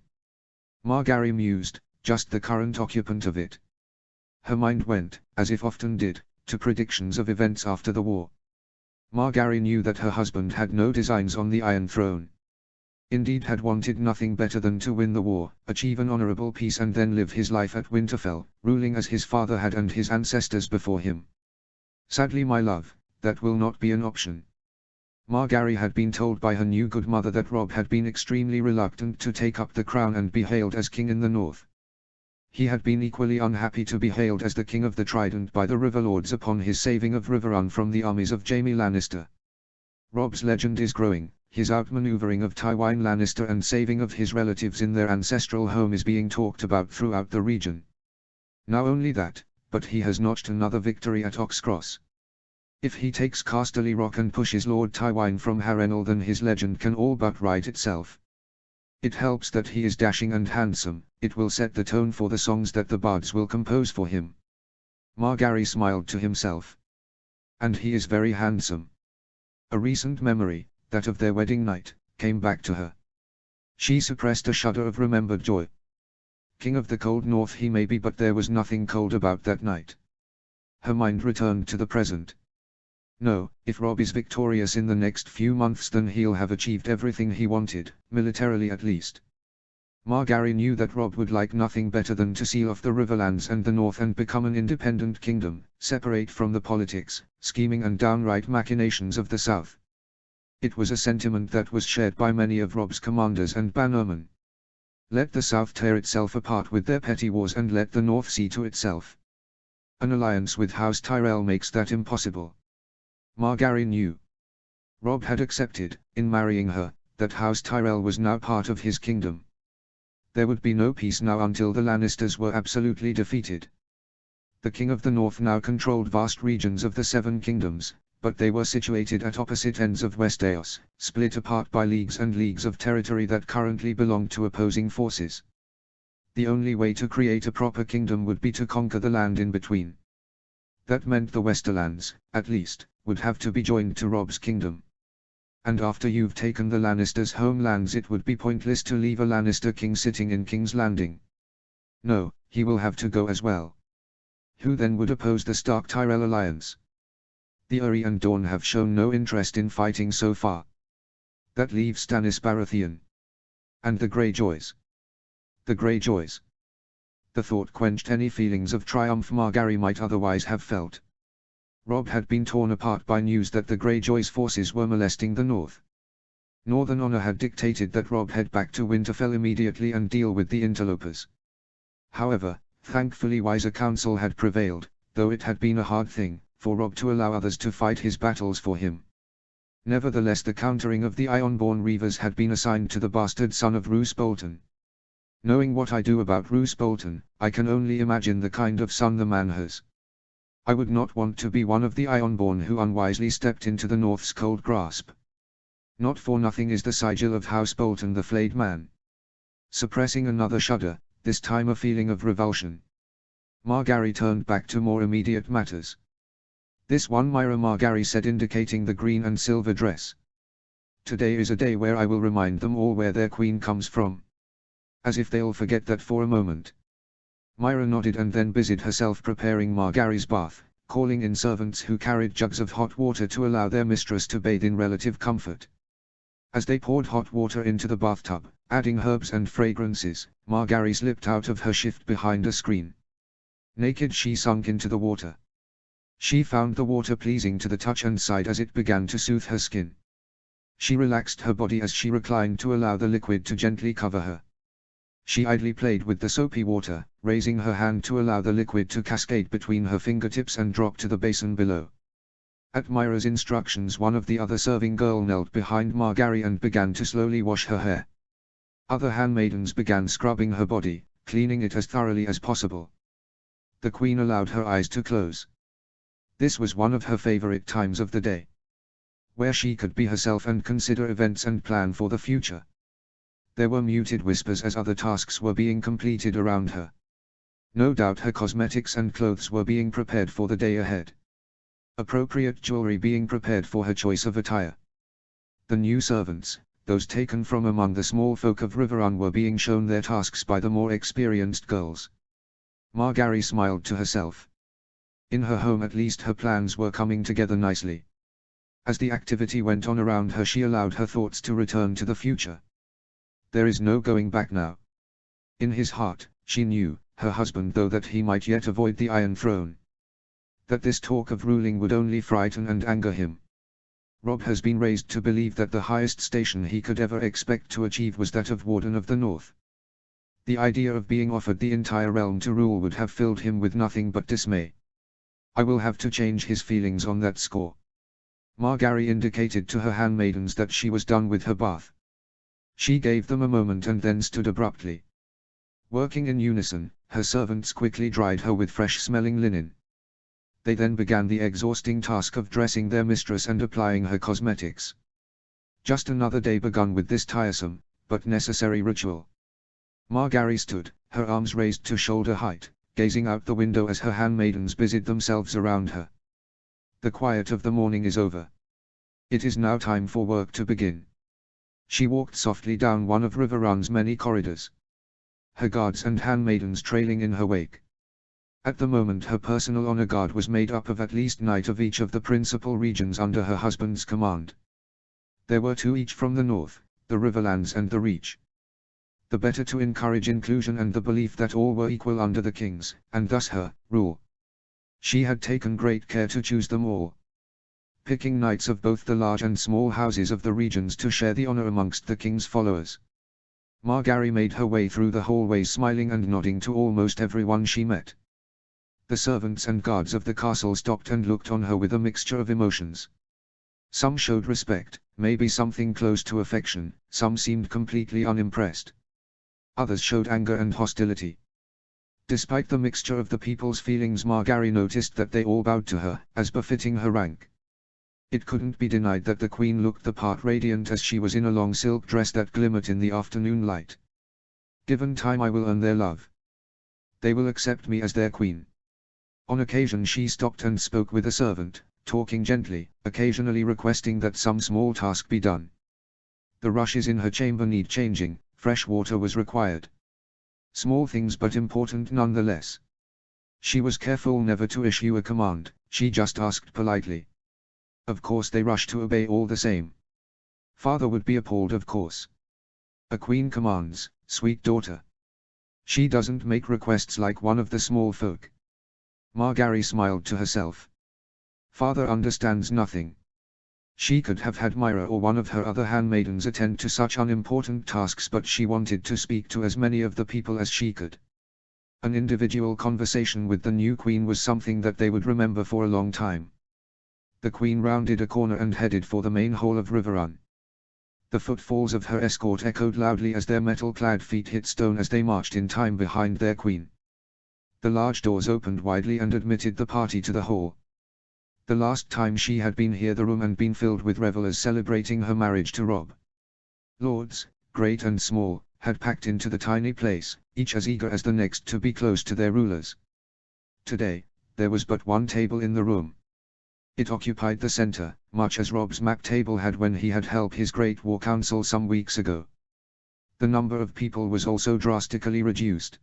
A: Margaery mused, just the current occupant of it. Her mind went, as it often did, to predictions of events after the war. Margaery knew that her husband had no designs on the Iron Throne. Indeed, had wanted nothing better than to win the war, achieve an honorable peace, and then live his life at Winterfell, ruling as his father had and his ancestors before him. Sadly, my love, that will not be an option. Margaery had been told by her new good mother that Robb had been extremely reluctant to take up the crown and be hailed as king in the north. He had been equally unhappy to be hailed as the King of the Trident by the Riverlords upon his saving of Riverrun from the armies of Jaime Lannister. Robb's legend is growing, his outmaneuvering of Tywin Lannister and saving of his relatives in their ancestral home is being talked about throughout the region. Not only that, but he has notched another victory at Oxcross. If he takes Casterly Rock and pushes Lord Tywin from Harrenhal, then his legend can all but write itself. It helps that he is dashing and handsome, it will set the tone for the songs that the bards will compose for him. Margaery smiled to himself. And he is very handsome. A recent memory, that of their wedding night, came back to her. She suppressed a shudder of remembered joy. King of the cold north he may be, but there was nothing cold about that night. Her mind returned to the present. No, if Robb is victorious in the next few months, then he'll have achieved everything he wanted, militarily at least. Margaery knew that Robb would like nothing better than to seal off the Riverlands and the North and become an independent kingdom, separate from the politics, scheming and downright machinations of the South. It was a sentiment that was shared by many of Robb's commanders and bannermen. Let the South tear itself apart with their petty wars and let the North see to itself. An alliance with House Tyrell makes that impossible. Margaery knew. Robb had accepted, in marrying her, that House Tyrell was now part of his kingdom. There would be no peace now until the Lannisters were absolutely defeated. The King of the North now controlled vast regions of the Seven Kingdoms, but they were situated at opposite ends of Westeros, split apart by leagues and leagues of territory that currently belonged to opposing forces. The only way to create a proper kingdom would be to conquer the land in between. That meant the Westerlands, at least, would have to be joined to Robb's kingdom. And after you've taken the Lannisters' homelands, it would be pointless to leave a Lannister king sitting in King's Landing. No, he will have to go as well. Who then would oppose the Stark-Tyrell alliance? The Eyrie and Dorne have shown no interest in fighting so far. That leaves Stannis Baratheon. And the Greyjoys. The Greyjoys. The thought quenched any feelings of triumph Margaery might otherwise have felt. Robb had been torn apart by news that the Greyjoys' forces were molesting the North. Northern honor had dictated that Robb head back to Winterfell immediately and deal with the interlopers. However, thankfully wiser counsel had prevailed, though it had been a hard thing for Robb to allow others to fight his battles for him. Nevertheless, the countering of the Ironborn Reavers had been assigned to the bastard son of Roose Bolton. Knowing what I do about Roose Bolton, I can only imagine the kind of son the man has. I would not want to be one of the Ironborn who unwisely stepped into the North's cold grasp. Not for nothing is the sigil of House Bolton the flayed man. Suppressing another shudder, this time a feeling of revulsion, Margaery turned back to more immediate matters. "This one, Myra," Margaery said, indicating the green and silver dress. "Today is a day where I will remind them all where their queen comes from. As if they'll forget that for a moment." Myra nodded and then busied herself preparing Margaery's bath, calling in servants who carried jugs of hot water to allow their mistress to bathe in relative comfort. As they poured hot water into the bathtub, adding herbs and fragrances, Margaery slipped out of her shift behind a screen. Naked she sunk into the water. She found the water pleasing to the touch and sighed as it began to soothe her skin. She relaxed her body as she reclined to allow the liquid to gently cover her. She idly played with the soapy water, raising her hand to allow the liquid to cascade between her fingertips and drop to the basin below. At Myra's instructions, one of the other serving girl knelt behind Margaery and began to slowly wash her hair. Other handmaidens began scrubbing her body, cleaning it as thoroughly as possible. The queen allowed her eyes to close. This was one of her favorite times of the day, where she could be herself and consider events and plan for the future. There were muted whispers as other tasks were being completed around her. No doubt her cosmetics and clothes were being prepared for the day ahead. Appropriate jewelry being prepared for her choice of attire. The new servants, those taken from among the small folk of Riverrun, were being shown their tasks by the more experienced girls. Margaery smiled to herself. In her home at least her plans were coming together nicely. As the activity went on around her, she allowed her thoughts to return to the future. There is no going back now. In his heart, she knew, her husband though, that he might yet avoid the Iron Throne. That this talk of ruling would only frighten and anger him. Robb has been raised to believe that the highest station he could ever expect to achieve was that of Warden of the North. The idea of being offered the entire realm to rule would have filled him with nothing but dismay. I will have to change his feelings on that score. Margaery indicated to her handmaidens that she was done with her bath. She gave them a moment and then stood abruptly. Working in unison, her servants quickly dried her with fresh-smelling linen. They then began the exhausting task of dressing their mistress and applying her cosmetics. Just another day begun with this tiresome, but necessary ritual. Margaery stood, her arms raised to shoulder height, gazing out the window as her handmaidens busied themselves around her. The quiet of the morning is over. It is now time for work to begin. She walked softly down one of Riverrun's many corridors, her guards and handmaidens trailing in her wake. At the moment her personal honor guard was made up of at least 9 of each of the principal regions under her husband's command. There were 2 each from the north, the Riverlands and the Reach. The better to encourage inclusion and the belief that all were equal under the king's, and thus her, rule. She had taken great care to choose them all, picking knights of both the large and small houses of the regions to share the honor amongst the king's followers. Margaery made her way through the hallways smiling and nodding to almost everyone she met. The servants and guards of the castle stopped and looked on her with a mixture of emotions. Some showed respect, maybe something close to affection, some seemed completely unimpressed. Others showed anger and hostility. Despite the mixture of the people's feelings, Margaery noticed that they all bowed to her, as befitting her rank. It couldn't be denied that the queen looked the part, radiant as she was in a long silk dress that glimmered in the afternoon light. Given time, I will earn their love. They will accept me as their queen. On occasion she stopped and spoke with a servant, talking gently, occasionally requesting that some small task be done. The rushes in her chamber need changing, fresh water was required. Small things but important nonetheless. She was careful never to issue a command, she just asked politely. Of course they rushed to obey all the same. Father would be appalled, of course. A queen commands, sweet daughter. She doesn't make requests like one of the small folk. Margaery smiled to herself. Father understands nothing. She could have had Myra or one of her other handmaidens attend to such unimportant tasks, but she wanted to speak to as many of the people as she could. An individual conversation with the new queen was something that they would remember for a long time. The queen rounded a corner and headed for the main hall of Riverrun. The footfalls of her escort echoed loudly as their metal-clad feet hit stone as they marched in time behind their queen. The large doors opened widely and admitted the party to the hall. The last time she had been here the room had been filled with revelers celebrating her marriage to Robb. Lords, great and small, had packed into the tiny place, each as eager as the next to be close to their rulers. Today, there was but one table in the room. It occupied the center, much as Robb's map table had when he had held his Great War Council some weeks ago. The number of people was also drastically reduced.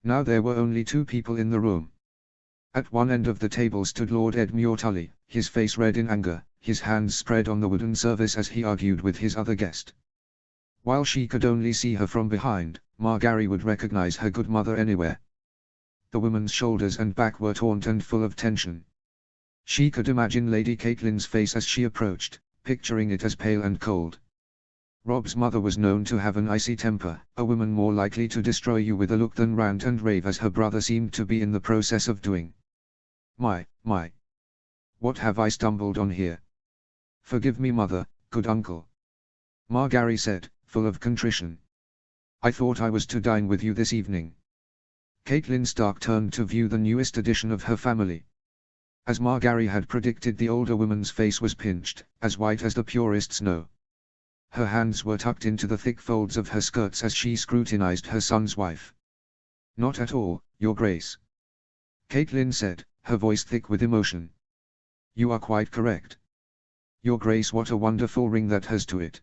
A: Now there were only 2 people in the room. At one end of the table stood Lord Edmure Tully, his face red in anger, his hands spread on the wooden service as he argued with his other guest. While she could only see her from behind, Margaery would recognize her good mother anywhere. The woman's shoulders and back were taut and full of tension. She could imagine Lady Catelyn's face as she approached, picturing it as pale and cold. Robb's mother was known to have an icy temper, a woman more likely to destroy you with a look than rant and rave as her brother seemed to be in the process of doing. My. What have I stumbled on here? Forgive me, mother, good uncle. Margaery said, full of contrition. I thought I was to dine with you this evening. Catelyn Stark turned to view the newest addition of her family. As Margaery had predicted, the older woman's face was pinched, as white as the purists know. Her hands were tucked into the thick folds of her skirts as she scrutinized her son's wife. Not at all, Your Grace. Catelyn said, her voice thick with emotion. You are quite correct. Your Grace, what a wonderful ring that has to it.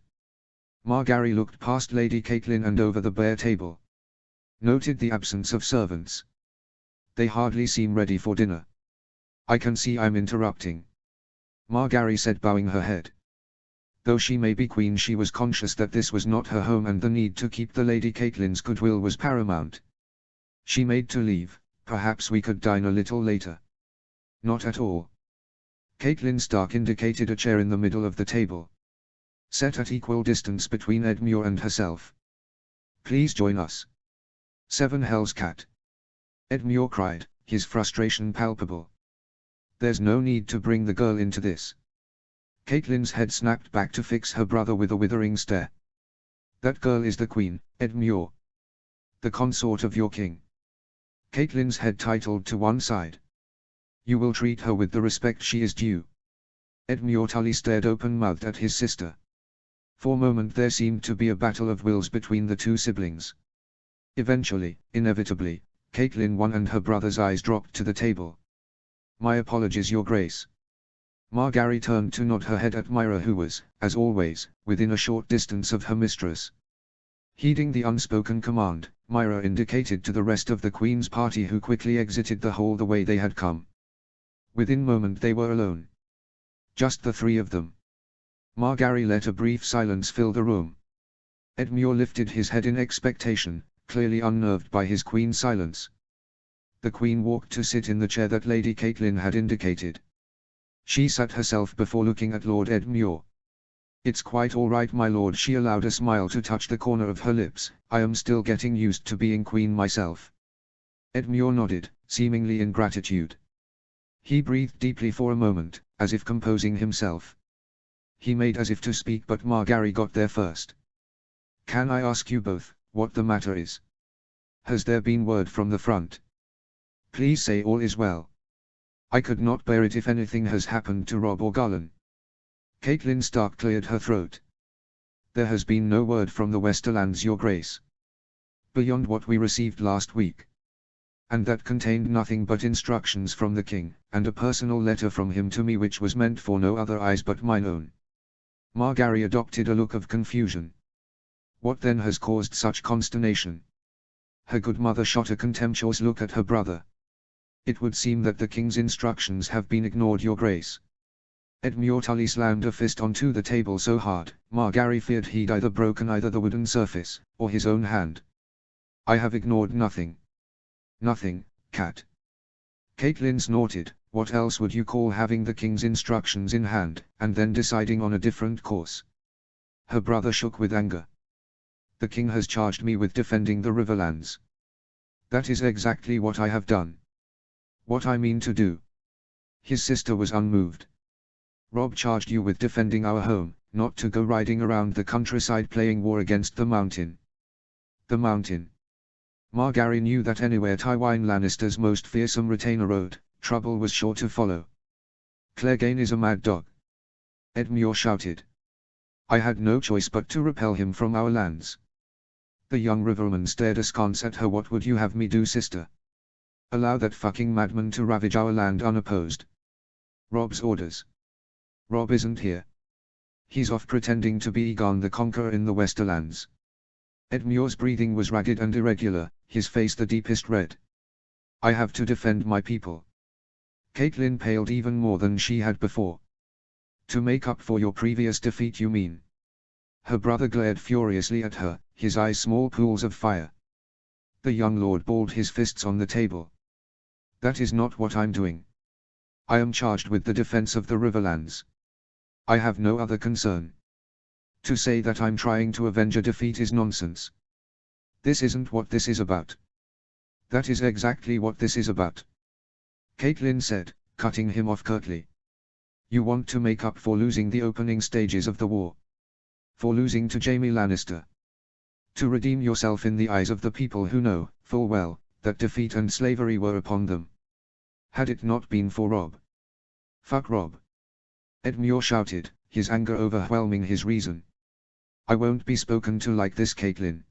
A: Margaery looked past Lady Catelyn and over the bare table. Noted the absence of servants. They hardly seem ready for dinner. I can see I'm interrupting. Margaery said, bowing her head. Though she may be queen, she was conscious that this was not her home and the need to keep the Lady Catelyn's goodwill was paramount. She made to leave. Perhaps we could dine a little later. Not at all. Catelyn Stark indicated a chair in the middle of the table, set at equal distance between Edmure and herself. Please join us. 7 Hell's Cat. Edmure cried, his frustration palpable. There's no need to bring the girl into this. Catelyn's head snapped back to fix her brother with a withering stare. That girl is the queen, Edmure. The consort of your king. Catelyn's head titled to one side. You will treat her with the respect she is due. Edmure Tully stared open-mouthed at his sister. For a moment there seemed to be a battle of wills between the 2 siblings. Eventually, inevitably, Catelyn won and her brother's eyes dropped to the table. My apologies, Your Grace. Margaery turned to nod her head at Myra, who was, as always, within a short distance of her mistress. Heeding the unspoken command, Myra indicated to the rest of the Queen's party, who quickly exited the hall the way they had come. Within a moment they were alone. Just the 3 of them. Margaery let a brief silence fill the room. Edmure lifted his head in expectation, clearly unnerved by his queen's silence. The queen walked to sit in the chair that Lady Catelyn had indicated. She sat herself before looking at Lord Edmure. It's quite all right, my lord, she allowed a smile to touch the corner of her lips. I am still getting used to being queen myself. Edmure nodded, seemingly in gratitude. He breathed deeply for a moment, as if composing himself. He made as if to speak, but Margaery got there first. Can I ask you both, what the matter is? Has there been word from the front? Please say all is well. I could not bear it if anything has happened to Robb or Garlan. Catelyn Stark cleared her throat. There has been no word from the Westerlands, Your Grace. Beyond what we received last week. And that contained nothing but instructions from the king, and a personal letter from him to me which was meant for no other eyes but mine own. Margaery adopted a look of confusion. What then has caused such consternation? Her good mother shot a contemptuous look at her brother. It would seem that the king's instructions have been ignored, Your Grace. Edmure Tully slammed a fist onto the table so hard, Margaery feared he'd either broken either the wooden surface, or his own hand. I have ignored nothing. Nothing, cat. Catelyn snorted, What else would you call having the king's instructions in hand, and then deciding on a different course? Her brother shook with anger. The king has charged me with defending the Riverlands. That is exactly what I have done. What I mean to do. His sister was unmoved. Robb charged you with defending our home, not to go riding around the countryside playing war against the Mountain. The Mountain. Margaery knew that anywhere Tywin Lannister's most fearsome retainer rode, trouble was sure to follow. Clegane is a mad dog. Edmure shouted. I had no choice but to repel him from our lands. The young riverman stared askance at her. What would you have me do, sister? Allow that fucking madman to ravage our land unopposed? Robb's orders. Robb isn't here. He's off pretending to be Aegon the Conqueror in the Westerlands. Edmure's breathing was ragged and irregular, his face the deepest red. I have to defend my people. Catelyn paled even more than she had before. To make up for your previous defeat, you mean? Her brother glared furiously at her, his eyes small pools of fire. The young lord balled his fists on the table. That is not what I'm doing. I am charged with the defense of the Riverlands. I have no other concern. To say that I'm trying to avenge a defeat is nonsense. This isn't what this is about. That is exactly what this is about. Catelyn said, cutting him off curtly. You want to make up for losing the opening stages of the war. For losing to Jaime Lannister. To redeem yourself in the eyes of the people who know, full well, that defeat and slavery were upon them. Had it not been for Robb. Fuck Robb. Edmure shouted, his anger overwhelming his reason. I won't be spoken to like this, Catelyn.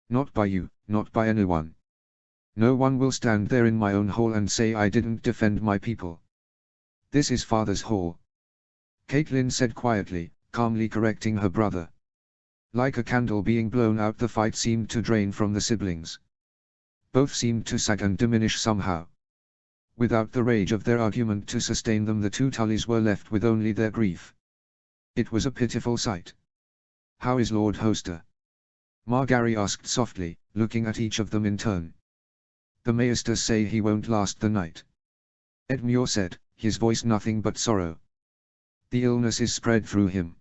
A: Not by you, not by anyone. No one will stand there in my own hall and say I didn't defend my people. This is Father's hall. Catelyn said quietly, calmly correcting her brother. Like a candle being blown out, the fight seemed to drain from the siblings. Both seemed to sag and diminish somehow. Without the rage of their argument to sustain them, the two Tullys were left with only their grief. It was a pitiful sight. How is Lord Hoster? Margaery asked softly, looking at each of them in turn. The Maesters say he won't last the night. Edmure said, his voice nothing but sorrow. The illness is spread through him.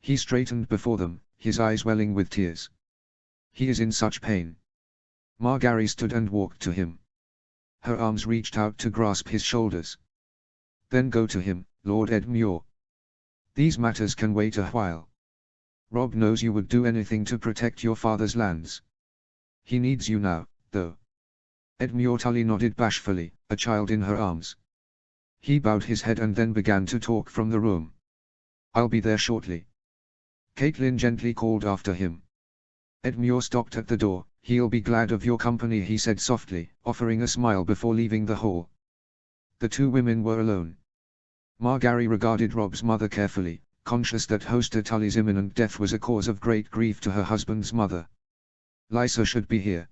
A: He straightened before them, his eyes welling with tears. He is in such pain. Margaery stood and walked to him. Her arms reached out to grasp his shoulders. Then go to him, Lord Edmure. These matters can wait a while. Robb knows you would do anything to protect your father's lands. He needs you now, though. Edmure Tully nodded bashfully, a child in her arms. He bowed his head and then began to talk from the room. I'll be there shortly. Catelyn gently called after him. Edmure stopped at the door. He'll be glad of your company, he said softly, offering a smile before leaving the hall. The two women were alone. Margaery regarded Robb's mother carefully, conscious that Hoster Tully's imminent death was a cause of great grief to her husband's mother. Lysa should be here.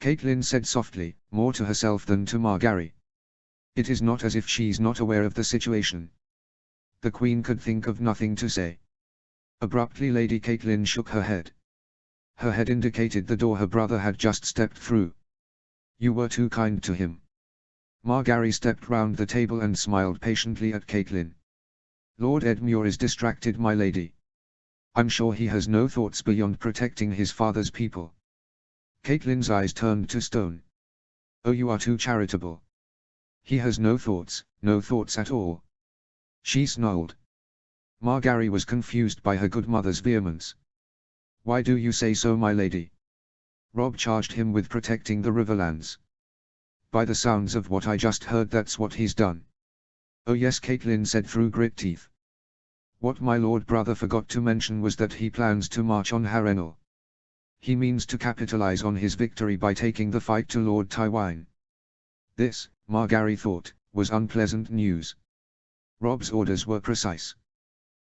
A: Catelyn said softly, more to herself than to Margaery. It is not as if she's not aware of the situation. The Queen could think of nothing to say. Abruptly Lady Catelyn shook her head. Her head indicated the door her brother had just stepped through. You were too kind to him. Margaery stepped round the table and smiled patiently at Catelyn. Lord Edmure is distracted, my lady. I'm sure he has no thoughts beyond protecting his father's people. Catelyn's eyes turned to stone. Oh, you are too charitable. He has no thoughts at all. She snarled. Margaery was confused by her good mother's vehemence. Why do you say so, my lady? Robb charged him with protecting the Riverlands. By the sounds of what I just heard, that's what he's done. Oh yes, Catelyn said through grit teeth. What my lord brother forgot to mention was that he plans to march on Harrenhal. He means to capitalize on his victory by taking the fight to Lord Tywin. This, Margaery thought, was unpleasant news. Robb's orders were precise.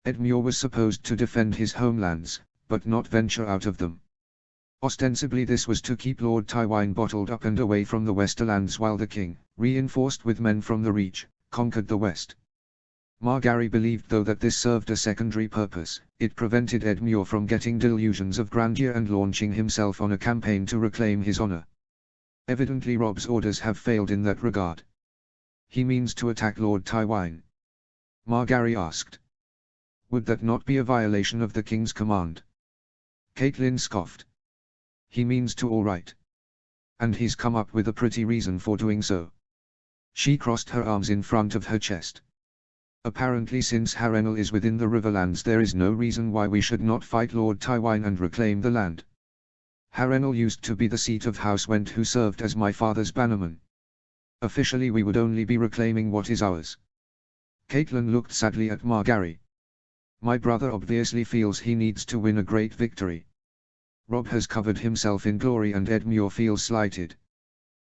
A: Edmure was supposed to defend his homelands, but not venture out of them. Ostensibly this was to keep Lord Tywin bottled up and away from the Westerlands while the king, reinforced with men from the Reach, conquered the West. Margaery believed though that this served a secondary purpose. It prevented Edmure from getting delusions of grandeur and launching himself on a campaign to reclaim his honor. Evidently Robb's orders have failed in that regard. He means to attack Lord Tywine? Margaery asked. Would that not be a violation of the king's command? Catelyn scoffed. He means to, all right. And he's come up with a pretty reason for doing so. She crossed her arms in front of her chest. Apparently, since Harrenhal is within the Riverlands, there is no reason why we should not fight Lord Tywine and reclaim the land. Harrenhal used to be the seat of House Went, who served as my father's bannerman. Officially we would only be reclaiming what is ours. Catelyn looked sadly at Margaery. My brother obviously feels he needs to win a great victory. Robb has covered himself in glory and Edmure feels slighted.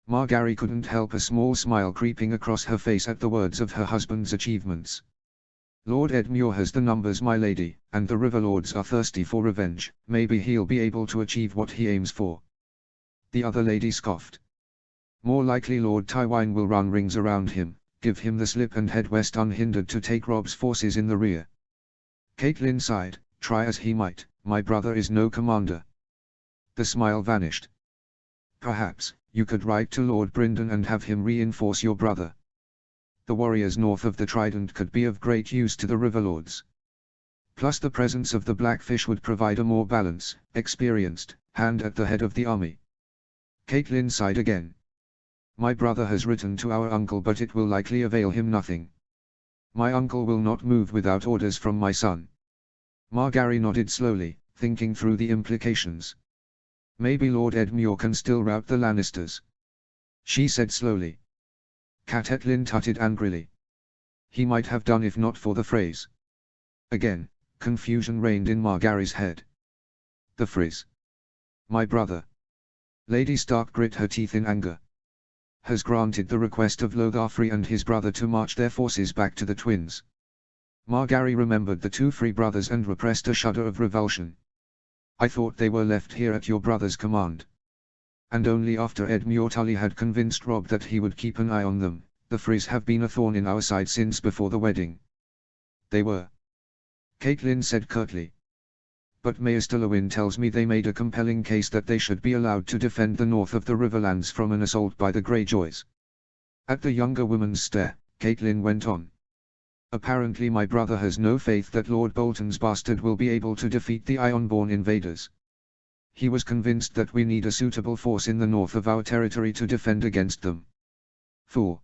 A: Margaery couldn't help a small smile creeping across her face at the words of her husband's achievements. Lord Edmure has the numbers, my lady, and the Riverlords are thirsty for revenge. Maybe he'll be able to achieve what he aims for. The other lady scoffed. More likely Lord Tywine will run rings around him, give him the slip and head west unhindered to take Robb's forces in the rear. Catelyn sighed. Try as he might, my brother is no commander. The smile vanished. Perhaps you could write to Lord Brynden and have him reinforce your brother. The warriors north of the Trident could be of great use to the Riverlords. Plus the presence of the Blackfish would provide a more balanced, experienced hand at the head of the army. Catelyn sighed again. My brother has written to our uncle, but it will likely avail him nothing. My uncle will not move without orders from my son. Margaery nodded slowly, thinking through the implications. Maybe Lord Edmure can still rout the Lannisters. She said slowly. Catelyn tutted angrily. He might have done if not for the Freys. Again, confusion reigned in Margaery's head. The Freys. My brother. Lady Stark grit her teeth in anger. Has granted the request of Lothar Free and his brother to march their forces back to the Twins. Margaery remembered the two Free brothers and repressed a shudder of revulsion. I thought they were left here at your brother's command. And only after Edmure Tully had convinced Robb that he would keep an eye on them. The Freys have been a thorn in our side since before the wedding. They were. Catelyn said curtly. But Maester Lewyn tells me they made a compelling case that they should be allowed to defend the north of the Riverlands from an assault by the Greyjoys. At the younger woman's stare, Catelyn went on. Apparently my brother has no faith that Lord Bolton's bastard will be able to defeat the Ironborn invaders. He was convinced that we need a suitable force in the north of our territory to defend against them. Fool.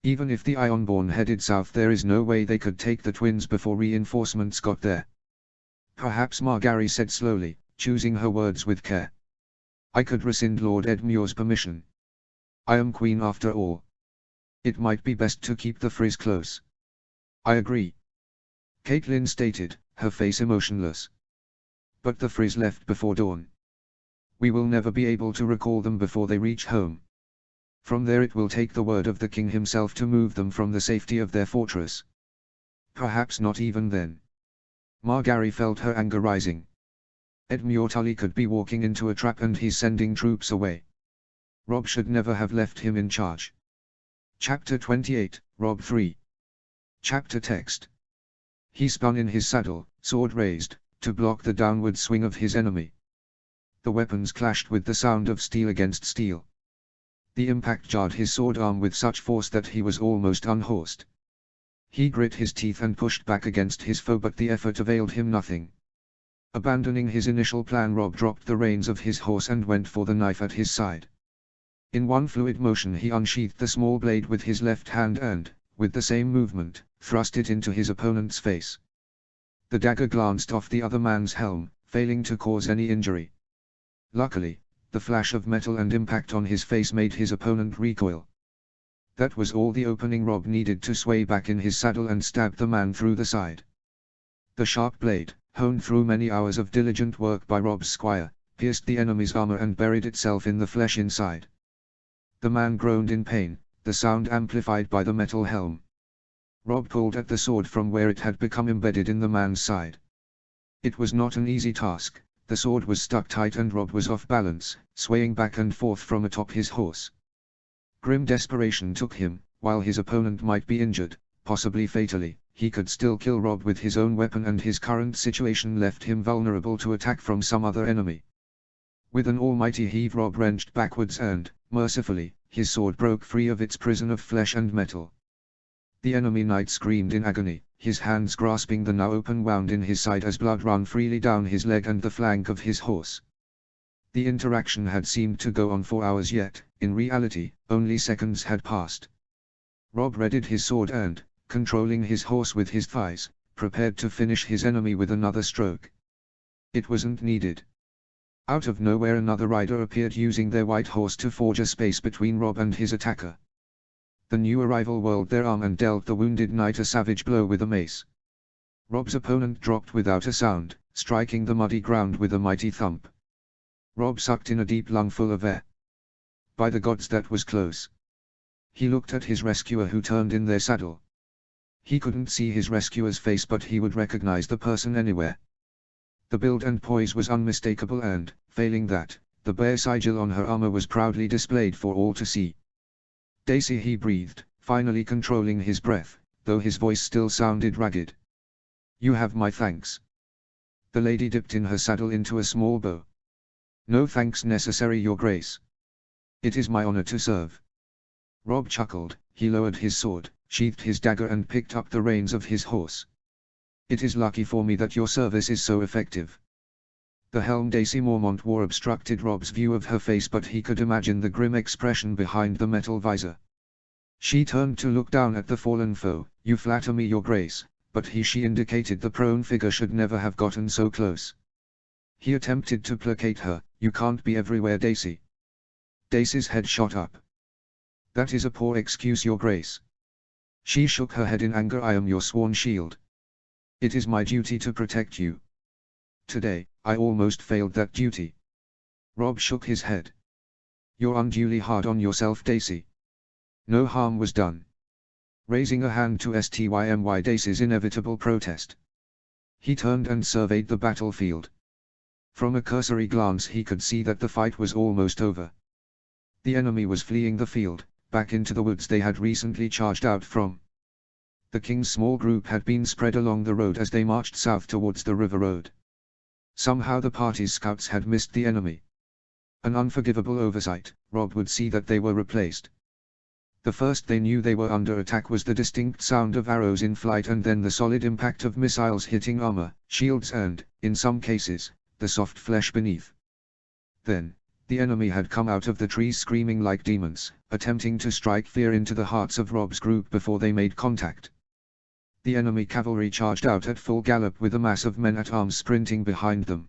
A: Even if the Ironborn headed south, there is no way they could take the Twins before reinforcements got there. Perhaps, Margaery said slowly, choosing her words with care. I could rescind Lord Edmure's permission. I am queen after all. It might be best to keep the Freys close. I agree. Catelyn stated, her face emotionless. But the Freys left before dawn. We will never be able to recall them before they reach home. From there it will take the word of the king himself to move them from the safety of their fortress. Perhaps not even then. Margaery felt her anger rising. Edmure Tully could be walking into a trap and he's sending troops away. Robb should never have left him in charge. Chapter 28, Robb 3. Chapter text. He spun in his saddle, sword raised, to block the downward swing of his enemy. The weapons clashed with the sound of steel against steel. The impact jarred his sword arm with such force that he was almost unhorsed. He grit his teeth and pushed back against his foe, but the effort availed him nothing. Abandoning his initial plan, Robb dropped the reins of his horse and went for the knife at his side. In one fluid motion he unsheathed the small blade with his left hand and, with the same movement, thrust it into his opponent's face. The dagger glanced off the other man's helm, failing to cause any injury. Luckily, the flash of metal and impact on his face made his opponent recoil. That was all the opening Robb needed to sway back in his saddle and stab the man through the side. The sharp blade, honed through many hours of diligent work by Robb's squire, pierced the enemy's armor and buried itself in the flesh inside. The man groaned in pain, the sound amplified by the metal helm. Robb pulled at the sword from where it had become embedded in the man's side. It was not an easy task. The sword was stuck tight and Robb was off balance, swaying back and forth from atop his horse. Grim desperation took him. While his opponent might be injured, possibly fatally, he could still kill Robb with his own weapon, and his current situation left him vulnerable to attack from some other enemy. With an almighty heave Rob wrenched backwards and, mercifully, his sword broke free of its prison of flesh and metal. The enemy knight screamed in agony, his hands grasping the now open wound in his side as blood ran freely down his leg and the flank of his horse. The interaction had seemed to go on for hours yet, in reality, only seconds had passed. Rob readied his sword and, controlling his horse with his thighs, prepared to finish his enemy with another stroke. It wasn't needed. Out of nowhere another rider appeared using their white horse to forge a space between Rob and his attacker. The new arrival whirled their arm and dealt the wounded knight a savage blow with a mace. Rob's opponent dropped without a sound, striking the muddy ground with a mighty thump. Rob sucked in a deep lungful of air. By the gods, that was close. He looked at his rescuer who turned in their saddle. He couldn't see his rescuer's face, but he would recognize the person anywhere. The build and poise was unmistakable and, failing that, the bare sigil on her armor was proudly displayed for all to see. Daisy, he breathed, finally controlling his breath, though his voice still sounded ragged. You have my thanks. The lady dipped in her saddle into a small bow. No thanks necessary, your grace. It is my honor to serve. Rob chuckled, he lowered his sword, sheathed his dagger and picked up the reins of his horse. It is lucky for me that your service is so effective. The helm Daisy Mormont wore obstructed Rob's view of her face, but he could imagine the grim expression behind the metal visor. She turned to look down at the fallen foe. You flatter me, your grace, but she indicated the prone figure should never have gotten so close. He attempted to placate her. You can't be everywhere, Daisy. Daisy's head shot up. That is a poor excuse, your grace. She shook her head in anger. I am your sworn shield. It is my duty to protect you. Today, I almost failed that duty. Rob shook his head. You're unduly hard on yourself, Daisy. No harm was done. Raising a hand to stymy Daisy's inevitable protest. He turned and surveyed the battlefield. From a cursory glance he could see that the fight was almost over. The enemy was fleeing the field, back into the woods they had recently charged out from. The king's small group had been spread along the road as they marched south towards the river road. Somehow the party's scouts had missed the enemy. An unforgivable oversight. Rob would see that they were replaced. The first they knew they were under attack was the distinct sound of arrows in flight, and then the solid impact of missiles hitting armor, shields and, in some cases, the soft flesh beneath. Then, the enemy had come out of the trees screaming like demons, attempting to strike fear into the hearts of Rob's group before they made contact. The enemy cavalry charged out at full gallop with a mass of men-at-arms sprinting behind them.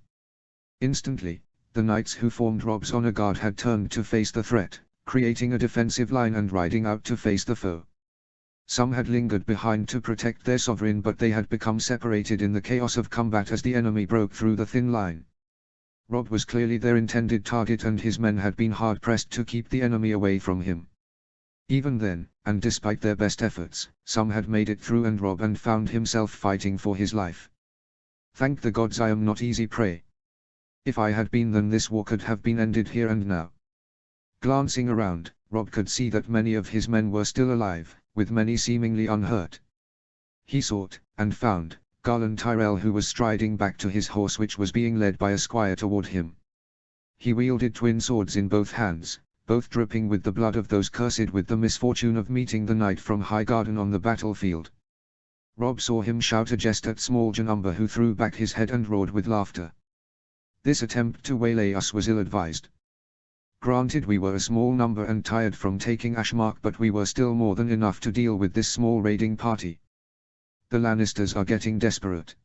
A: Instantly, the knights who formed Rob's honor guard had turned to face the threat, creating a defensive line and riding out to face the foe. Some had lingered behind to protect their sovereign, but they had become separated in the chaos of combat as the enemy broke through the thin line. Rob was clearly their intended target, and his men had been hard-pressed to keep the enemy away from him. Even then, and despite their best efforts, some had made it through, and Rob found himself fighting for his life. Thank the gods I am not easy prey. If I had been, then this war could have been ended here and now. Glancing around, Rob could see that many of his men were still alive, with many seemingly unhurt. He sought, and found, Garland Tyrell, who was striding back to his horse, which was being led by a squire toward him. He wielded twin swords in both hands, both dripping with the blood of those cursed with the misfortune of meeting the knight from Highgarden on the battlefield. Rob saw him shout a jest at small John Umber, who threw back his head and roared with laughter. This attempt to waylay us was ill-advised. Granted, we were a small number and tired from taking Ashmark, but we were still more than enough to deal with this small raiding party. The Lannisters are getting desperate.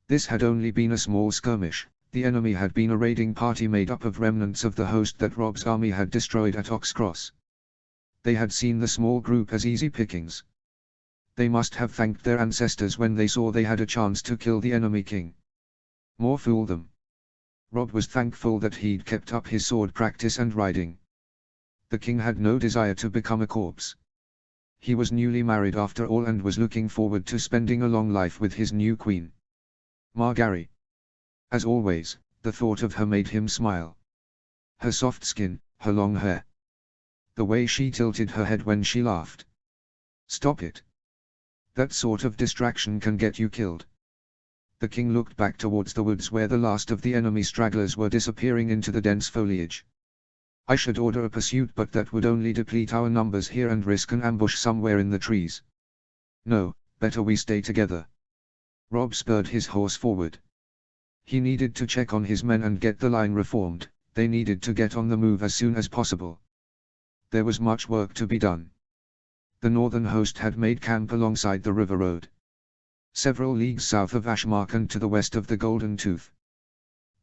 A: This had only been a small skirmish. The enemy had been a raiding party made up of remnants of the host that Rob's army had destroyed at Oxcross. They had seen the small group as easy pickings. They must have thanked their ancestors when they saw they had a chance to kill the enemy king. More fool them. Rob was thankful that he'd kept up his sword practice and riding. The king had no desire to become a corpse. He was newly married after all, and was looking forward to spending a long life with his new queen, Margaery. As always, the thought of her made him smile. Her soft skin, her long hair. The way she tilted her head when she laughed. Stop it. That sort of distraction can get you killed. The king looked back towards the woods where the last of the enemy stragglers were disappearing into the dense foliage. I should order a pursuit, but that would only deplete our numbers here and risk an ambush somewhere in the trees. No, better we stay together. Rob spurred his horse forward. He needed to check on his men and get the line reformed. They needed to get on the move as soon as possible. There was much work to be done. The northern host had made camp alongside the river road, several leagues south of Ashmark and to the west of the Golden Tooth.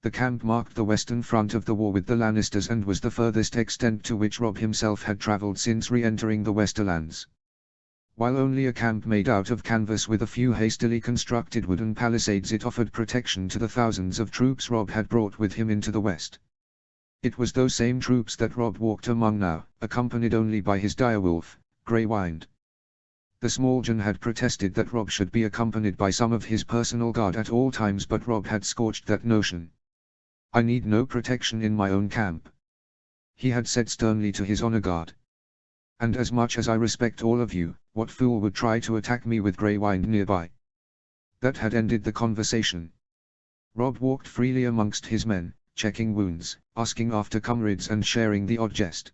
A: The camp marked the western front of the war with the Lannisters and was the furthest extent to which Rob himself had travelled since re-entering the Westerlands. While only a camp made out of canvas with a few hastily constructed wooden palisades, it offered protection to the thousands of troops Rob had brought with him into the west. It was those same troops that Rob walked among now, accompanied only by his direwolf, Grey Wind. The Smalljan had protested that Rob should be accompanied by some of his personal guard at all times, but Rob had scorched that notion. I need no protection in my own camp, he had said sternly to his honor guard. And as much as I respect all of you, what fool would try to attack me with Grey Wind nearby? That had ended the conversation. Rob walked freely amongst his men, checking wounds, asking after comrades and sharing the odd jest.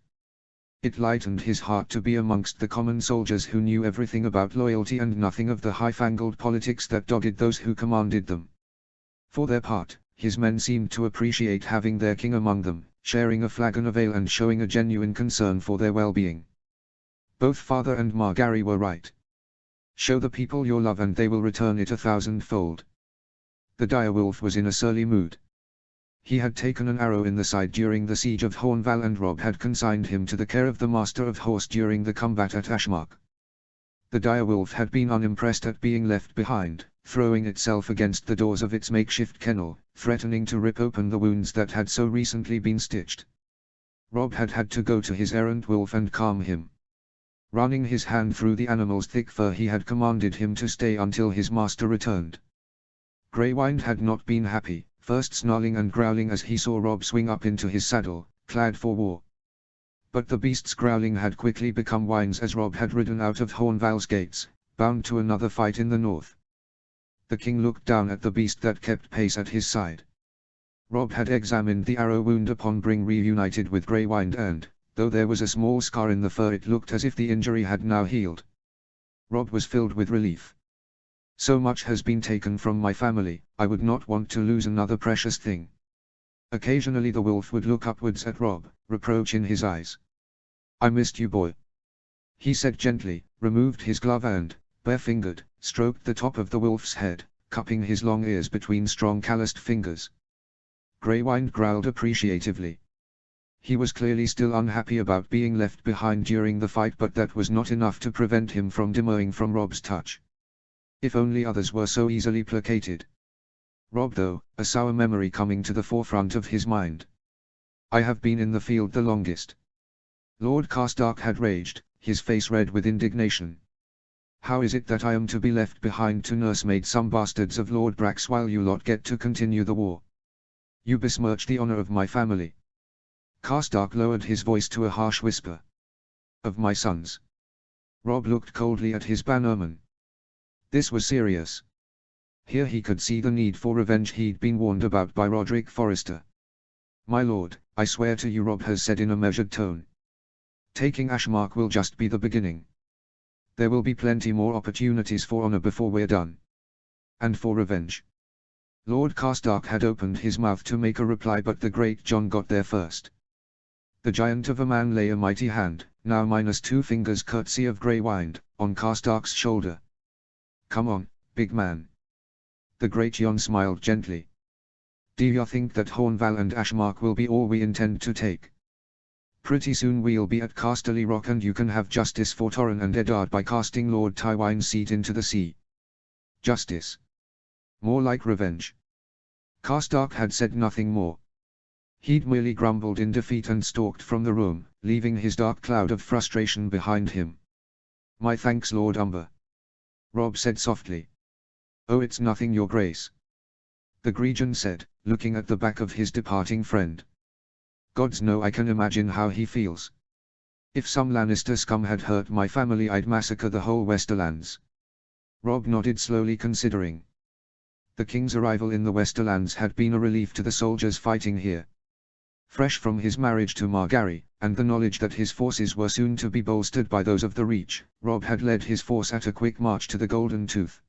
A: It lightened his heart to be amongst the common soldiers who knew everything about loyalty and nothing of the high-fangled politics that dogged those who commanded them. For their part, his men seemed to appreciate having their king among them, sharing a flagon of ale and showing a genuine concern for their well-being. Both Father and Margary were right. Show the people your love and they will return it 1,000-fold. The direwolf was in a surly mood. He had taken an arrow in the side during the siege of Hornval, and Rob had consigned him to the care of the Master of Horse during the combat at Ashmark. The direwolf had been unimpressed at being left behind, throwing itself against the doors of its makeshift kennel, threatening to rip open the wounds that had so recently been stitched. Rob had had to go to his errant wolf and calm him. Running his hand through the animal's thick fur, he had commanded him to stay until his master returned. Grey Wind had not been happy, first snarling and growling as he saw Rob swing up into his saddle, clad for war. But the beast's growling had quickly become whines as Rob had ridden out of Hornval's gates, bound to another fight in the north. The king looked down at the beast that kept pace at his side. Rob had examined the arrow wound upon being reunited with Grey Wind and, though there was a small scar in the fur, it looked as if the injury had now healed. Rob was filled with relief. So much has been taken from my family, I would not want to lose another precious thing. Occasionally the wolf would look upwards at Rob, reproach in his eyes. I missed you, boy, he said gently, removed his glove and, bare-fingered, stroked the top of the wolf's head, cupping his long ears between strong calloused fingers. Grey Wind growled appreciatively. He was clearly still unhappy about being left behind during the fight, but that was not enough to prevent him from demurring from Rob's touch. If only others were so easily placated. Rob, though, a sour memory coming to the forefront of his mind. I have been in the field the longest. Lord Carstark had raged, his face red with indignation. How is it that I am to be left behind to nursemaid some bastards of Lord Brax while you lot get to continue the war? You besmirch the honor of my family. Carstark lowered his voice to a harsh whisper. Of my sons. Rob looked coldly at his bannerman. This was serious. Here he could see the need for revenge he'd been warned about by Roderick Forrester. My lord, I swear to you, Rob has said in a measured tone. Taking Ashmark will just be the beginning. There will be plenty more opportunities for honor before we're done. And for revenge. Lord Carstark had opened his mouth to make a reply, but the great John got there first. The giant of a man lay a mighty hand, now minus 2 fingers courtesy of Grey Wind, on Carstark's shoulder. Come on, big man. The great Jon smiled gently. Do you think that Hornval and Ashmark will be all we intend to take? Pretty soon we'll be at Casterly Rock and you can have justice for Torren and Eddard by casting Lord Tywin's seat into the sea. Justice. More like revenge. Carstark had said nothing more. He'd merely grumbled in defeat and stalked from the room, leaving his dark cloud of frustration behind him. My thanks, Lord Umber. Rob said softly. Oh, it's nothing, your grace. The Gregion said, looking at the back of his departing friend. Gods know I can imagine how he feels. If some Lannister scum had hurt my family, I'd massacre the whole Westerlands. Rob nodded slowly, considering. The king's arrival in the Westerlands had been a relief to the soldiers fighting here. Fresh from his marriage to Margaery, and the knowledge that his forces were soon to be bolstered by those of the Reach, Robb had led his force at a quick march to the Golden Tooth.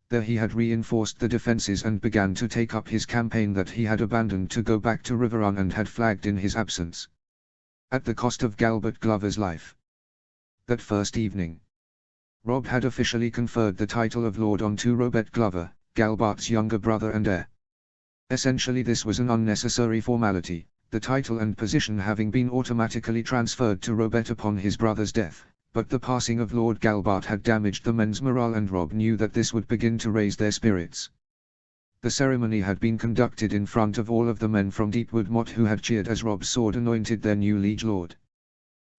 A: There he had reinforced the defences and began to take up his campaign that he had abandoned to go back to Riverrun and had flagged in his absence. At the cost of Galbart Glover's life. That first evening, Robb had officially conferred the title of Lord onto Robert Glover, Galbart's younger brother and heir. Essentially this was an unnecessary formality, the title and position having been automatically transferred to Robert upon his brother's death, but the passing of Lord Galbart had damaged the men's morale and Robb knew that this would begin to raise their spirits. The ceremony had been conducted in front of all of the men from Deepwood Motte who had cheered as Robb's sword anointed their new liege lord.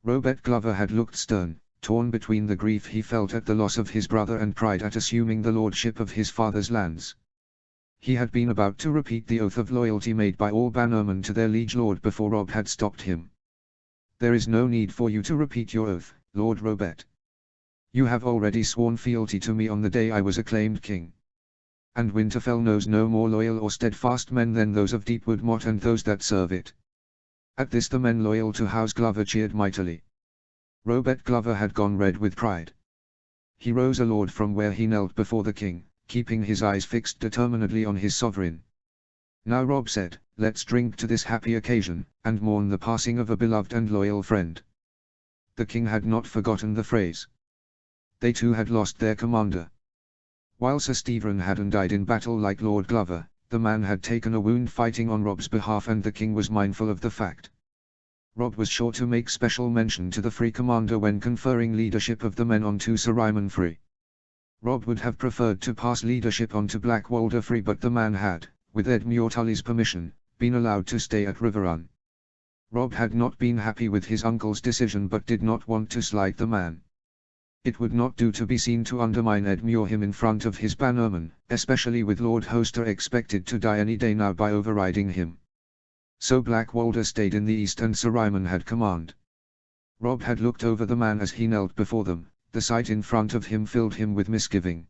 A: Robert Glover had looked stern, torn between the grief he felt at the loss of his brother and pride at assuming the lordship of his father's lands. He had been about to repeat the oath of loyalty made by all bannermen to their liege lord before Robb had stopped him. "There is no need for you to repeat your oath, Lord Robert. You have already sworn fealty to me on the day I was acclaimed king. And Winterfell knows no more loyal or steadfast men than those of Deepwood Motte and those that serve it." At this the men loyal to House Glover cheered mightily. Robert Glover had gone red with pride. He rose a lord from where he knelt before the king, keeping his eyes fixed determinedly on his sovereign. "Now," Robb said, "let's drink to this happy occasion, and mourn the passing of a beloved and loyal friend." The king had not forgotten the phrase. They too had lost their commander. While Sir Stephen hadn't died in battle like Lord Glover, the man had taken a wound fighting on Robb's behalf and the king was mindful of the fact. Robb was sure to make special mention to the Free commander when conferring leadership of the men onto Sir Ryman Free. Robb would have preferred to pass leadership onto Black Walder Free, but the man had, with Edmure Tully's permission, been allowed to stay at Riverrun. Robb had not been happy with his uncle's decision but did not want to slight the man. It would not do to be seen to undermine Edmure him in front of his bannermen, especially with Lord Hoster expected to die any day now by overriding him. So Black Walder stayed in the east and Sir Ryman had command. Robb had looked over the man as he knelt before them. The sight in front of him filled him with misgiving.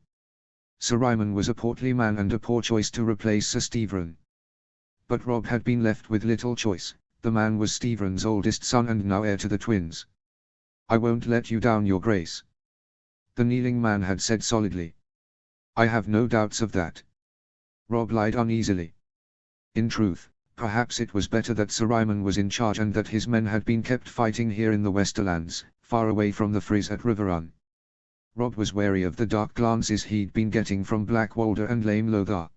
A: Sir Ryman was a portly man and a poor choice to replace Sir Stephen. But Robb had been left with little choice. The man was Stephen's oldest son and now heir to the twins. "I won't let you down, Your Grace," the kneeling man had said solidly. "I have no doubts of that." Robb lied uneasily. In truth, perhaps it was better that Sir Ryman was in charge and that his men had been kept fighting here in the Westerlands, far away from the Frees at Riverrun. Robb was wary of the dark glances he'd been getting from Black Walder and Lame Lothar.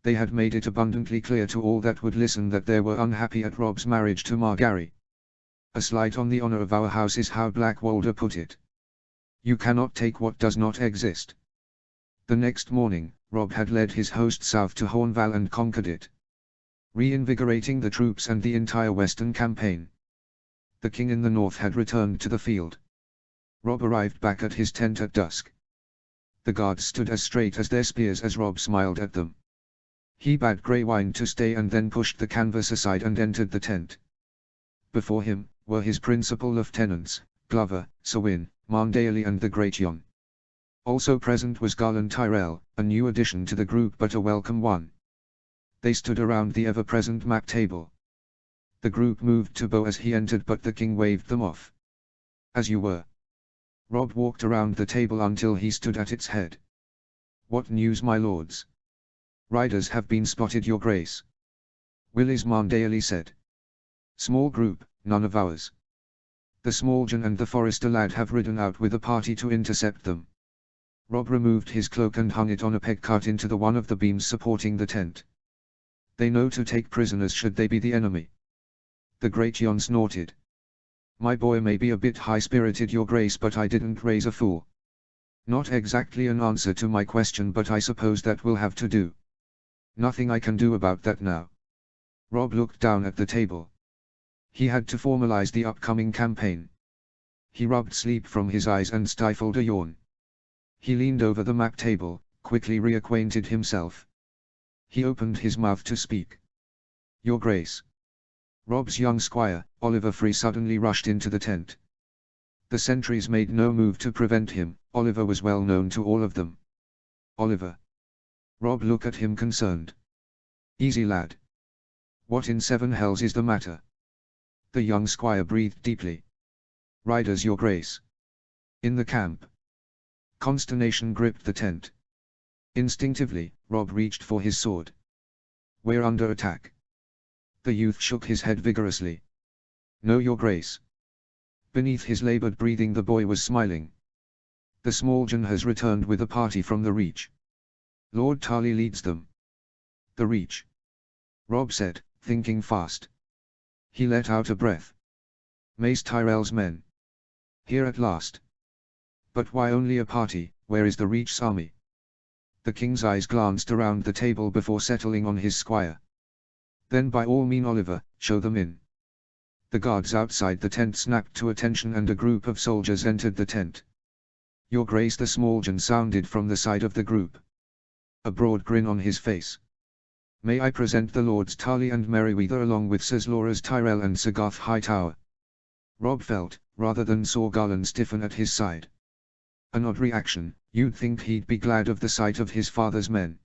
A: They had made it abundantly clear to all that would listen that they were unhappy at Robb's marriage to Margaery. "A slight on the honour of our house" is how Black Walder put it. "You cannot take what does not exist." The next morning, Robb had led his host south to Hornval and conquered it, reinvigorating the troops and the entire western campaign. The king in the north had returned to the field. Robb arrived back at his tent at dusk. The guards stood as straight as their spears as Robb smiled at them. He bade Greywine to stay and then pushed the canvas aside and entered the tent. Before him were his principal lieutenants, Glover, Sewin, Marndaly and the Great Jon. Also present was Garland Tyrell, a new addition to the group but a welcome one. They stood around the ever-present map table. The group moved to bow as he entered but the king waved them off. "As you were." Robb walked around the table until he stood at its head. "What news, my lords?" "Riders have been spotted, Your Grace," Willis Marndaly said. "Small group, none of ours. The Smalljan and the Forester lad have ridden out with a party to intercept them." Robb removed his cloak and hung it on a peg cut into the one of the beams supporting the tent. "They know to take prisoners should they be the enemy." The Great Jon snorted. "My boy may be a bit high-spirited, Your Grace, but I didn't raise a fool." "Not exactly an answer to my question, but I suppose that will have to do." "Nothing I can do about that now." Robb looked down at the table. He had to formalize the upcoming campaign. He rubbed sleep from his eyes and stifled a yawn. He leaned over the map table, quickly reacquainted himself. He opened his mouth to speak. "Your Grace." Robb's young squire, Oliver Free, suddenly rushed into the tent. The sentries made no move to prevent him. Oliver was well known to all of them. "Oliver." Rob looked at him concerned. Easy lad. What in seven hells is the matter? The young squire breathed deeply. Riders, your grace. In the camp. Consternation gripped the tent. Instinctively, Rob reached for his sword. We're under attack. The youth shook his head vigorously. No, your grace. Beneath his labored breathing the boy was smiling. The Smalljan has returned with a party from the Reach. Lord Tarly leads them. The Reach. Rob said, thinking fast. He let out a breath. Mace Tyrell's men. Here at last. But why only a party? Where is the Reach's army? The king's eyes glanced around the table before settling on his squire. Then by all means, Oliver, show them in. The guards outside the tent snapped to attention and a group of soldiers entered the tent. Your grace, the Smalljan sounded from the side of the group. A broad grin on his face. May I present the Lords Tarly and Merryweather along with Sirs Loras Tyrell and Sir Garth Hightower. Rob felt, rather than saw Garland stiffen at his side. An odd reaction. You'd think he'd be glad of the sight of his father's men.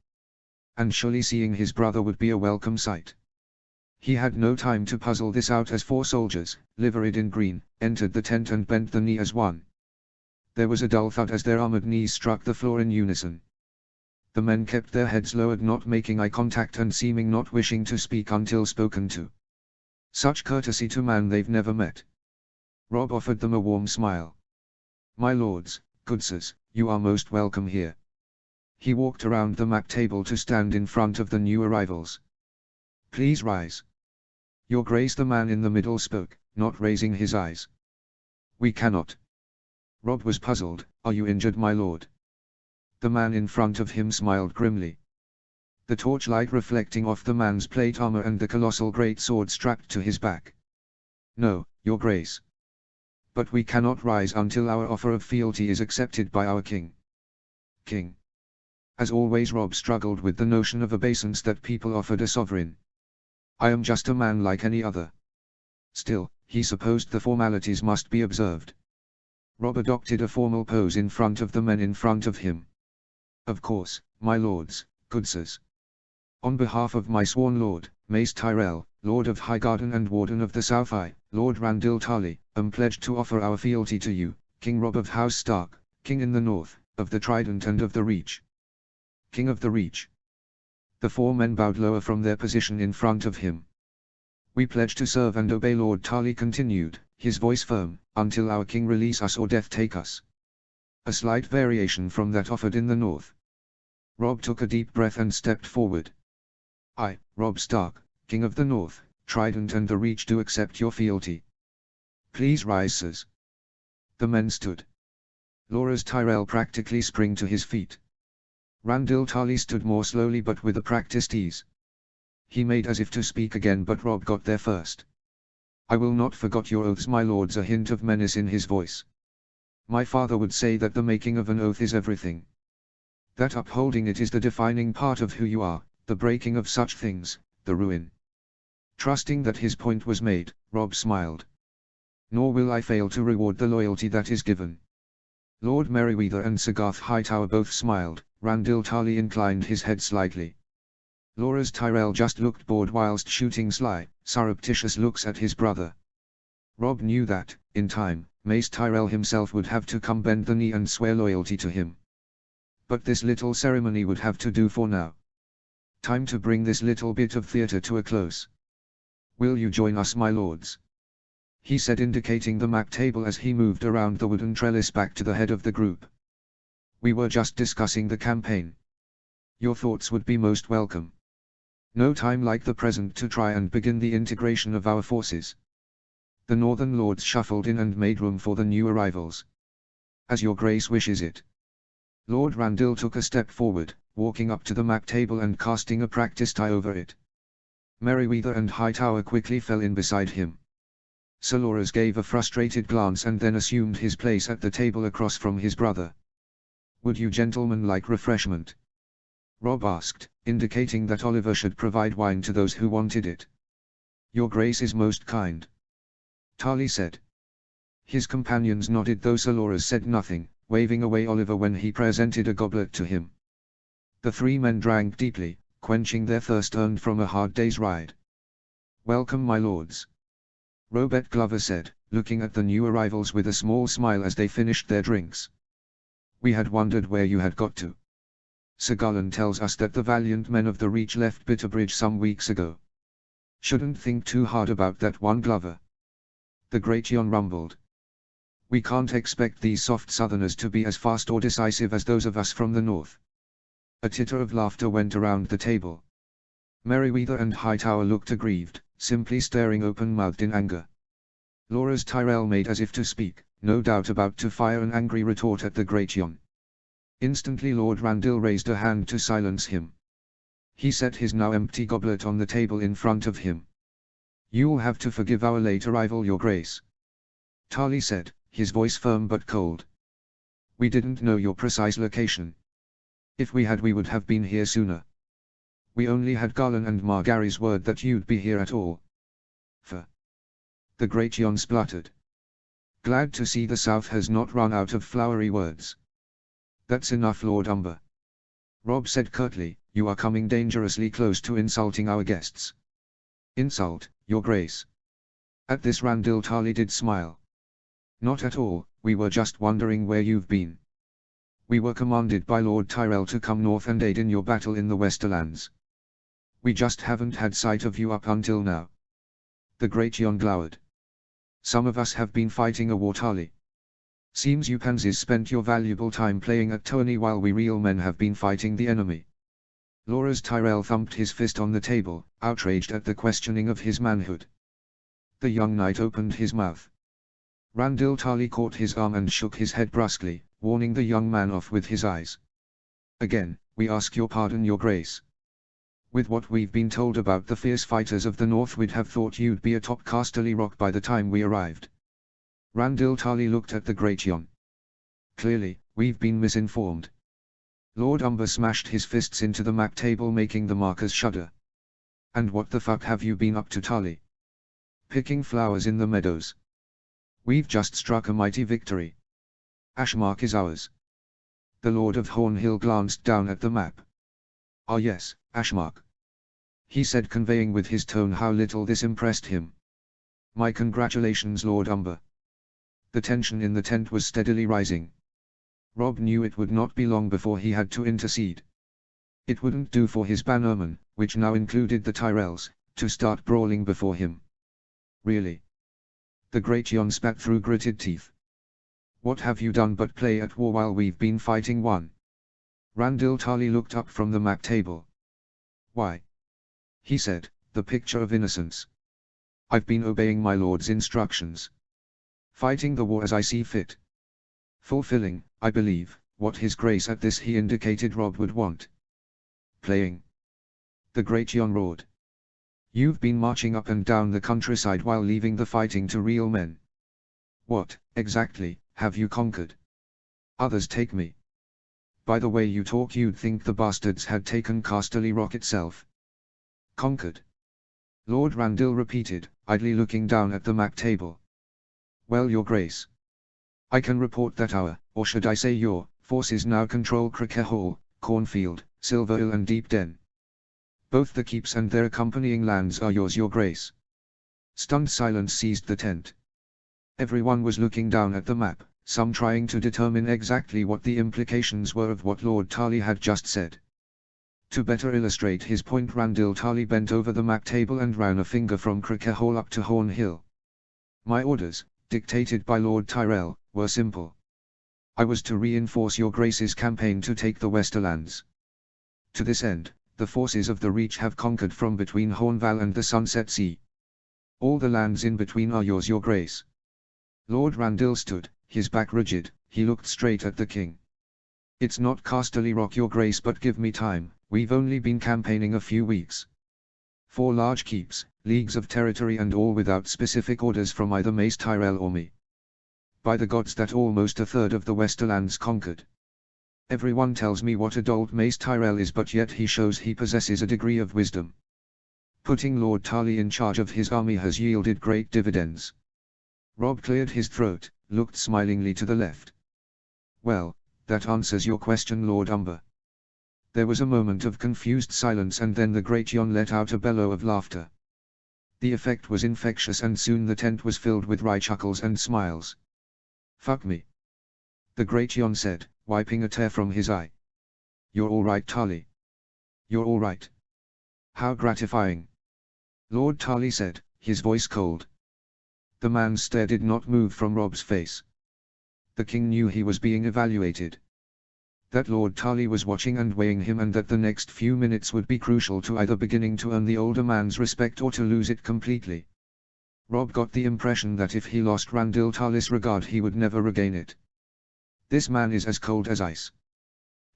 A: And surely seeing his brother would be a welcome sight. He had no time to puzzle this out as 4 soldiers, liveried in green, entered the tent and bent the knee as one. There was a dull thud as their armored knees struck the floor in unison. The men kept their heads lowered, not making eye contact and seeming not wishing to speak until spoken to. Such courtesy to man they've never met. Rob offered them a warm smile. My lords, good sirs, you are most welcome here. He walked around the map table to stand in front of the new arrivals. Please rise. Your grace, the man in the middle spoke, not raising his eyes. We cannot. Rob was puzzled. Are you injured, my lord? The man in front of him smiled grimly. The torchlight reflecting off the man's plate armor and the colossal great sword strapped to his back. No, your grace. But we cannot rise until our offer of fealty is accepted by our king. King. As always, Rob struggled with the notion of obeisance that people offered a sovereign. I am just a man like any other. Still, he supposed the formalities must be observed. Rob adopted a formal pose in front of the men in front of him. Of course, my lords, good sirs. On behalf of my sworn lord, Mace Tyrell, Lord of Highgarden and Warden of the South Eye, Lord Randil Tarly, am pledged to offer our fealty to you, King Rob of House Stark, King in the North, of the Trident and of the Reach. King of the Reach. The 4 men bowed lower from their position in front of him. We pledge to serve and obey, Lord Tarly continued, his voice firm, until our king release us or death take us. A slight variation from that offered in the North. Rob took a deep breath and stepped forward. I, Rob Stark, King of the North, Trident and the Reach, do accept your fealty. Please rise, sirs. The men stood. Loras Tyrell practically sprang to his feet. Randil Tarly stood more slowly but with a practiced ease. He made as if to speak again, but Rob got there first. I will not forget your oaths, my lords, a hint of menace in his voice. My father would say that the making of an oath is everything. That upholding it is the defining part of who you are, the breaking of such things, the ruin. Trusting that his point was made, Rob smiled. Nor will I fail to reward the loyalty that is given. Lord Merryweather and Sir Garth Hightower both smiled. Randil Tarly inclined his head slightly. Loras Tyrell just looked bored whilst shooting sly, surreptitious looks at his brother. Rob knew that, in time, Mace Tyrell himself would have to come bend the knee and swear loyalty to him. But this little ceremony would have to do for now. Time to bring this little bit of theatre to a close. Will you join us, my lords? He said, indicating the map table as he moved around the wooden trellis back to the head of the group. We were just discussing the campaign. Your thoughts would be most welcome. No time like the present to try and begin the integration of our forces. The northern lords shuffled in and made room for the new arrivals. As your grace wishes it. Lord Randil took a step forward, walking up to the map table and casting a practiced eye over it. Merryweather and Hightower quickly fell in beside him. Sir Loras gave a frustrated glance and then assumed his place at the table across from his brother. Would you gentlemen like refreshment? Rob asked, indicating that Oliver should provide wine to those who wanted it. Your grace is most kind. Tarly said. His companions nodded, though Sir Loras said nothing, waving away Oliver when he presented a goblet to him. The three men drank deeply, quenching their thirst earned from a hard day's ride. "Welcome, my lords," Robert Glover said, looking at the new arrivals with a small smile as they finished their drinks. "We had wondered where you had got to. Sir Garland tells us that the valiant men of the Reach left Bitterbridge some weeks ago." "Shouldn't think too hard about that one, Glover," the Great Jon rumbled. "We can't expect these soft southerners to be as fast or decisive as those of us from the north." A titter of laughter went around the table. Merryweather and Hightower looked aggrieved, simply staring open-mouthed in anger. Loras Tyrell made as if to speak, no doubt about to fire an angry retort at the Great Jon. Instantly Lord Randil raised a hand to silence him. He set his now empty goblet on the table in front of him. "You'll have to forgive our late arrival, Your Grace," Tarly said, his voice firm but cold. "We didn't know your precise location. If we had, we would have been here sooner. We only had Garland and Margary's word that you'd be here at all." The Great Jon spluttered. "Glad to see the South has not run out of flowery words." "That's enough, Lord Umber," Robb said curtly, "you are coming dangerously close to insulting our guests." "Insult, Your Grace?" At this Randil Tarly did smile. "Not at all, we were just wondering where you've been. We were commanded by Lord Tyrell to come north and aid in your battle in the Westerlands. We just haven't had sight of you up until now." The Great Jon glowered. "Some of us have been fighting a war, Tarly. Seems you pansies spent your valuable time playing at tourney while we real men have been fighting the enemy." Loras Tyrell thumped his fist on the table, outraged at the questioning of his manhood. The young knight opened his mouth. Randil Tarly caught his arm and shook his head brusquely, warning the young man off with his eyes. "Again, we ask your pardon, Your Grace. With what we've been told about the fierce fighters of the north, we'd have thought you'd be atop Casterly Rock by the time we arrived." Randil Tarly looked at the Great Jon. "Clearly, we've been misinformed." Lord Umber smashed his fists into the map table, making the markers shudder. "And what the fuck have you been up to, Tarly? Picking flowers in the meadows? We've just struck a mighty victory. Ashmark is ours." The Lord of Hornhill glanced down at the map. "Ah yes, Ashmark," he said, conveying with his tone how little this impressed him. "My congratulations, Lord Umber." The tension in the tent was steadily rising. Robb knew it would not be long before he had to intercede. It wouldn't do for his bannermen, which now included the Tyrells, to start brawling before him. "Really?" The Great Jon spat through gritted teeth. "What have you done but play at war while we've been fighting one?" Randil Tarly looked up from the map table. "Why?" he said, the picture of innocence. "I've been obeying my lord's instructions. Fighting the war as I see fit. Fulfilling, I believe, what his grace," at this he indicated Robb, "would want." "Playing?" the Great Jon roared. "You've been marching up and down the countryside while leaving the fighting to real men. What, exactly, have you conquered? Others take me. By the way you talk, you'd think the bastards had taken Casterly Rock itself." "Conquered?" Lord Randil repeated, idly looking down at the map table. "Well, Your Grace, I can report that our, or should I say your, forces now control Cricket Hall, Cornfield, Silverhill and Deep Den. Both the keeps and their accompanying lands are yours, Your Grace." Stunned silence seized the tent. Everyone was looking down at the map, some trying to determine exactly what the implications were of what Lord Tarly had just said. To better illustrate his point, Randil Tarly bent over the map table and ran a finger from Cricket Hall up to Hornhill. "My orders, dictated by Lord Tyrell, were simple. I was to reinforce Your Grace's campaign to take the Westerlands. To this end, the forces of the Reach have conquered from between Hornval and the Sunset Sea. All the lands in between are yours, Your Grace." Lord Randil stood, his back rigid, he looked straight at the king. "It's not Casterly Rock, Your Grace, but give me time, we've only been campaigning a few weeks. 4 large keeps, leagues of territory, and all without specific orders from either Mace Tyrell or me. By the gods, that almost a third of the Westerlands conquered. Everyone tells me what a dolt Mace Tyrell is, but yet he shows he possesses a degree of wisdom. Putting Lord Tarly in charge of his army has yielded great dividends." Robb cleared his throat, looked smilingly to the left. "Well, that answers your question, Lord Umber. There was a moment of confused silence, and then the Great Yon let out a bellow of laughter. The effect was infectious, and soon the tent was filled with wry chuckles and smiles. "Fuck me," the Great Yon said, wiping a tear from his eye. "You're all right, Tarly. You're all right. How gratifying," Lord Tarly said, his voice cold. The man's stare did not move from Rob's face. The king knew he was being evaluated. That Lord Tarly was watching and weighing him, and that the next few minutes would be crucial to either beginning to earn the older man's respect or to lose it completely. Rob got the impression that if he lost Randil Tarly's regard he would never regain it. This man is as cold as ice.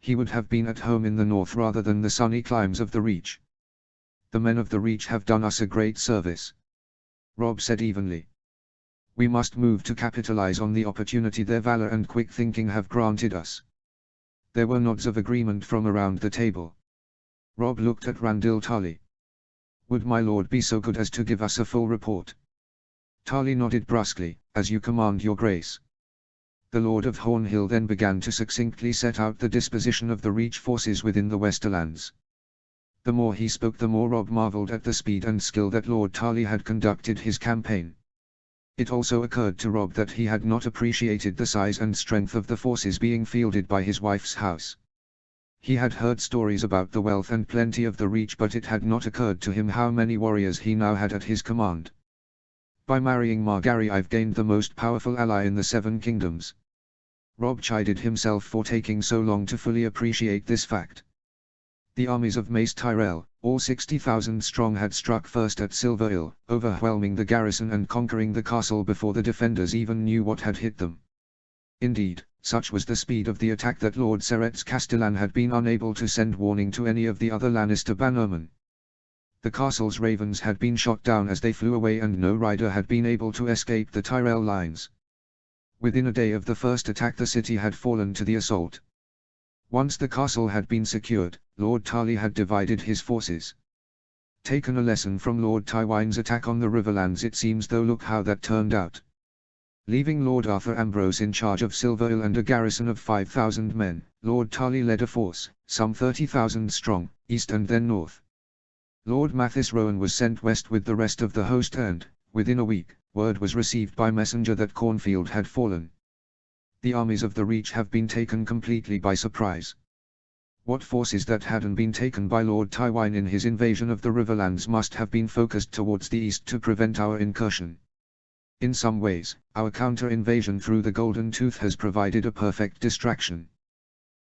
A: He would have been at home in the north rather than the sunny climes of the Reach. "The men of the Reach have done us a great service," Rob said evenly. "We must move to capitalize on the opportunity their valor and quick thinking have granted us." There were nods of agreement from around the table. Rob looked at Randil Tarly. "Would my lord be so good as to give us a full report?" Tarly nodded brusquely. "As you command, your grace." The Lord of Hornhill then began to succinctly set out the disposition of the Reach forces within the Westerlands. The more he spoke, the more Rob marveled at the speed and skill that Lord Tarly had conducted his campaign. It also occurred to Rob that he had not appreciated the size and strength of the forces being fielded by his wife's house. He had heard stories about the wealth and plenty of the Reach, but it had not occurred to him how many warriors he now had at his command. "By marrying Margaery I've gained the most powerful ally in the Seven Kingdoms." Rob chided himself for taking so long to fully appreciate this fact. The armies of Mace Tyrell, all 60,000 strong, had struck first at Silverhill, overwhelming the garrison and conquering the castle before the defenders even knew what had hit them. Indeed, such was the speed of the attack that Lord Serets Castellan had been unable to send warning to any of the other Lannister bannermen. The castle's ravens had been shot down as they flew away, and no rider had been able to escape the Tyrell lines. Within a day of the first attack the city had fallen to the assault. Once the castle had been secured, Lord Tarly had divided his forces. Taken a lesson from Lord Tywin's attack on the Riverlands, it seems, though look how that turned out. Leaving Lord Arthur Ambrose in charge of Silverhill and a garrison of 5,000 men, Lord Tarly led a force, some 30,000 strong, east and then north. Lord Mathis Rowan was sent west with the rest of the host, and, within a week, word was received by messenger that Cornfield had fallen. The armies of the Reach have been taken completely by surprise. What forces that hadn't been taken by Lord Tywin in his invasion of the Riverlands must have been focused towards the east to prevent our incursion. In some ways, our counter-invasion through the Golden Tooth has provided a perfect distraction.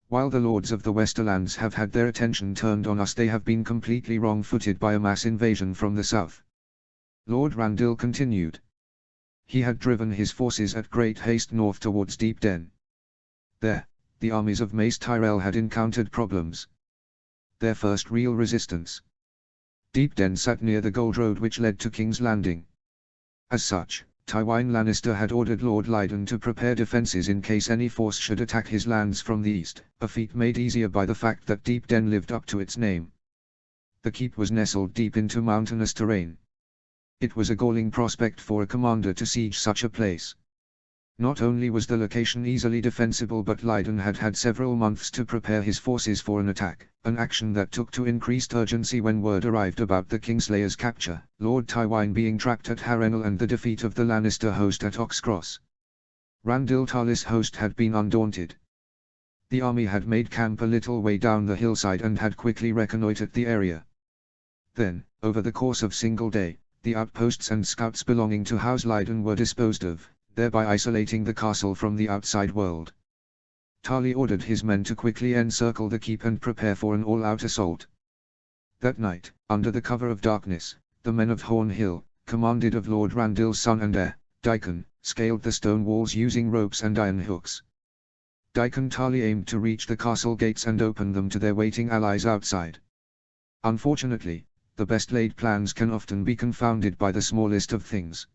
A: While the lords of the Westerlands have had their attention turned on us, they have been completely wrong-footed by a mass invasion from the south. Lord Randil continued. He had driven his forces at great haste north towards Deep Den. There, the armies of Mace Tyrell had encountered problems. Their first real resistance. Deep Den sat near the Gold Road which led to King's Landing. As such, Tywin Lannister had ordered Lord Lydon to prepare defences in case any force should attack his lands from the east, a feat made easier by the fact that Deep Den lived up to its name. The keep was nestled deep into mountainous terrain. It was a galling prospect for a commander to siege such a place. Not only was the location easily defensible, but Lydon had had several months to prepare his forces for an attack, an action that took to increased urgency when word arrived about the Kingslayer's capture, Lord Tywin being trapped at Harrenhal, and the defeat of the Lannister host at Oxcross. Randil Tarly's host had been undaunted. The army had made camp a little way down the hillside and had quickly reconnoitred the area. Then, over the course of a single day, the outposts and scouts belonging to House Lydon were disposed of, thereby isolating the castle from the outside world. Tarly ordered his men to quickly encircle the keep and prepare for an all-out assault. That night, under the cover of darkness, the men of Hornhill, commanded of Lord Randil's son and heir, Daikon, scaled the stone walls using ropes and iron hooks. Daikon Tarly aimed to reach the castle gates and open them to their waiting allies outside. Unfortunately, the best-laid plans can often be confounded by the smallest of things.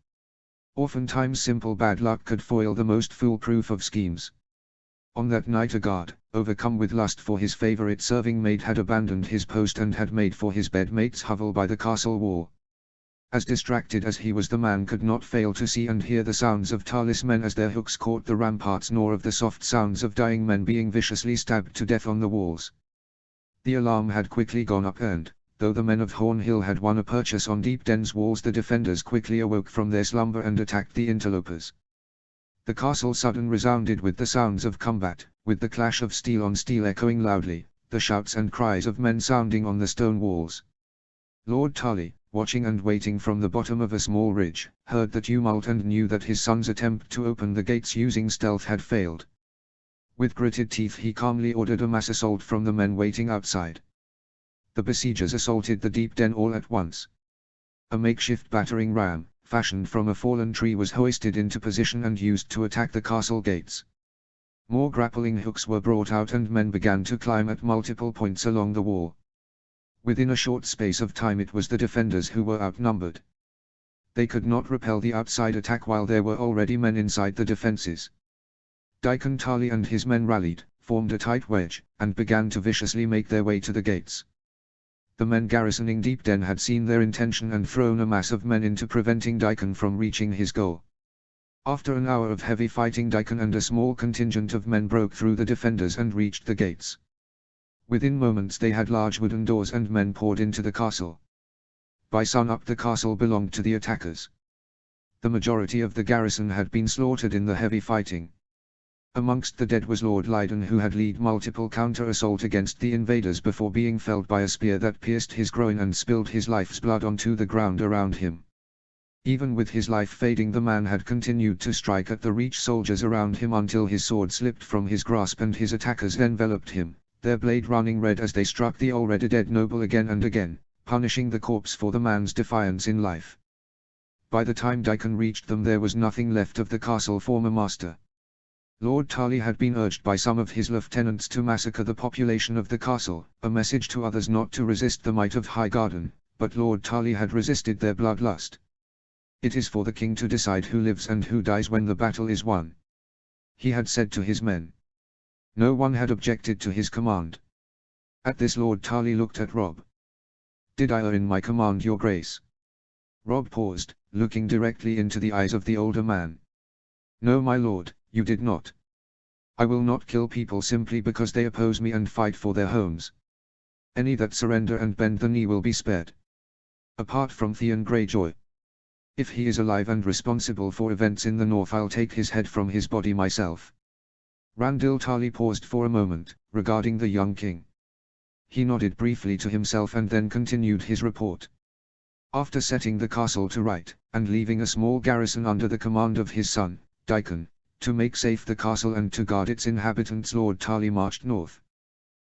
A: Oftentimes simple bad luck could foil the most foolproof of schemes. On that night a guard, overcome with lust for his favorite serving maid, had abandoned his post and had made for his bedmate's hovel by the castle wall. As distracted as he was, the man could not fail to see and hear the sounds of Tarlis men as their hooks caught the ramparts, nor of the soft sounds of dying men being viciously stabbed to death on the walls. The alarm had quickly gone up and, though the men of Hornhill had won a purchase on Deepden's walls, the defenders quickly awoke from their slumber and attacked the interlopers. The castle sudden resounded with the sounds of combat, with the clash of steel on steel echoing loudly, the shouts and cries of men sounding on the stone walls. Lord Tarley, watching and waiting from the bottom of a small ridge, heard the tumult and knew that his son's attempt to open the gates using stealth had failed. With gritted teeth he calmly ordered a mass assault from the men waiting outside. The besiegers assaulted the Deepden all at once. A makeshift battering ram, fashioned from a fallen tree, was hoisted into position and used to attack the castle gates. More grappling hooks were brought out and men began to climb at multiple points along the wall. Within a short space of time it was the defenders who were outnumbered. They could not repel the outside attack while there were already men inside the defences. Dickon Tarley and his men rallied, formed a tight wedge, and began to viciously make their way to the gates. The men garrisoning Deepden had seen their intention and thrown a mass of men into preventing Dickon from reaching his goal. After an hour of heavy fighting, Dickon and a small contingent of men broke through the defenders and reached the gates. Within moments they had large wooden doors and men poured into the castle. By sun-up the castle belonged to the attackers. The majority of the garrison had been slaughtered in the heavy fighting. Amongst the dead was Lord Lydon, who had led multiple counter-assault against the invaders before being felled by a spear that pierced his groin and spilled his life's blood onto the ground around him. Even with his life fading, the man had continued to strike at the Reach soldiers around him until his sword slipped from his grasp and his attackers enveloped him, their blade running red as they struck the already dead noble again and again, punishing the corpse for the man's defiance in life. By the time Dickon reached them there was nothing left of the castle former master. Lord Tarley had been urged by some of his lieutenants to massacre the population of the castle, a message to others not to resist the might of Highgarden, but Lord Tarley had resisted their bloodlust. It is for the king to decide who lives and who dies when the battle is won, he had said to his men. No one had objected to his command. At this Lord Tarley looked at Rob. "Did I err in my command, your grace?" Rob paused, looking directly into the eyes of the older man. "No, my lord, you did not. I will not kill people simply because they oppose me and fight for their homes. Any that surrender and bend the knee will be spared. Apart from Theon Greyjoy. If he is alive and responsible for events in the north, I'll take his head from his body myself." Randil Tarley paused for a moment, regarding the young king. He nodded briefly to himself and then continued his report. After setting the castle to right, and leaving a small garrison under the command of his son, Dickon, to make safe the castle and to guard its inhabitants, Lord Tarley marched north.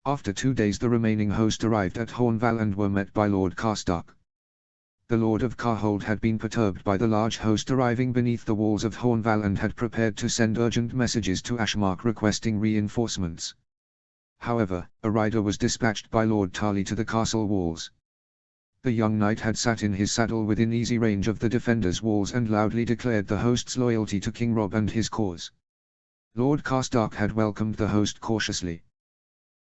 A: After 2 days the remaining host arrived at Hornval and were met by Lord Carstark. The Lord of Carhold had been perturbed by the large host arriving beneath the walls of Hornval and had prepared to send urgent messages to Ashmark requesting reinforcements. However, a rider was dispatched by Lord Tarley to the castle walls. The young knight had sat in his saddle within easy range of the defenders' walls and loudly declared the host's loyalty to King Rob and his cause. Lord Carstark had welcomed the host cautiously,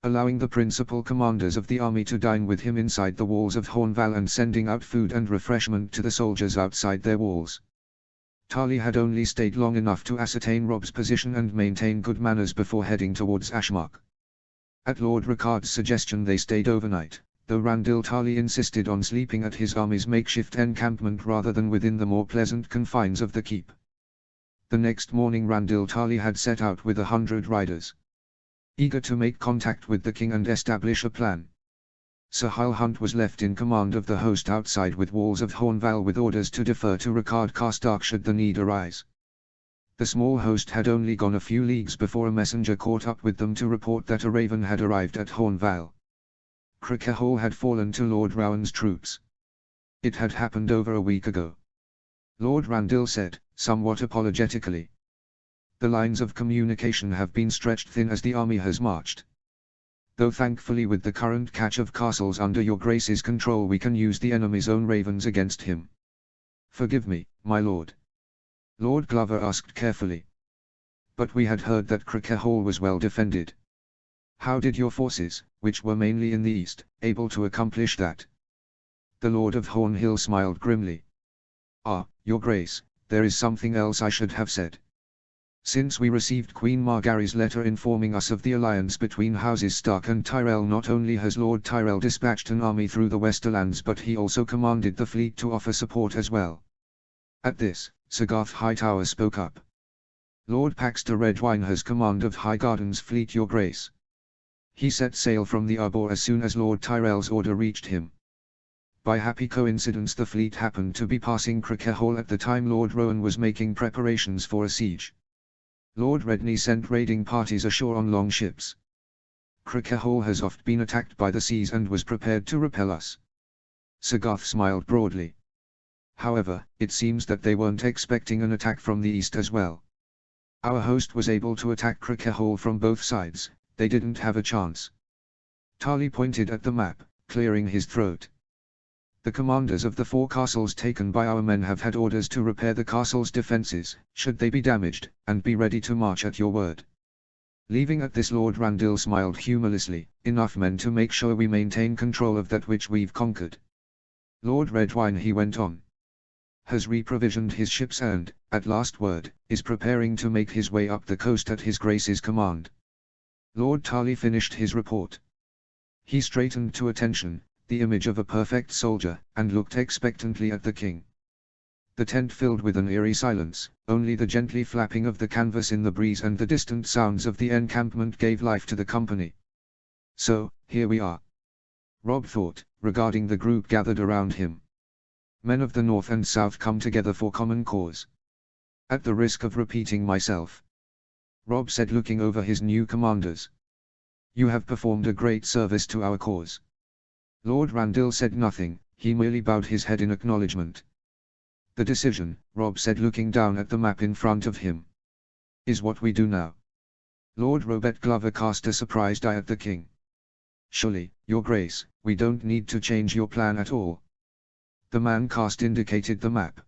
A: allowing the principal commanders of the army to dine with him inside the walls of Hornval and sending out food and refreshment to the soldiers outside their walls. Tarley had only stayed long enough to ascertain Rob's position and maintain good manners before heading towards Ashmark. At Lord Ricard's suggestion they stayed overnight, though Randil Tarley insisted on sleeping at his army's makeshift encampment rather than within the more pleasant confines of the keep. The next morning Randil Tarley had set out with 100 riders, eager to make contact with the king and establish a plan. Sir Hyle Hunt was left in command of the host outside with walls of Hornval with orders to defer to Ricard Carstark should the need arise. The small host had only gone a few leagues before a messenger caught up with them to report that a raven had arrived at Hornval. Cricker Hall had fallen to Lord Rowan's troops. It had happened over a week ago. Lord Randil said, somewhat apologetically. The lines of communication have been stretched thin as the army has marched. Though thankfully with the current catch of castles under your grace's control we can use the enemy's own ravens against him. Forgive me, my lord. Lord Glover asked carefully. But we had heard that Cricker Hall was well defended. How did your forces, which were mainly in the east, able to accomplish that? The Lord of Hornhill smiled grimly. Ah, your grace, there is something else I should have said. Since we received Queen Margaery's letter informing us of the alliance between houses Stark and Tyrell, not only has Lord Tyrell dispatched an army through the Westerlands, but he also commanded the fleet to offer support as well. At this, Sir Garth Hightower spoke up. Lord Paxter Redwyne has command of Highgarden's fleet, your grace. He set sail from the Arbor as soon as Lord Tyrell's order reached him. By happy coincidence the fleet happened to be passing Cricker Hall at the time Lord Rowan was making preparations for a siege. Lord Redney sent raiding parties ashore on long ships. Cricker Hall has oft been attacked by the seas and was prepared to repel us. Sir Garth smiled broadly. However, it seems that they weren't expecting an attack from the east as well. Our host was able to attack Cricker Hall from both sides, they didn't have a chance. Tarly pointed at the map, clearing his throat. The commanders of the 4 castles taken by our men have had orders to repair the castle's defences, should they be damaged, and be ready to march at your word. Leaving at this, Lord Randall smiled humorously, enough men to make sure we maintain control of that which we've conquered. Lord Redwyne, he went on, has reprovisioned his ships and, at last word, is preparing to make his way up the coast at his grace's command. Lord Tarly finished his report. He straightened to attention, the image of a perfect soldier, and looked expectantly at the king. The tent filled with an eerie silence, only the gently flapping of the canvas in the breeze and the distant sounds of the encampment gave life to the company. So, here we are. Robb thought, regarding the group gathered around him. Men of the north and south come together for common cause. At the risk of repeating myself, Robb said, looking over his new commanders, you have performed a great service to our cause. Lord Randall said nothing, he merely bowed his head in acknowledgement. The decision, Robb said, looking down at the map in front of him, is what we do now. Lord Robert Glover cast a surprised eye at the king. Surely, your grace, we don't need to change your plan at all. The man cast indicated the map.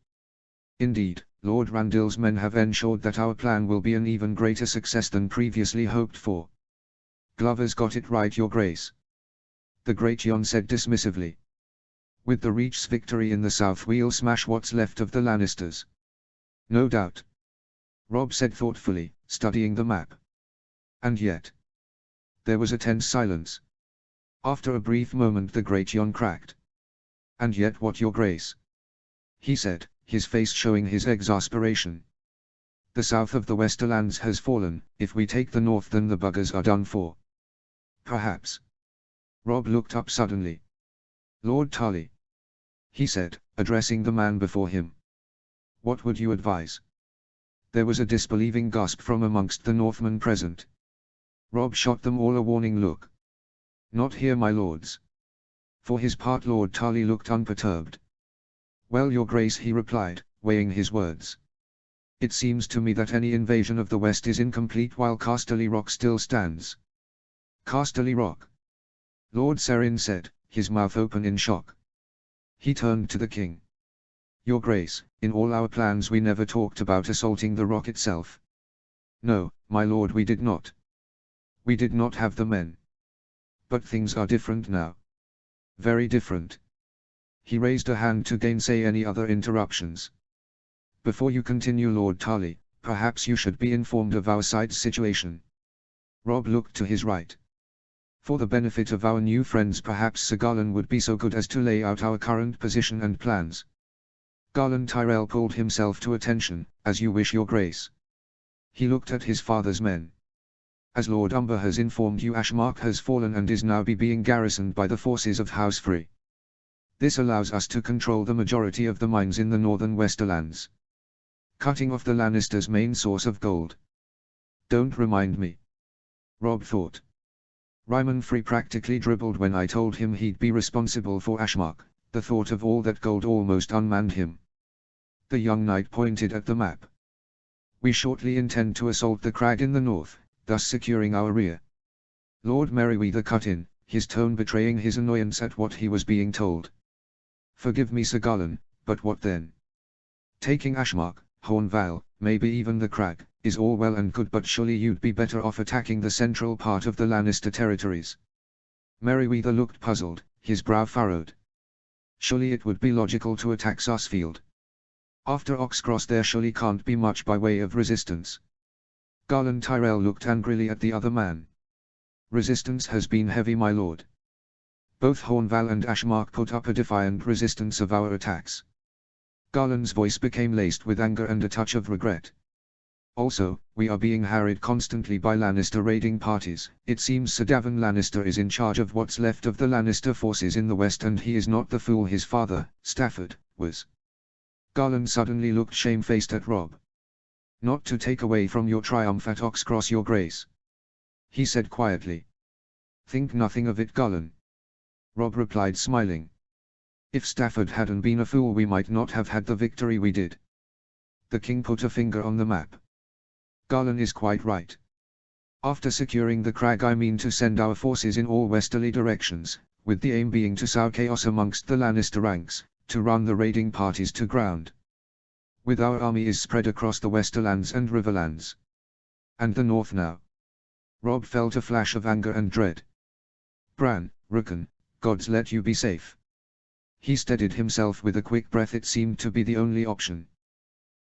A: Indeed, Lord Randall's men have ensured that our plan will be an even greater success than previously hoped for. Glover's got it right, your grace. The Great Jon said dismissively. With the Reach's victory in the south, we'll smash what's left of the Lannisters. No doubt. Robb said thoughtfully, studying the map. And yet. There was a tense silence. After a brief moment the Great Jon cracked. And yet what, your grace? He said, his face showing his exasperation. The south of the Westerlands has fallen, if we take the north then the buggers are done for. Perhaps. Robb looked up suddenly. Lord Tarly, he said, addressing the man before him. What would you advise? There was a disbelieving gasp from amongst the Northmen present. Robb shot them all a warning look. Not here, my lords. For his part Lord Tarly looked unperturbed. Well, your grace, he replied, weighing his words. It seems to me that any invasion of the west is incomplete while Casterly Rock still stands. Casterly Rock? Lord Serrin said, his mouth open in shock. He turned to the king. Your grace, in all our plans we never talked about assaulting the rock itself. No, my lord, we did not. We did not have the men. But things are different now. Very different. He raised a hand to gainsay any other interruptions. Before you continue, Lord Tarly, perhaps you should be informed of our side's situation. Robb looked to his right. For the benefit of our new friends, perhaps Sir Garland would be so good as to lay out our current position and plans. Garland Tyrell pulled himself to attention, as you wish, your grace. He looked at his father's men. As Lord Umber has informed you, Ashmark has fallen and is now being garrisoned by the forces of House Free. This allows us to control the majority of the mines in the northern Westerlands, cutting off the Lannisters' main source of gold. Don't remind me. Robb thought. Ryman Free practically dribbled when I told him he'd be responsible for Ashmark. The thought of all that gold almost unmanned him. The young knight pointed at the map. We shortly intend to assault the crag in the north, thus securing our rear. Lord Merryweather cut in, his tone betraying his annoyance at what he was being told. Forgive me, Sir Garland, but what then? Taking Ashmark, Hornvale, maybe even the crag, is all well and good, but surely you'd be better off attacking the central part of the Lannister territories. Merryweather looked puzzled, his brow furrowed. Surely it would be logical to attack Sarsfield. After Oxcross there surely can't be much by way of resistance. Garland Tyrell looked angrily at the other man. Resistance has been heavy, my lord. Both Hornval and Ashmark put up a defiant resistance of our attacks. Garland's voice became laced with anger and a touch of regret. Also, we are being harried constantly by Lannister raiding parties. It seems Sir Davin Lannister is in charge of what's left of the Lannister forces in the west, and he is not the fool his father, Stafford, was. Garland suddenly looked shamefaced at Robb. Not to take away from your triumph at Oxcross, your grace, he said quietly. Think nothing of it, Garland. Robb replied, smiling. If Stafford hadn't been a fool, we might not have had the victory we did. The king put a finger on the map. Garland is quite right. After securing the crag, I mean to send our forces in all westerly directions, with the aim being to sow chaos amongst the Lannister ranks, to run the raiding parties to ground. With our army is spread across the Westerlands and Riverlands. And the north now. Robb felt a flash of anger and dread. Bran, Rickon, gods let you be safe. He steadied himself with a quick breath. It seemed to be the only option.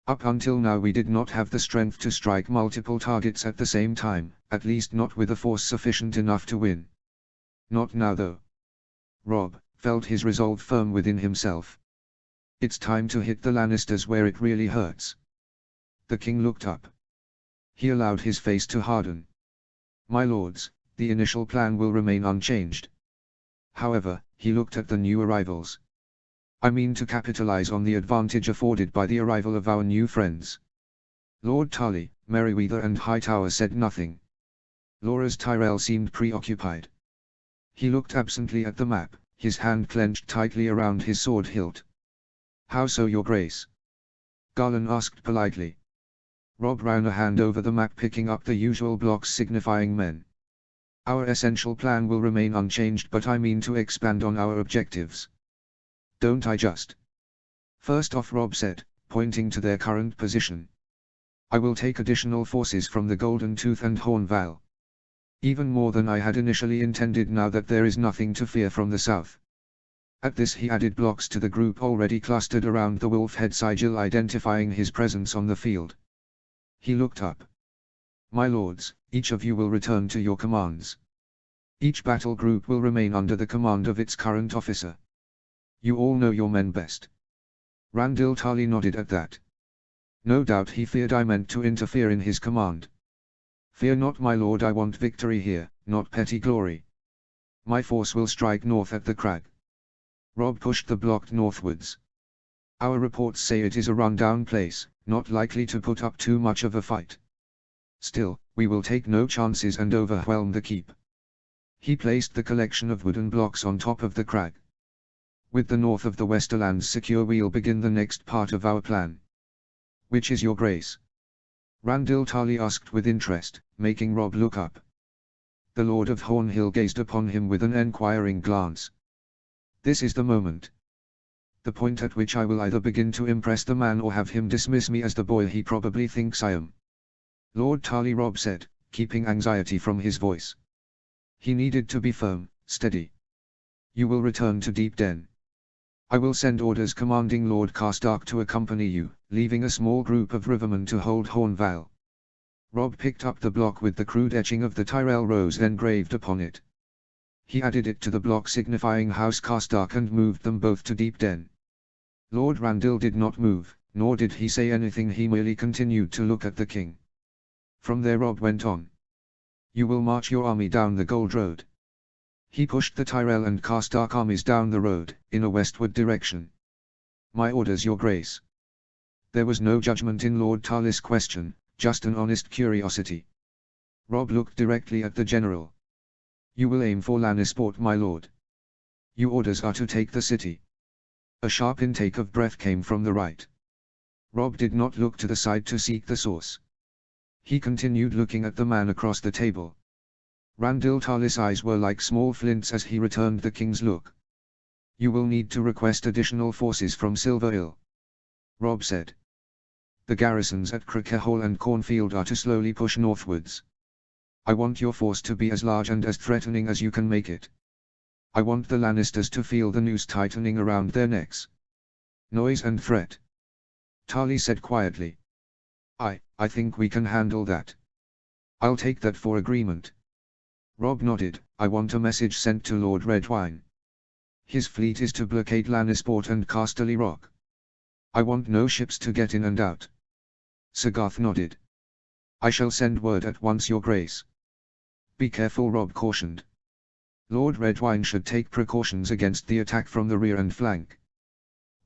A: Up until now we did not have the strength to strike multiple targets at the same time, at least not with a force sufficient enough to win. Not now though. Robb felt his resolve firm within himself. It's time to hit the Lannisters where it really hurts. The king looked up. He allowed his face to harden. My lords, the initial plan will remain unchanged. However, he looked at the new arrivals. I mean to capitalize on the advantage afforded by the arrival of our new friends. Lord Tarly, Merryweather and Hightower said nothing. Loras Tyrell seemed preoccupied. He looked absently at the map, his hand clenched tightly around his sword hilt. How so, your grace? Garland asked politely. Robb ran a hand over the map, picking up the usual blocks signifying men. Our essential plan will remain unchanged, but I mean to expand on our objectives. Don't I just? First off, Robb said, pointing to their current position. I will take additional forces from the Golden Tooth and Hornval. Even more than I had initially intended, now that there is nothing to fear from the south. At this he added blocks to the group already clustered around the Wolfhead sigil, identifying his presence on the field. He looked up. My lords, each of you will return to your commands. Each battle group will remain under the command of its current officer. You all know your men best. Randyll Tarly nodded at that. No doubt he feared I meant to interfere in his command. Fear not, my lord, I want victory here, not petty glory. My force will strike north at the crag. Robb pushed the block northwards. Our reports say it is a run-down place, not likely to put up too much of a fight. Still, we will take no chances and overwhelm the keep. He placed the collection of wooden blocks on top of the crag. With the north of the Westerlands secure, we'll begin the next part of our plan. Which is, your grace? Randyll Tarly asked with interest, making Robb look up. The Lord of Hornhill gazed upon him with an enquiring glance. This is the moment. The point at which I will either begin to impress the man or have him dismiss me as the boy he probably thinks I am. Lord Tarly, Robb said, keeping anxiety from his voice. He needed to be firm, steady. You will return to Deep Den. I will send orders commanding Lord Karstark to accompany you, leaving a small group of rivermen to hold Hornval. Robb picked up the block with the crude etching of the Tyrell rose engraved upon it. He added it to the block signifying House Karstark and moved them both to Deep Den. Lord Randyll did not move, nor did he say anything. He merely continued to look at the king. From there Robb went on. You will march your army down the Gold Road. He pushed the Tyrell and Karstark armies down the road, in a westward direction. My orders, your grace. There was no judgment in Lord Tarly's question, just an honest curiosity. Robb looked directly at the general. You will aim for Lannisport, my lord. Your orders are to take the city. A sharp intake of breath came from the right. Robb did not look to the side to seek the source. He continued looking at the man across the table. Randyll Tarly's eyes were like small flints as he returned the king's look. You will need to request additional forces from Silverhill, Robb said. The garrisons at Crickehall and Cornfield are to slowly push northwards. I want your force to be as large and as threatening as you can make it. I want the Lannisters to feel the noose tightening around their necks. Noise and threat. Tarly said quietly. I think we can handle that. I'll take that for agreement. Robb nodded. I want a message sent to Lord Redwyne. His fleet is to blockade Lannisport and Casterly Rock. I want no ships to get in and out. Sir Garth nodded. I shall send word at once, Your Grace. Be careful, Robb cautioned. Lord Redwyne should take precautions against the attack from the rear and flank.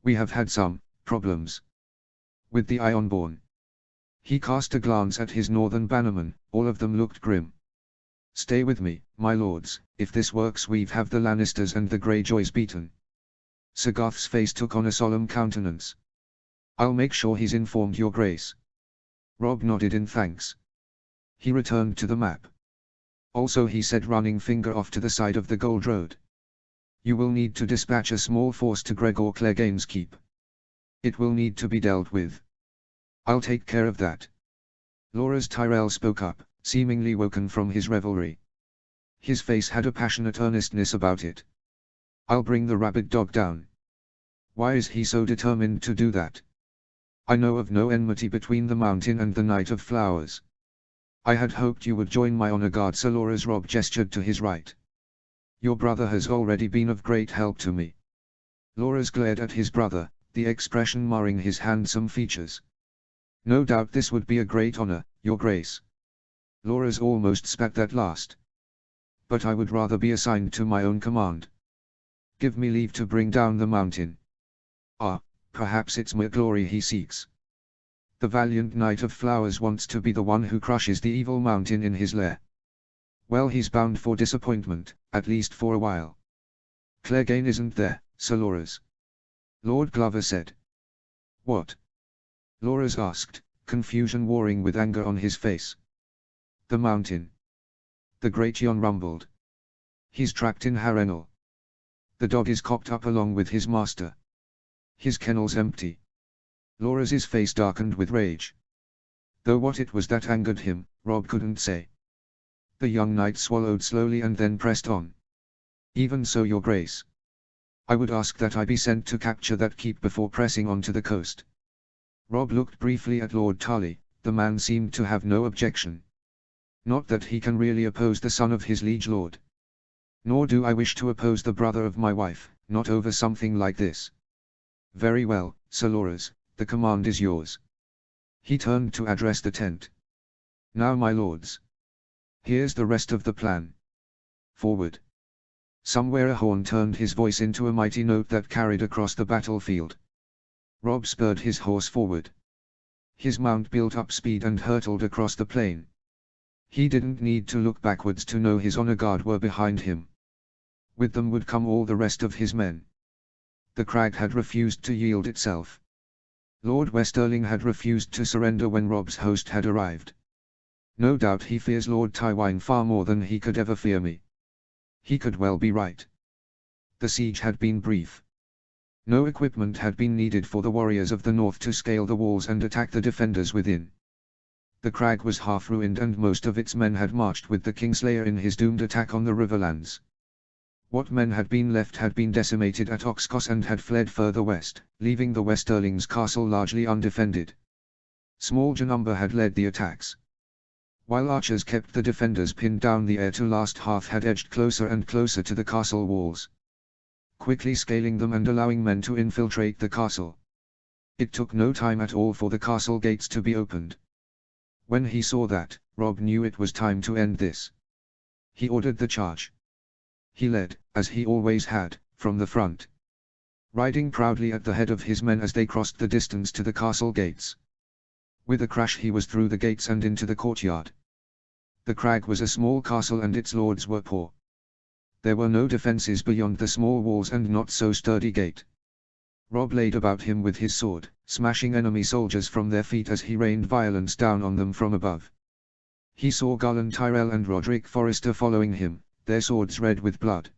A: We have had some problems with the Ironborn. He cast a glance at his northern bannermen, all of them looked grim. Stay with me, my lords, if this works we've have the Lannisters and the Greyjoys beaten. Sir Garth's face took on a solemn countenance. I'll make sure he's informed, Your Grace. Robb nodded in thanks. He returned to the map. Also, he said, running finger off to the side of the Gold Road. You will need to dispatch a small force to Gregor Clegane's keep. It will need to be dealt with. I'll take care of that. Loras Tyrell spoke up, seemingly woken from his revelry. His face had a passionate earnestness about it. I'll bring the rabid dog down. Why is he so determined to do that? I know of no enmity between the Mountain and the Knight of Flowers. I had hoped you would join my honor guard. Sir Loras. Robb gestured to his right. Your brother has already been of great help to me. Loras glared at his brother, the expression marring his handsome features. No doubt this would be a great honor, Your Grace. Loras almost spat that last. But I would rather be assigned to my own command. Give me leave to bring down the Mountain. Ah, perhaps it's my glory he seeks. The valiant Knight of Flowers wants to be the one who crushes the evil Mountain in his lair. Well, he's bound for disappointment, at least for a while. Clegane isn't there, Sir Loras. Lord Glover said. What? Loras asked, confusion warring with anger on his face. The Mountain. The Great Jon rumbled. He's trapped in Harrenhal. The dog is cooped up along with his master. His kennel's empty. Loras's face darkened with rage. Though what it was that angered him, Robb couldn't say. The young knight swallowed slowly and then pressed on. Even so, Your Grace. I would ask that I be sent to capture that keep before pressing on to the coast. Robb looked briefly at Lord Tarly. The man seemed to have no objection. Not that he can really oppose the son of his liege lord. Nor do I wish to oppose the brother of my wife, not over something like this. Very well, Sir Loras, the command is yours. He turned to address the tent. Now, my lords. Here's the rest of the plan. Forward. Somewhere a horn turned his voice into a mighty note that carried across the battlefield. Robb spurred his horse forward. His mount built up speed and hurtled across the plain. He didn't need to look backwards to know his honor guard were behind him. With them would come all the rest of his men. The crag had refused to yield itself. Lord Westerling had refused to surrender when Robb's host had arrived. No doubt he fears Lord Tywine far more than he could ever fear me. He could well be right. The siege had been brief. No equipment had been needed for the warriors of the north to scale the walls and attack the defenders within. The crag was half ruined and most of its men had marched with the Kingslayer in his doomed attack on the Riverlands. What men had been left had been decimated at Oxcos and had fled further west, leaving the Westerlings' castle largely undefended. Small Janumber had led the attacks. While archers kept the defenders pinned down, the heir to Last Hearth had edged closer and closer to the castle walls, quickly scaling them and allowing men to infiltrate the castle. It took no time at all for the castle gates to be opened. When he saw that, Robb knew it was time to end this. He ordered the charge. He led, as he always had, from the front, riding proudly at the head of his men as they crossed the distance to the castle gates. With a crash he was through the gates and into the courtyard. The crag was a small castle and its lords were poor. There were no defences beyond the small walls and not so sturdy gate. Robb laid about him with his sword, smashing enemy soldiers from their feet as he rained violence down on them from above. He saw Garland Tyrell and Roderick Forrester following him, their swords red with blood.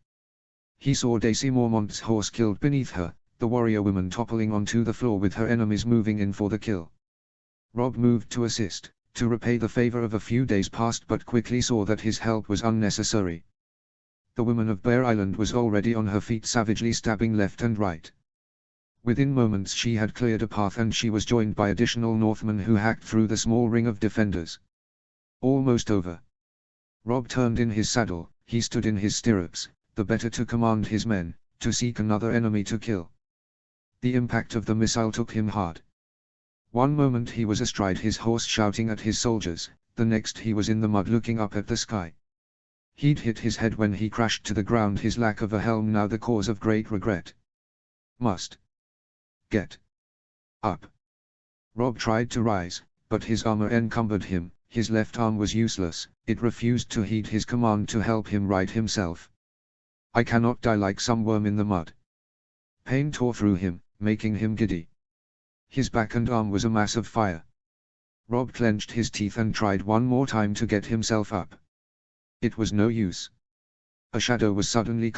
A: He saw Daisy Mormont's horse killed beneath her, the warrior woman toppling onto the floor with her enemies moving in for the kill. Robb moved to assist, to repay the favor of a few days past, but quickly saw that his help was unnecessary. The woman of Bear Island was already on her feet, savagely stabbing left and right. Within moments she had cleared a path and she was joined by additional Northmen who hacked through the small ring of defenders. Almost over. Rob turned in his saddle, he stood in his stirrups, the better to command his men, to seek another enemy to kill. The impact of the missile took him hard. One moment he was astride his horse shouting at his soldiers, the next he was in the mud looking up at the sky. He'd hit his head when he crashed to the ground, his lack of a helm now the cause of great regret. Must get up. Rob tried to rise, but his armor encumbered him, his left arm was useless, it refused to heed his command to help him right himself. I cannot die like some worm in the mud. Pain tore through him, making him giddy. His back and arm was a mass of fire. Rob clenched his teeth and tried one more time to get himself up. It was no use. A shadow was suddenly